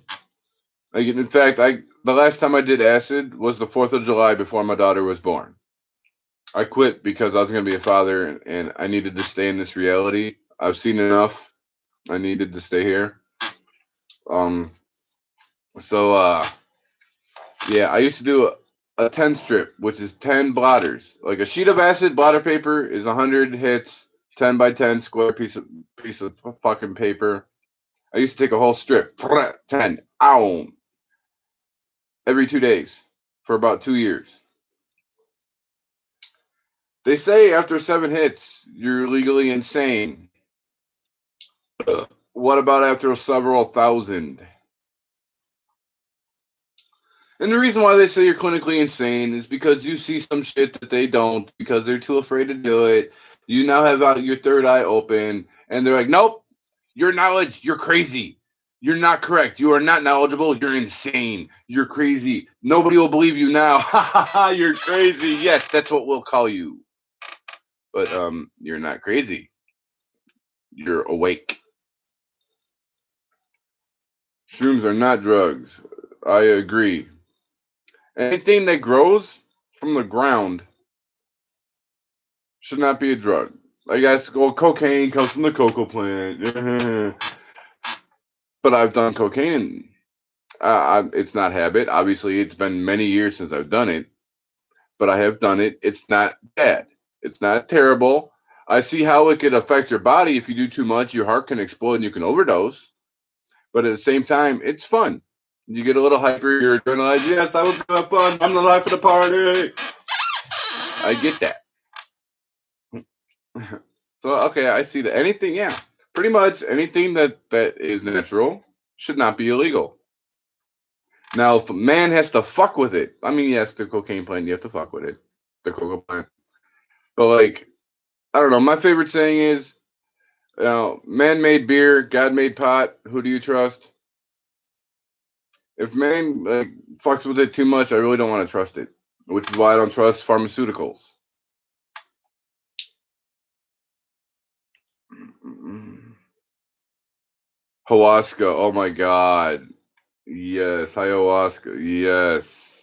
in fact, the last time I did acid was the 4th of July before my daughter was born. I quit because I was going to be a father and I needed to stay in this reality. I've seen enough. I needed to stay here. Yeah, I used to do a 10 strip, which is 10 blotters. Like a sheet of acid blotter paper is 100 hits, 10 by 10 square piece of fucking paper. I used to take a whole strip, 10, every 2 days for about 2 years. They say after 7 hits, you're legally insane. What about after several thousand? And the reason why they say you're clinically insane is because you see some shit that they don't because they're too afraid to do it. You now have your third eye open, and they're like, nope, your knowledge, you're crazy. You're not correct. You are not knowledgeable. You're insane. You're crazy. Nobody will believe you now. Ha ha ha, you're crazy. Yes, that's what we'll call you. But you're not crazy. You're awake. Shrooms are not drugs. I agree. Anything that grows from the ground should not be a drug. I guess cocaine comes from the cocoa plant. But I've done cocaine and it's not habit. Obviously, it's been many years since I've done it, but I have done it. It's not bad. It's not terrible. I see how it could affect your body. If you do too much, your heart can explode and you can overdose. But at the same time, it's fun. You get a little hyper. You're adrenaline. Yes, I was gonna have fun. I'm the life of the party. I get that. So okay, I see that. Anything, yeah, pretty much anything that is natural should not be illegal. Now, if a man has to fuck with it, I mean, yes, the cocaine plant, you have to fuck with it, the cocoa plant. But like, I don't know. My favorite saying is, man made beer, God made pot. Who do you trust? If man fucks with it too much, I really don't want to trust it. Which is why I don't trust pharmaceuticals. Ayahuasca. Oh my god. Yes, ayahuasca. Yes.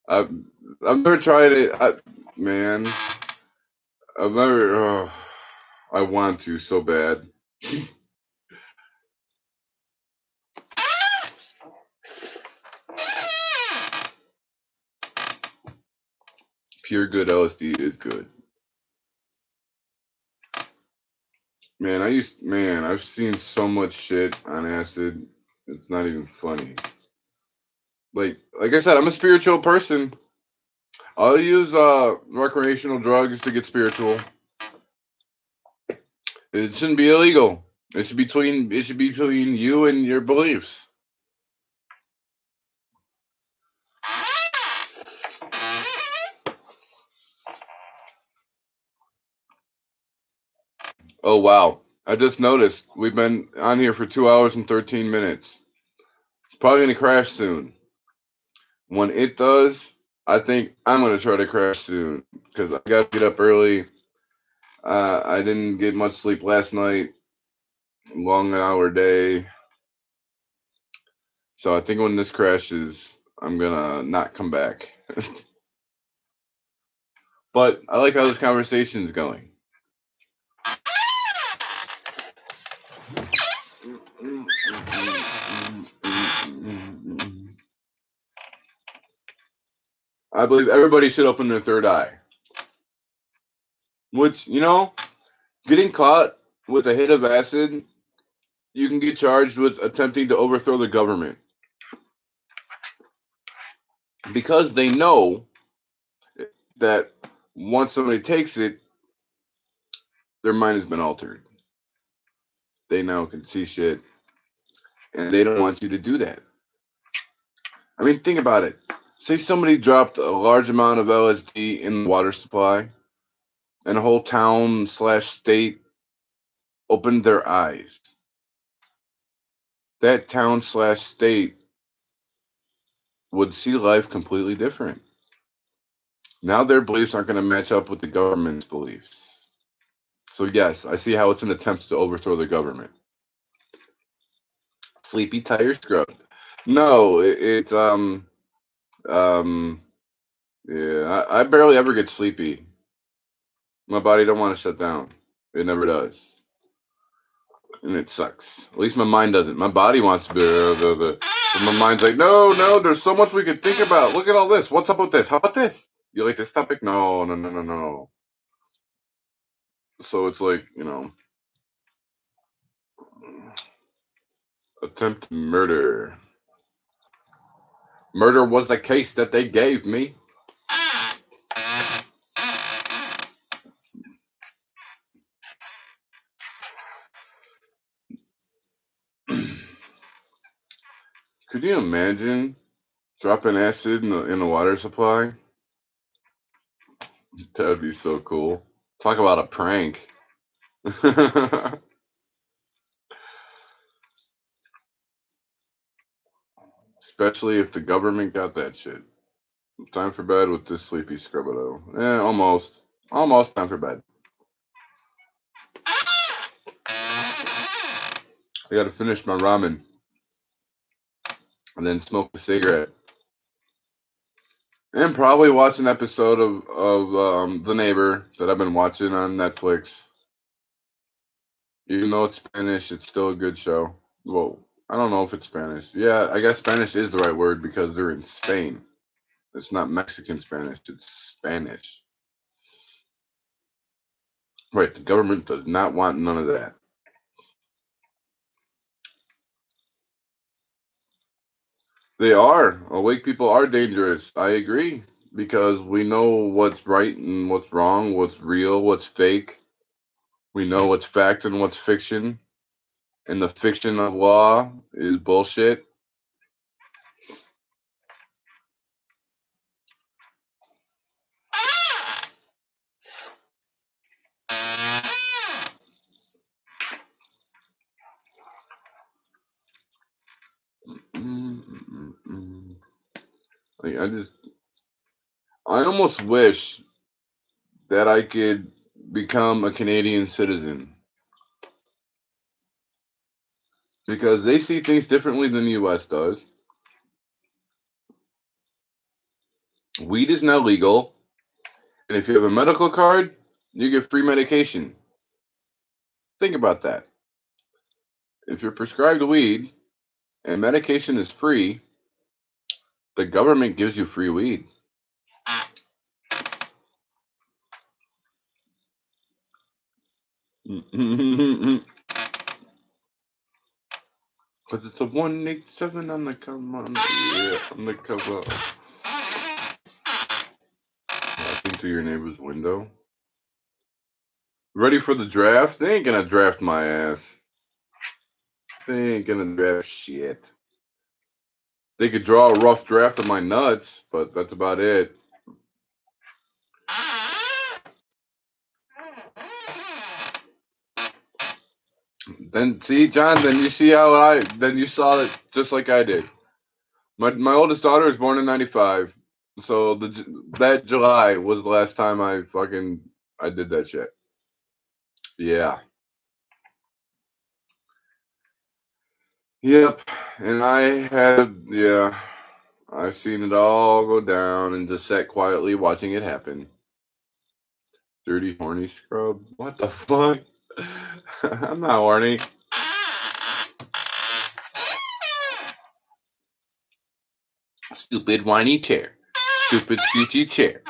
I've I've never tried it. Man, I've never. I want to so bad. Pure good LSD is good. Man, I've seen so much shit on acid. It's not even funny. Like I said, I'm a spiritual person. I'll use recreational drugs to get spiritual. It shouldn't be illegal. It should be between you and your beliefs. Oh wow. I just noticed we've been on here for 2 hours and 13 minutes. It's probably gonna crash soon. When it does, I think I'm gonna try to crash soon because I gotta get up early. I didn't get much sleep last night. Long hour day. So I think when this crashes, I'm gonna not come back. But I like how this conversation is going. I believe everybody should open their third eye. Which, getting caught with a hit of acid, you can get charged with attempting to overthrow the government. Because they know that once somebody takes it, their mind has been altered. They now can see shit, and they don't want you to do that. I mean, think about it. Say somebody dropped a large amount of LSD in the water supply, and a whole town slash state opened their eyes. That town slash state would see life completely different. Now their beliefs aren't going to match up with the government's beliefs. So yes, I see how it's an attempt to overthrow the government. Sleepy tire scrub. No, it's um yeah. I barely ever get sleepy. My body don't want to shut down. It never does, and it sucks. At least my mind doesn't. My body wants to be. But my mind's like, no, no. There's so much we could think about. Look at all this. What's up with this? How about this? You like this topic? No, no, no, no, no. So it's like, attempt murder. Murder was the case that they gave me. you imagine dropping acid in the water supply? That'd be so cool. Talk about a prank. Especially if the government got that shit. Time for bed with this sleepy Scrubbalo. Almost. Almost time for bed. I gotta finish my ramen and then smoke a cigarette. And probably watch an episode of The Neighbor that I've been watching on Netflix. Even though it's Spanish, it's still a good show. Well, I don't know if it's Spanish. Yeah, I guess Spanish is the right word because they're in Spain. It's not Mexican Spanish, it's Spanish. Right, the government does not want none of that. They are. Awake people are dangerous. I agree. Because we know what's right and what's wrong, what's real, what's fake. We know what's fact and what's fiction. And the fiction of law is bullshit. Like, I almost wish that I could become a Canadian citizen because they see things differently than the U.S. does. Weed is now legal, and if you have a medical card, you get free medication. Think about that. If you're prescribed weed and medication is free, the government gives you free weed. Because it's a 187 on the cover. Yeah, on the cover. Walking through your neighbor's window. Ready for the draft? They ain't gonna draft my ass. They ain't gonna draft shit. They could draw a rough draft of my nuts, but that's about it. Then see, John. Then you see how Then you saw it just like I did. My oldest daughter was born in '95, so that July was the last time I did that shit. Yeah. Yep. And I've seen it all go down and just sat quietly watching it happen. Dirty, horny scrub. What the fuck? I'm not horny. Stupid, whiny chair. Stupid, screechy chair.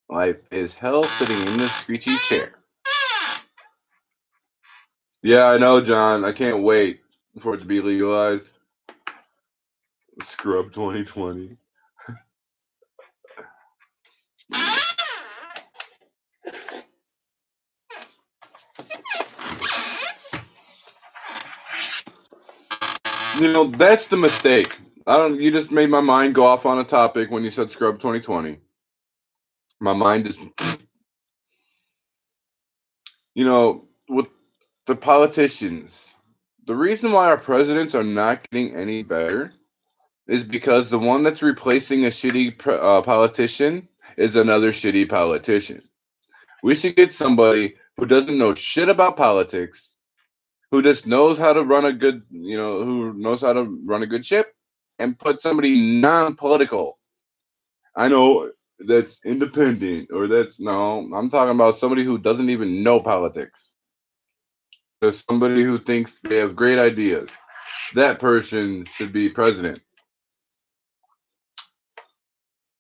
Life is hell sitting in the screechy chair. Yeah, I know, John. I can't wait for it to be legalized. Scrub 2020. That's the mistake. You just made my mind go off on a topic when you said Scrub 2020. My mind is, with the politicians, the reason why our presidents are not getting any better is because the one that's replacing a shitty politician is another shitty politician. We should get somebody who doesn't know shit about politics, who just knows how to run a good, who knows how to run a good ship, and put somebody non-political. I know that's independent, or no, I'm talking about somebody who doesn't even know politics. There's somebody who thinks they have great ideas. That person should be president.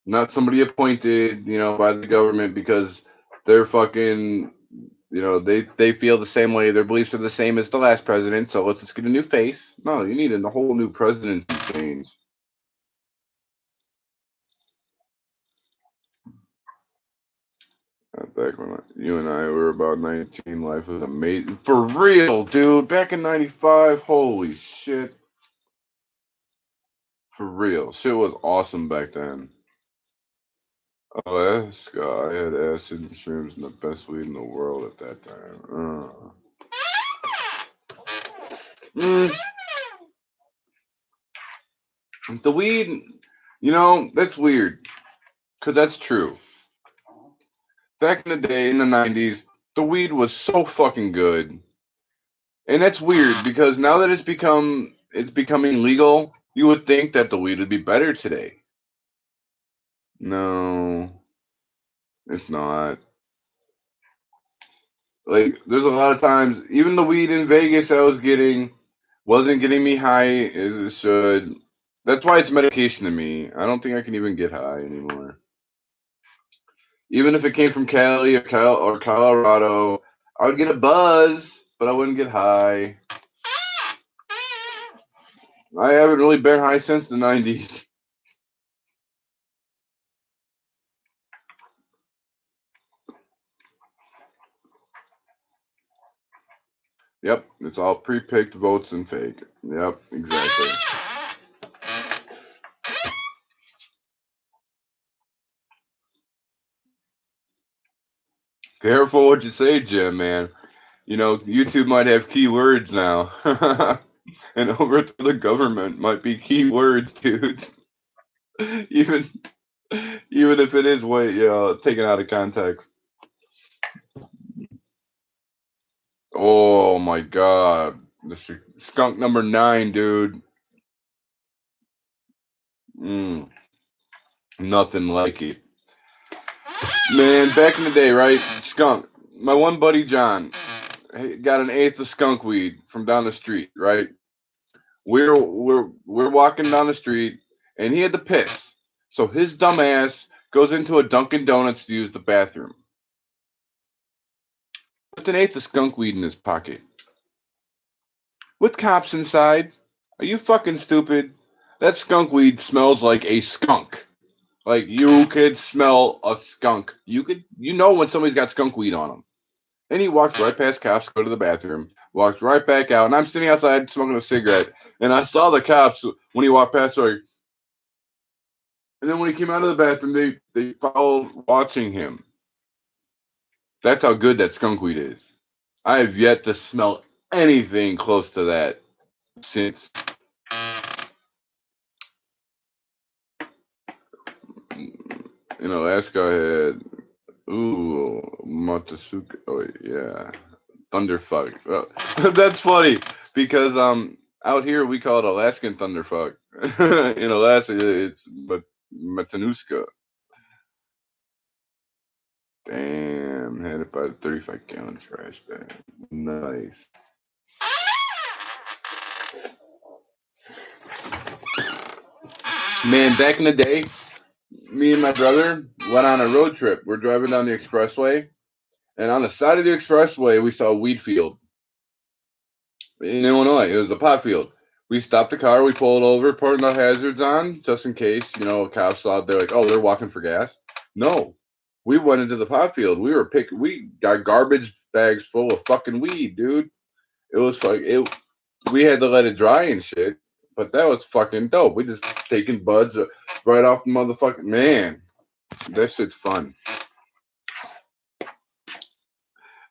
Not somebody appointed, by the government because they're fucking, they feel the same way. Their beliefs are the same as the last president. So let's just get a new face. No, you need a whole new presidency change. Back when you and I were about 19, life was amazing. For real, dude. Back in '95, holy shit. For real. Shit was awesome back then. Oh, I had acid and shrooms and the best weed in the world at that time. Mm, the weed, that's weird. Because that's true. Back in the day, in the 90s, the weed was so fucking good. And that's weird because now that it's becoming legal, you would think that the weed would be better today. No, it's not. Like, there's a lot of times, even the weed in Vegas I was getting wasn't getting me high as it should. That's why it's medication to me. I don't think I can even get high anymore. Even if it came from Cali or Colorado, I would get a buzz, but I wouldn't get high. I haven't really been high since the 90s. Yep, it's all pre-picked votes and fake. Yep, exactly. Careful what you say, Jim, man. YouTube might have keywords now. And overthrow the government might be keywords, dude. even even if it is way, taken out of context. Oh my god. The skunk number 9, dude. Nothing like it. Man, back in the day, right? Skunk. My one buddy John got an eighth of skunk weed from down the street, right? We're walking down the street and he had to piss. So his dumb ass goes into a Dunkin' Donuts to use the bathroom. With an eighth of skunk weed in his pocket. With cops inside. Are you fucking stupid? That skunk weed smells like a skunk. Like, you could smell a skunk. You know when somebody's got skunk weed on them. And he walked right past cops, go to the bathroom, walked right back out, and I'm sitting outside smoking a cigarette, and I saw the cops when he walked past, like, and then when he came out of the bathroom, they followed watching him. That's how good that skunk weed is. I have yet to smell anything close to that since. Last guy had, Matasuka. Oh, yeah. Thunderfuck. That's funny because out here we call it Alaskan thunderfuck. In Alaska, it's Matanuska. Damn, had it by the 35-gallon trash bag. Nice. Man, back in the day, me and my brother went on a road trip. We're driving down the expressway, and on the side of the expressway, we saw a weed field in Illinois. It was a pot field. We stopped the car, we pulled over, put no hazards on, just in case, cops saw it. They're like, oh, they're walking for gas. No. We went into the pot field. We got garbage bags full of fucking weed, dude. It was we had to let it dry and shit. But that was fucking dope. We just taking buds right off the motherfucking man. That shit's fun.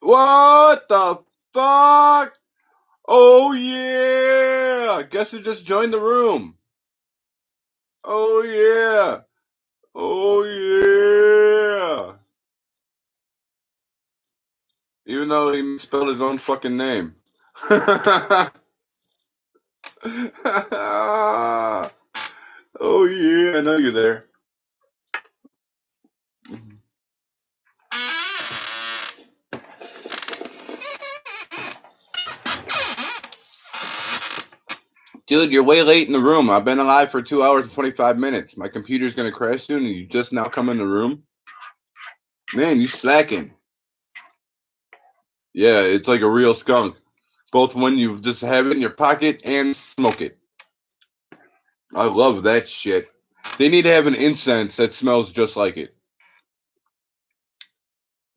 What the fuck? Oh yeah! Guess who just joined the room? Oh yeah! Oh yeah! Even though he spelled his own fucking name. Oh yeah, I know you're there. Dude, you're way late in the room. I've been alive for 2 hours and 25 minutes. My computer's gonna crash soon, and you just now come in the room. Man, you slacking. Yeah, it's like a real skunk. Both when you just have it in your pocket and smoke it. I love that shit. They need to have an incense that smells just like it.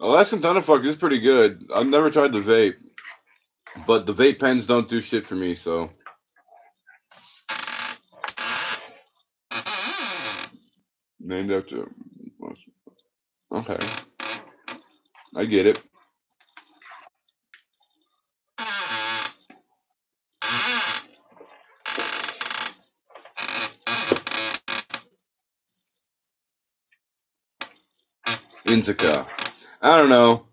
Alaskan Thunderfuck is pretty good. I've never tried the vape, but the vape pens don't do shit for me, so. Named after. Okay, I get it. Indica. I don't know.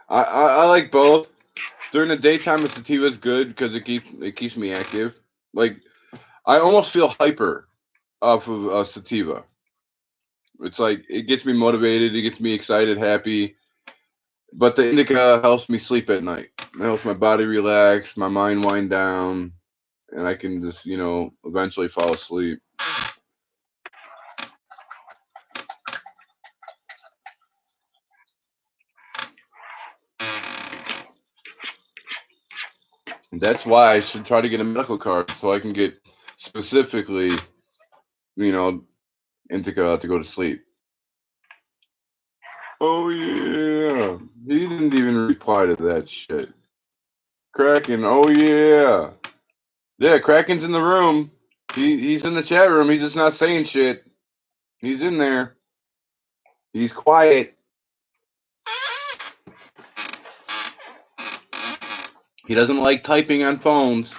I like both. During the daytime, a sativa is good because it keeps me active. Like I almost feel hyper off of a sativa. It's like it gets me motivated, it gets me excited, happy. But the indica helps me sleep at night. It helps my body relax, my mind wind down, and I can just eventually fall asleep. And that's why I should try to get a medical card so I can get specifically, you know, indica to go to sleep. Oh yeah, he didn't even reply to that shit. Kraken, oh yeah. Yeah, Kraken's in the room. He's in the chat room. He's just not saying shit. He's in there. He's quiet. He doesn't like typing on phones.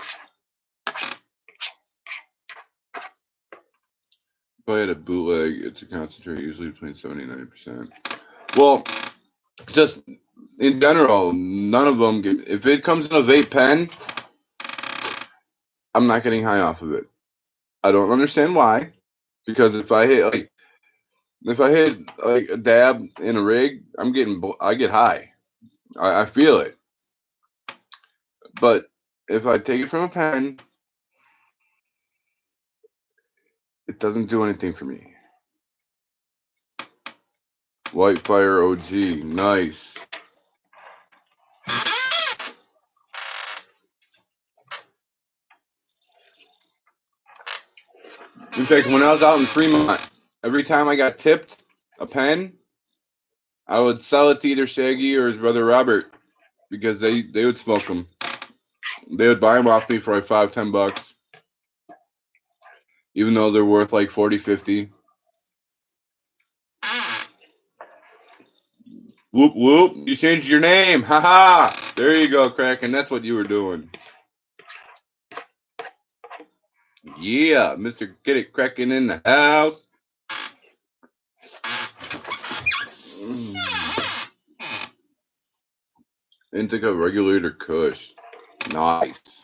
If I had a bootleg, it's a concentrate usually between 70 and 90%. Well, just in general, none of them get. If it comes in a vape pen, I'm not getting high off of it. I don't understand why. Because if I hit a dab in a rig, I get high. I feel it. But if I take it from a pen, it doesn't do anything for me. Whitefire OG, nice. In fact, when I was out in Fremont, every time I got tipped a pen, I would sell it to either Shaggy or his brother Robert because they would smoke them. They would buy them off me for like $5-10, even though they're worth like 40-50. Whoop whoop! You changed your name, haha! There you go, Kraken. That's what you were doing. Yeah, Mr. Get It Kraken in the house. Indica regulator Kush. Nice.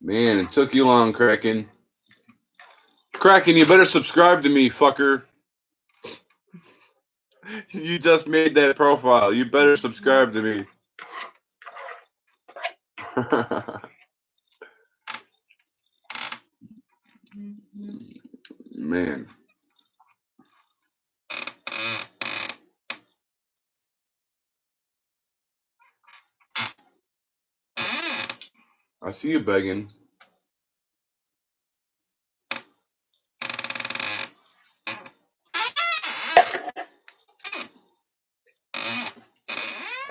Man, it took you long, Kraken. Kraken, you better subscribe to me, fucker. You just made that profile. You better subscribe to me. Man. I see you begging.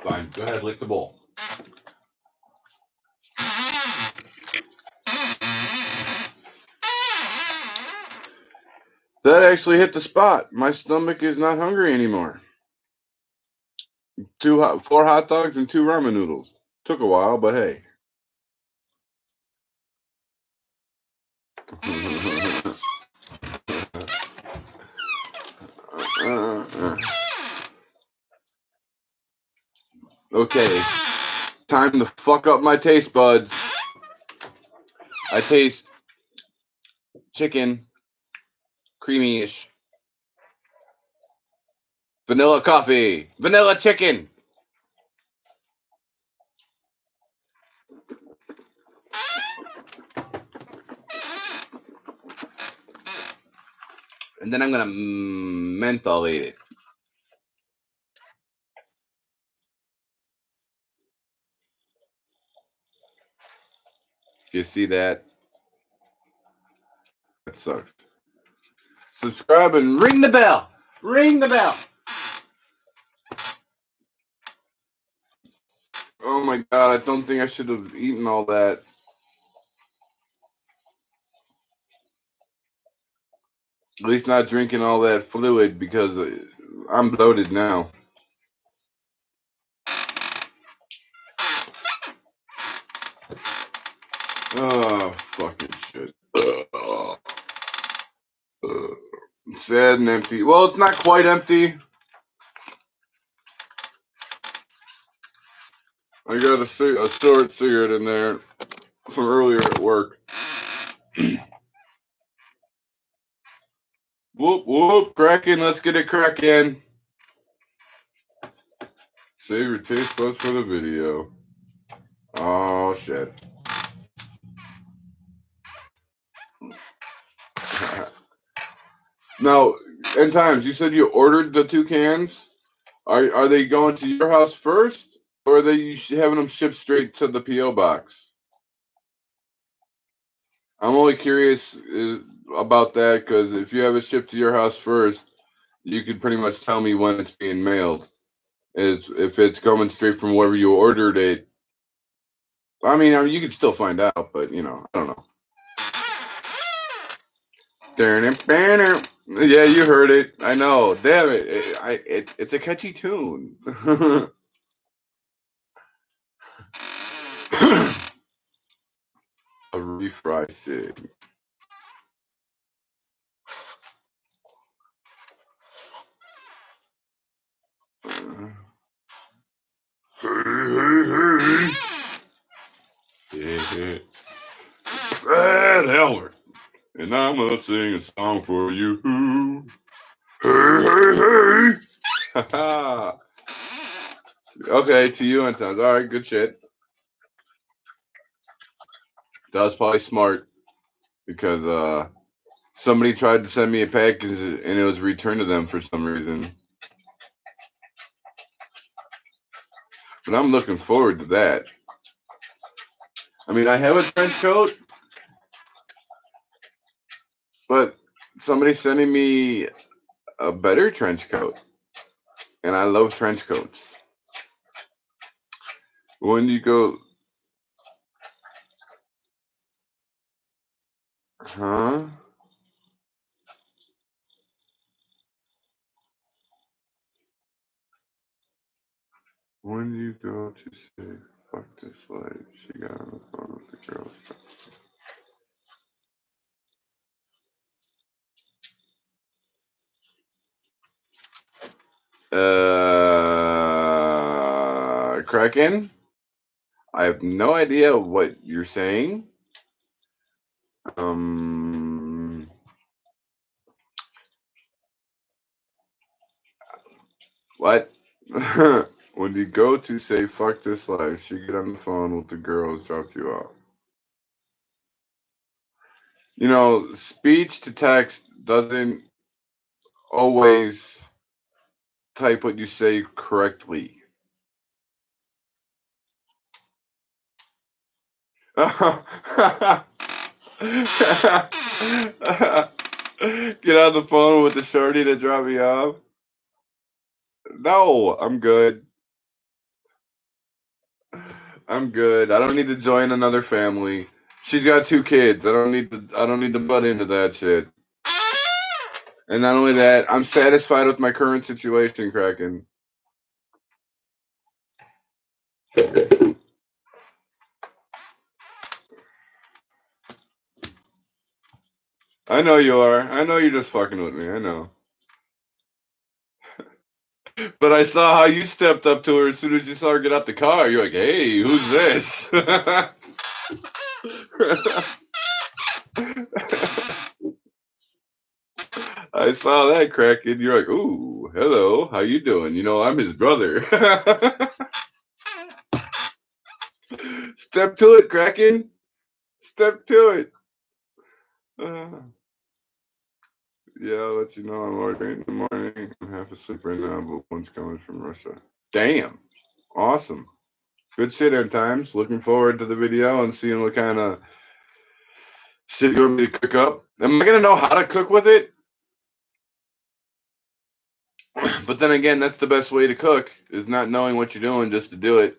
Fine. Go ahead, lick the bowl. That actually hit the spot. My stomach is not hungry anymore. 4 hot dogs and 2 ramen noodles. Took a while, but hey. Okay. Time to fuck up my taste buds. I taste chicken, creamy-ish. Vanilla coffee. Vanilla chicken. And then I'm going to mentholate it. You see that? That sucks. Subscribe and ring the bell. Ring the bell. Oh my god, I don't think I should have eaten all that. At least not drinking all that fluid because I'm bloated now. Oh, fucking shit. Sad and empty. Well, it's not quite empty. I got a short cigarette in there from earlier at work. Whoop, whoop, cracking. Let's get it cracking. Save your taste buds for the video. Oh, shit. Now, End Times, you said you ordered the 2 cans. Are they going to your house first, or are they having them shipped straight to the P.O. box? I'm only curious about that because if you have it shipped to your house first, you could pretty much tell me when it's being mailed. If it's coming straight from wherever you ordered it. I mean, you could still find out, but I don't know. Yeah, you heard it. I know. Damn it! It's a catchy tune. A refry cig. Yeah. Brad Helmer. And I'm gonna sing a song for you. Hey, hey, hey. Okay, to you and times. All right, good shit. That was probably smart because somebody tried to send me a package and it was returned to them for some reason. But I'm looking forward to that. I mean, I have a trench coat, but somebody's sending me a better trench coat. And I love trench coats. When you go, huh? When you go to say, fuck this life, she got on the phone with the girls. Kraken? I have no idea what you're saying. What? When you go to say fuck this life, she get on the phone with the girls, dropped you off. Speech to text doesn't always type what you say correctly. Get on the phone with the shorty to drop me off. No, I'm good. I'm good. I don't need to join another family. She's got 2 kids. I don't need to butt into that shit. And not only that, I'm satisfied with my current situation, Kraken. I know you are. I know you're just fucking with me. I know. But I saw how you stepped up to her as soon as you saw her get out the car. You're like, hey, who's this? I saw that, Kraken. You're like, ooh, hello, how you doing? I'm his brother. Step to it, Kraken. Step to it. Yeah, I'll let you know I'm ordering in the morning. I'm half asleep right now, but one's coming from Russia. Damn. Awesome. Good shit, End Times. Looking forward to the video and seeing what kind of shit you want me to cook up. Am I going to know how to cook with it? But then again, that's the best way to cook, is not knowing what you're doing just to do it.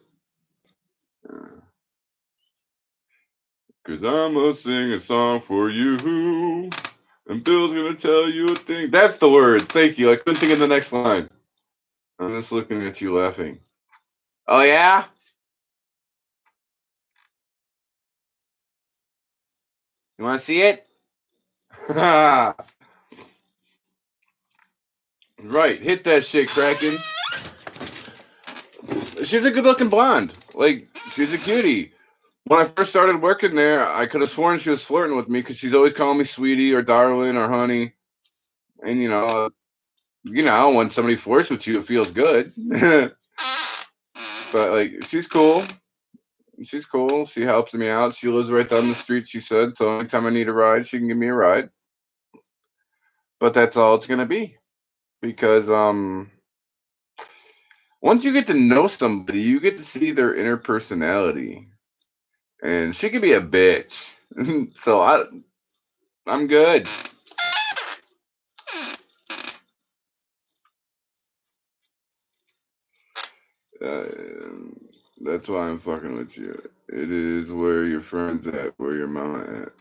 'Cause I'm gonna sing a song for you. And Bill's gonna tell you a thing. That's the word. Thank you. I couldn't think of the next line. I'm just looking at you laughing. Oh, yeah? You want to see it? Right. Hit that shit, Kraken. She's a good looking blonde. Like, she's a cutie. When I first started working there, I could have sworn she was flirting with me because she's always calling me sweetie or darling or honey. And, when somebody flirts with you, it feels good. But, like, she's cool. She's cool. She helps me out. She lives right down the street, she said. So anytime I need a ride, she can give me a ride. But that's all it's gonna be. Because once you get to know somebody, you get to see their inner personality. And she could be a bitch. So I'm good. Uh, that's why I'm fucking with you. It is where your friends at, where your mama at.